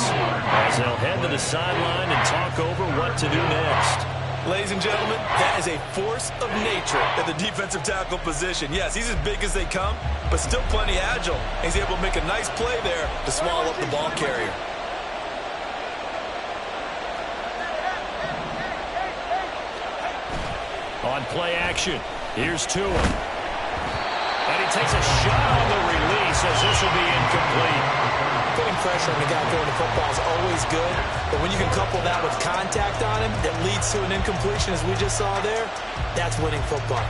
Speaker 1: as they'll head to the sideline and talk over what to do next.
Speaker 5: Ladies and gentlemen, that is a force of nature at the defensive tackle position. Yes, he's as big as they come, but still plenty agile. He's able to make a nice play there to swallow up the ball carrier.
Speaker 1: On play action, here's Tua. And he takes a shot on the release as this will be incomplete.
Speaker 2: Putting pressure on the guy throwing the football is always good, but when you can couple that with contact on him that leads to an incompletion, as we just saw there, that's winning football.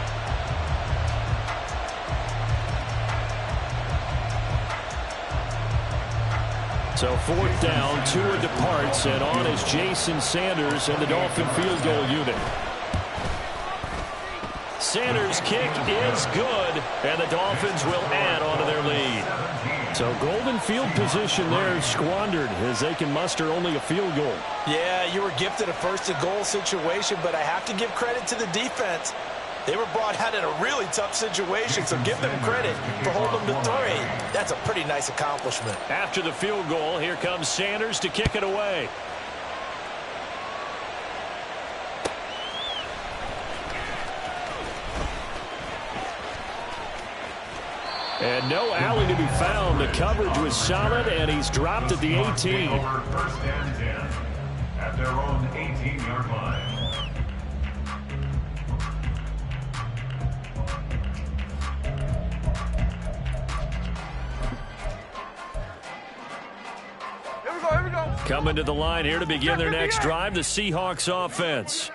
Speaker 1: So fourth down, Tua departs, and on is Jason Sanders and the Dolphin field goal unit. Sanders' kick is good, and the Dolphins will add on to their lead. So golden field position there squandered as they can muster only a field goal.
Speaker 2: Yeah, you were gifted a first-to-goal situation, but I have to give credit to the defense. They were brought out in a really tough situation, so give them credit for holding them to 3. That's a pretty nice accomplishment.
Speaker 1: After the field goal, here comes Sanders to kick it away. And no alley to be found. The coverage was solid, and he's dropped at the 18.
Speaker 3: Over first and 10 at their own 18-yard line.
Speaker 4: Here we go.
Speaker 1: Coming to the line here to begin their next drive, the Seahawks offense.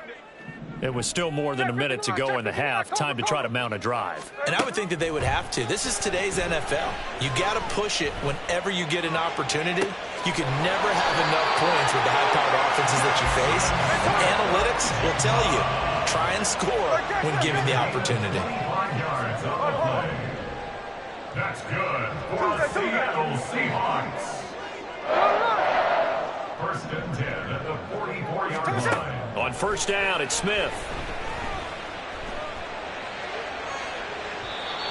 Speaker 1: It was still more than a minute to go in the half. Time to try to mount a drive.
Speaker 2: And I would think that they would have to. This is today's NFL. You got to push it whenever you get an opportunity. You can never have enough points with the high-powered offenses that you face. And analytics will tell you, try and score when given the opportunity.
Speaker 3: 5 yards on the play. That's good for the Seattle Seahawks. First and 10 at the 44-yard line.
Speaker 1: On first down, it's Smith.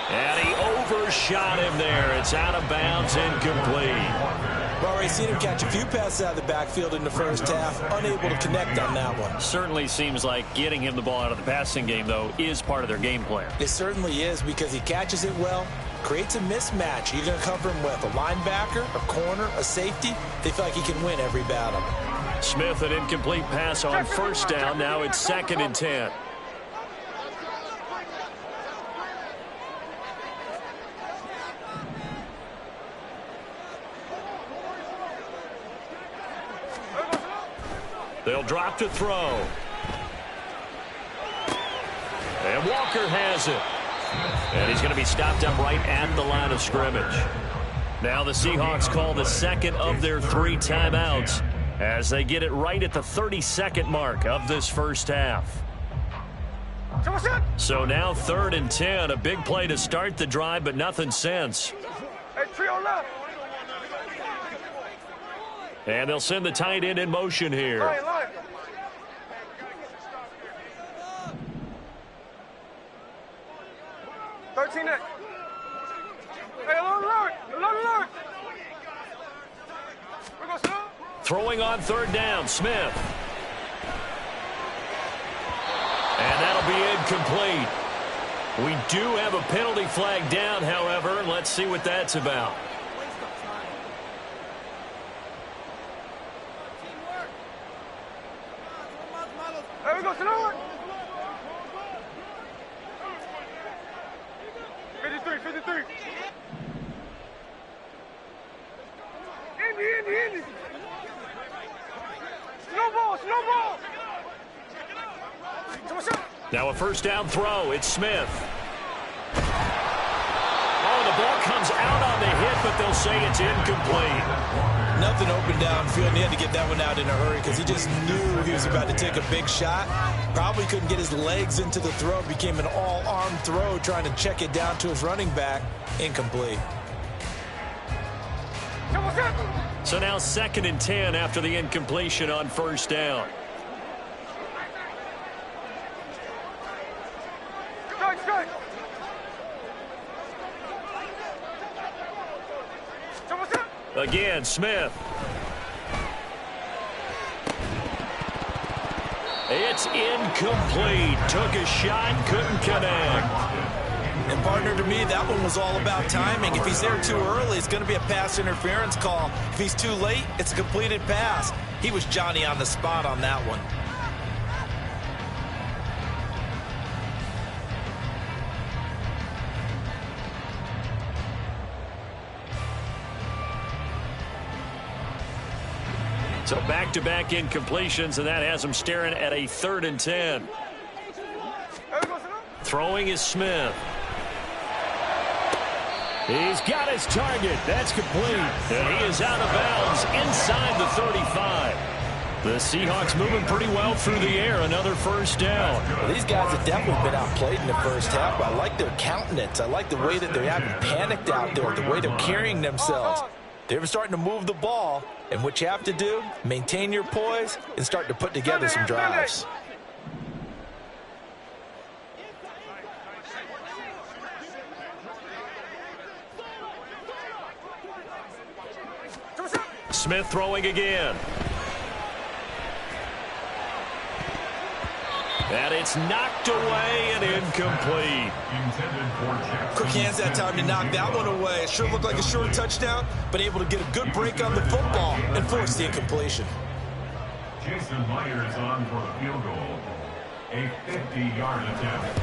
Speaker 1: And he overshot him there. It's out of bounds, incomplete.
Speaker 2: We've already seen him catch a few passes out of the backfield in the first half, unable to connect on that one.
Speaker 1: Certainly seems like getting him the ball out of the passing game, though, is part of their game plan.
Speaker 2: It certainly is, because he catches it well, creates a mismatch. You're going to cover him with a linebacker, a corner, a safety. They feel like he can win every battle.
Speaker 1: Smith, an incomplete pass on first down. Now it's 2nd and 10. They'll drop to throw. And Walker has it. And he's going to be stopped up right at the line of scrimmage. Now the Seahawks call the second of their 3 timeouts as they get it right at the 32nd mark of this first half. So now 3rd and 10, a big play to start the drive, but nothing since. And they'll send the tight end in motion here.
Speaker 4: 13 Hey, alert. We're going to slow.
Speaker 1: Throwing on 3rd down, Smith. And that'll be incomplete. We do have a penalty flag down, however, and let's see what that's about.
Speaker 4: There we go, slow. 53. Indy. Snowball.
Speaker 1: Now a first down throw. It's Smith. Oh, the ball comes out on the hit, but they'll say it's incomplete.
Speaker 2: Nothing open downfield, and he had to get that one out in a hurry because he just knew he was about to take a big shot. Probably couldn't get his legs into the throw. Became an all-arm throw, trying to check it down to his running back. Incomplete.
Speaker 1: So now 2nd and 10 after the incompletion on first down. Again, Smith. It's incomplete. Took a shot, couldn't connect.
Speaker 2: And partner, to me, that one was all about timing. If he's there too early, it's going to be a pass interference call. If he's too late, it's a completed pass. He was Johnny on the spot on that one.
Speaker 1: So back-to-back incompletions, and that has him staring at a 3rd and 10. Throwing is Smith. He's got his target. That's complete. And he is out of bounds inside the 35. The Seahawks moving pretty well through the air. Another first down.
Speaker 2: Well, these guys have definitely been outplayed in the first half, but I like their countenance. I like the way that they haven't panicked out there, the way they're carrying themselves. They're starting to move the ball, and what you have to do, maintain your poise and start to put together some drives.
Speaker 1: Smith throwing again. And it's knocked away and incomplete.
Speaker 2: Quick hands that time to knock that one away. It sure looked like a short touchdown, but able to get a good break on the football and force the incompletion.
Speaker 3: Jason Myers on for the field goal. A 50-yard attempt.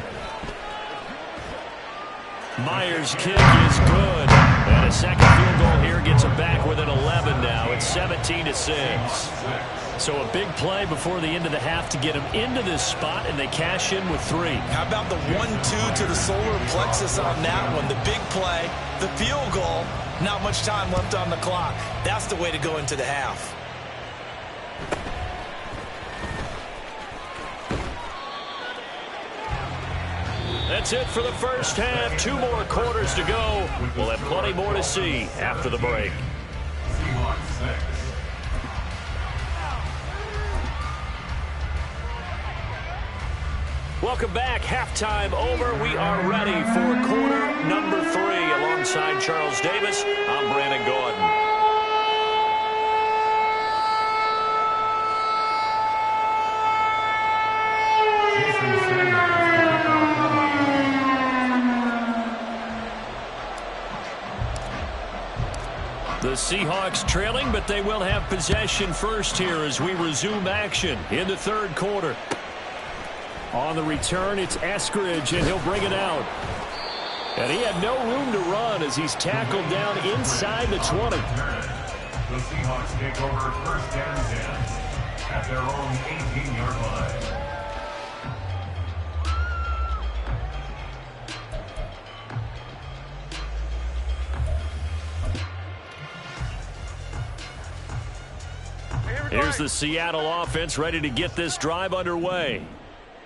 Speaker 1: Myers' kick is good. And a second field goal here gets him back within 11 now. It's 17-6. So a big play before the end of the half to get him into this spot, and they cash in with 3.
Speaker 2: How about the 1-2 to the solar plexus on that one? The big play, the field goal, not much time left on the clock. That's the way to go into the half.
Speaker 1: That's it for the first half. 2 more quarters to go. We'll have plenty more to see after the break.
Speaker 3: Seahawks 6.
Speaker 1: Welcome back. Halftime over. We are ready for quarter number 3. Alongside Charles Davis, I'm Brandon Gordon. The Seahawks trailing, but they will have possession first here as we resume action in the 3rd quarter. On the return, it's Eskridge, and he'll bring it out. And he had no room to run as he's tackled down inside the 20.
Speaker 3: The Seahawks take over 1st and 10 at their own 18-yard line.
Speaker 1: Here's the Seattle offense ready to get this drive underway.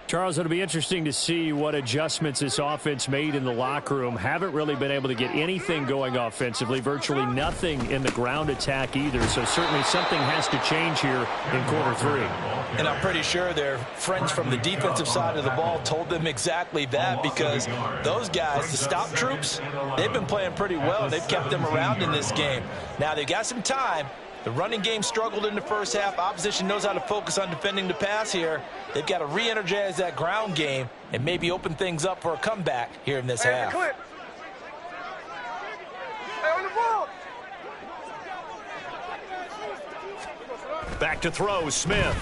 Speaker 1: Charles, it'll be interesting to see what adjustments this offense made in the locker room. Haven't really been able to get anything going offensively, virtually nothing in the ground attack either. So certainly something has to change here in quarter 3.
Speaker 2: And I'm pretty sure their friends from the defensive side of the ball told them exactly that, because those guys, the stop troops, they've been playing pretty well. They've kept them around in this game. Now they've got some time. The running game struggled in the first half. Opposition knows how to focus on defending the pass here. They've got to re-energize that ground game and maybe open things up for a comeback here in this half.
Speaker 1: Back to throw, Smith.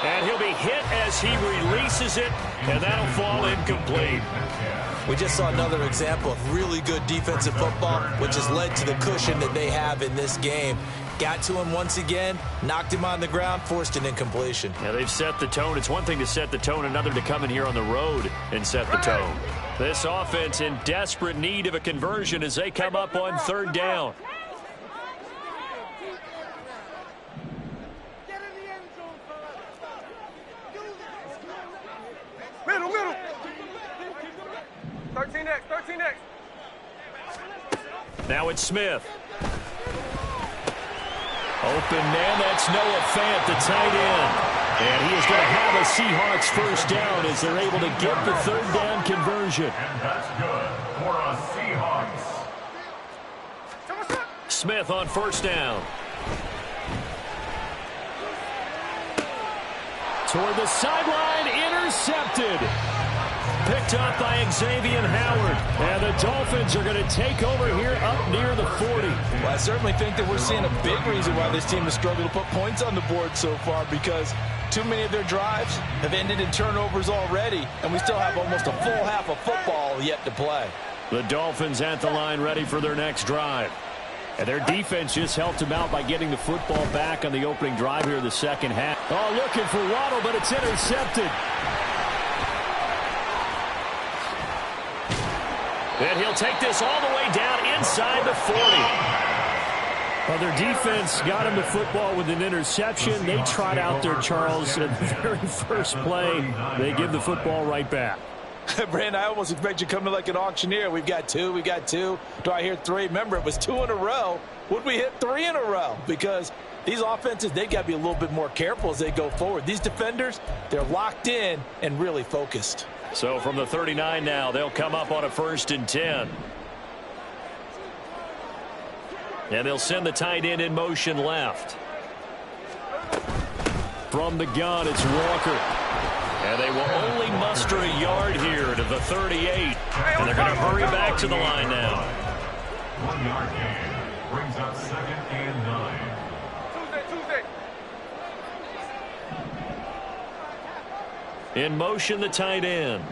Speaker 1: And he'll be hit as he releases it, and that'll fall incomplete.
Speaker 2: We just saw another example of really good defensive football, which has led to the cushion that they have in this game. Got to him once again, knocked him on the ground, forced an incompletion.
Speaker 1: Yeah, they've set the tone. It's one thing to set the tone, another to come in here on the road and set the tone. This offense in desperate need of a conversion as they come up on 3rd down.
Speaker 4: Middle. 13X.
Speaker 1: Now it's Smith. Open man, that's Noah Fant, the tight end. And he is going to have a Seahawks first down as they're able to get the third down conversion.
Speaker 3: And that's good for a Seahawks.
Speaker 1: Smith on first down. Toward the sideline, intercepted. Picked up by Xavier Howard. And the Dolphins are going to take over here up near the 40.
Speaker 5: Well, I certainly think that we're seeing a big reason why this team has struggled to put points on the board so far, because too many of their drives have ended in turnovers already, and we still have almost a full half of football yet to play.
Speaker 1: The Dolphins at the line ready for their next drive. And their defense just helped them out by getting the football back on the opening drive here in the second half. Oh, looking for Waddle, but it's intercepted. And he'll take this all the way down inside the 40. Well, their defense got him the football with an interception. They trot out there, Charles, at the very first play. They give the football right back.
Speaker 5: Brand, I almost expect you to come in like an auctioneer. We've got two. Do I hear three? Remember, it was 2 in a row. Would we hit 3 in a row? Because these offenses, they got to be a little bit more careful as they go forward. These defenders, they're locked in and really focused.
Speaker 1: So from the 39 now, they'll come up on a 1st and 10. And they'll send the tight end in motion left. From the gun, it's Walker. And they will only muster a yard here to the 38. And they're going to hurry back to the line now.
Speaker 3: 1 yard gain brings up 2nd and 9.
Speaker 1: In motion, the tight end.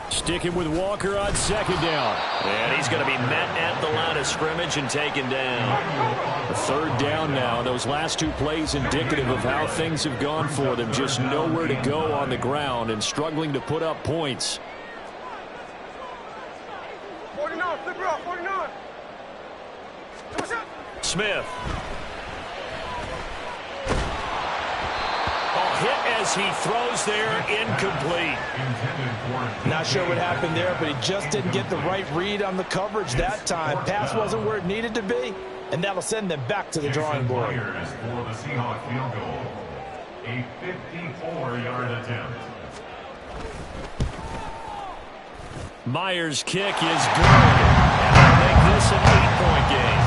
Speaker 1: Sticking with Walker on 2nd down. And he's going to be met at the line of scrimmage and taken down. A 3rd down now. Those last 2 plays indicative of how things have gone for them. Just nowhere to go on the ground and struggling to put up points.
Speaker 4: 49, flip it off, 49.
Speaker 1: Smith. Hit as he throws there, incomplete.
Speaker 5: Not sure what happened there, but he just didn't get the right read on the coverage that time. Pass wasn't where it needed to be, and that'll send them back to the drawing board.
Speaker 3: For the Seahawks field goal, a 54-yard attempt.
Speaker 1: Myers' kick is good. And they make this an 8-point game.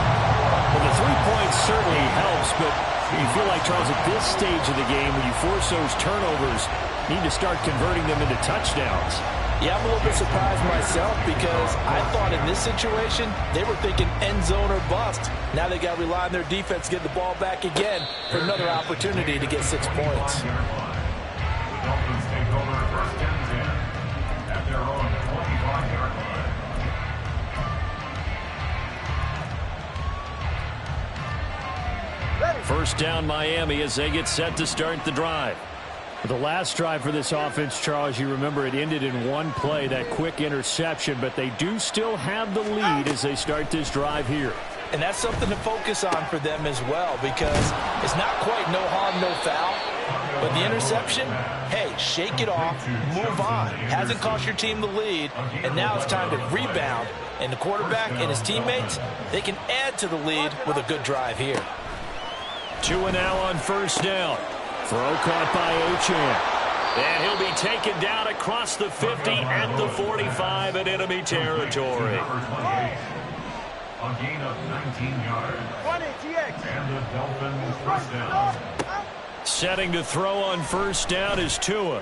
Speaker 1: Well, the 3 points certainly helps, but you feel like, Charles, at this stage of the game, when you force those turnovers, you need to start converting them into touchdowns.
Speaker 5: Yeah, I'm a little bit surprised myself because I thought in this situation, they were thinking end zone or bust. Now they got to rely on their defense to get the ball back again for another opportunity to get 6 points.
Speaker 3: The Dolphins take over 1st and 10 at their own 25-yard line.
Speaker 1: First down, Miami, as they get set to start the drive. The last drive for this offense, Charles, you remember it ended in 1 play, that quick interception, but they do still have the lead as they start this drive here.
Speaker 5: And that's something to focus on for them as well, because it's not quite no harm, no foul. But the interception, hey, shake it off, move on. Hasn't cost your team the lead, and now it's time to rebound. And the quarterback and his teammates, they can add to the lead with a good drive here.
Speaker 1: 2 now on 1st down. Throw caught by Achane. And he'll be taken down across the 50 at the 45 in enemy territory.
Speaker 3: A gain of 19 yards. And the Dolphins first down.
Speaker 1: Setting to throw on 1st down is Tua.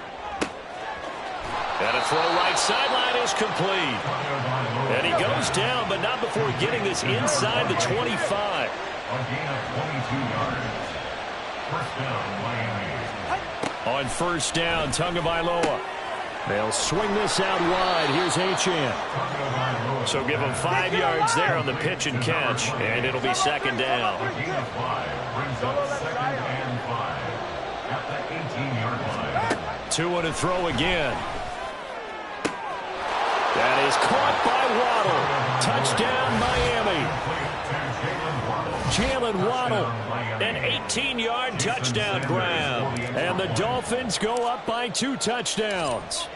Speaker 1: And a throw right sideline is complete. And he goes down, but not before getting this inside the 25.
Speaker 3: A gain of 22 yards. First down, Miami.
Speaker 1: On 1st down, Tagovailoa. They'll swing this out wide. Here's Achane. So give them 5 yards there on the pitch and catch, and it'll be 2nd down.
Speaker 3: A gain of 5 brings up 2nd and 5 at the 18-yard line.
Speaker 1: Tua to throw again. That is caught by Waddle. Touchdown, Miami. Jalen Waddle, an 18-yard touchdown grab. And the Dolphins go up by 2 touchdowns.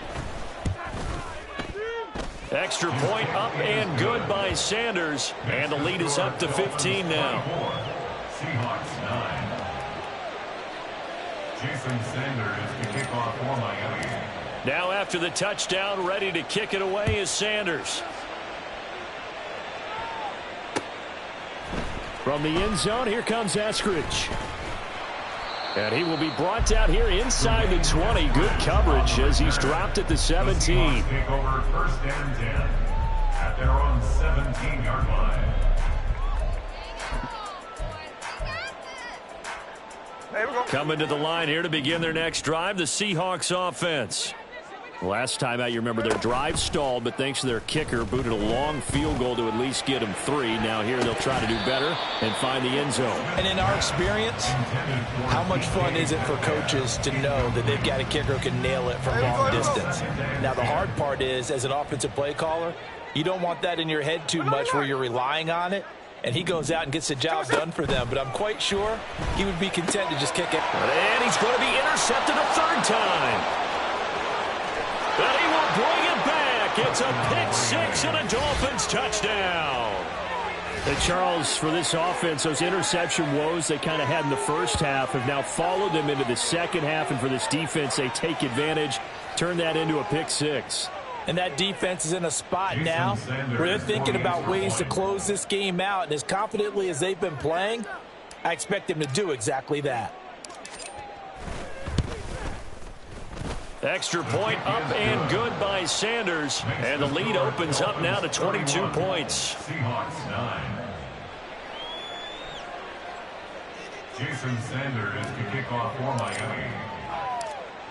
Speaker 1: Extra point up and good by Sanders. And the lead is up to 15 now.
Speaker 3: Seahawks 9. Jason Sanders to kick off for Miami.
Speaker 1: Now after the touchdown, ready to kick it away is Sanders. From the end zone, here comes Eskridge. And he will be brought down here inside the 20. Good coverage as he's dropped at the 17.
Speaker 3: Take over first and 10 at their own 17-yard line.
Speaker 1: Coming to the line here to begin their next drive, the Seahawks offense. Last time out, you remember their drive stalled, but thanks to their kicker, booted a long field goal to at least get them 3. Now here they'll try to do better and find the end zone.
Speaker 2: And in our experience, how much fun is it for coaches to know that they've got a kicker who can nail it from long distance? Now the hard part is, as an offensive play caller, you don't want that in your head too much where you're relying on it. And he goes out and gets the job done for them. But I'm quite sure he would be content to just kick it.
Speaker 1: And he's going to be intercepted a 3rd time. But he will bring it back. It's a pick-6 and a Dolphins touchdown. And Charles, for this offense, those interception woes they kind of had in the first half have now followed them into the second half. And for this defense, they take advantage, turn that into a pick-6.
Speaker 2: And that defense is in a spot now where they're thinking about ways to close this game out. And as confidently as they've been playing, I expect them to do exactly that.
Speaker 1: Extra point up and good by Sanders. And the lead opens up now to 22 points.
Speaker 3: Seahawks 9. Jason Sanders to kick off for Miami.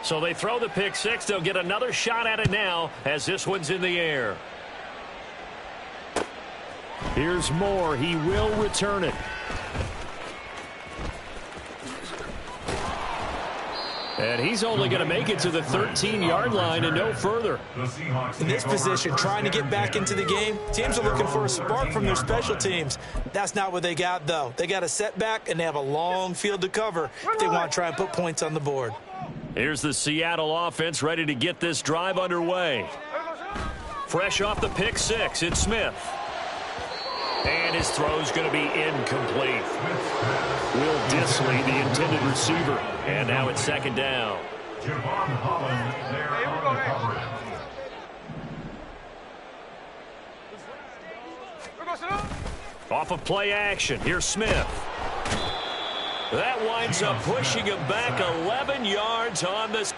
Speaker 1: So they throw the pick-6. They'll get another shot at it now as this one's in the air. Here's Moore. He will return it. And he's only going to make it to the 13-yard line and no further.
Speaker 2: In this position, trying to get back into the game, teams are looking for a spark from their special teams. That's not what they got, though. They got a setback, and they have a long field to cover if they want to try and put points on the board.
Speaker 1: Here's the Seattle offense ready to get this drive underway. Fresh off the pick-6, it's Smith. And his throw's going to be incomplete. Will Disley, the intended receiver. And now it's 2nd down.
Speaker 3: Javon Holland there on the coverage.
Speaker 1: Off of play action, here's Smith. That winds up pushing him back 11 yards on this.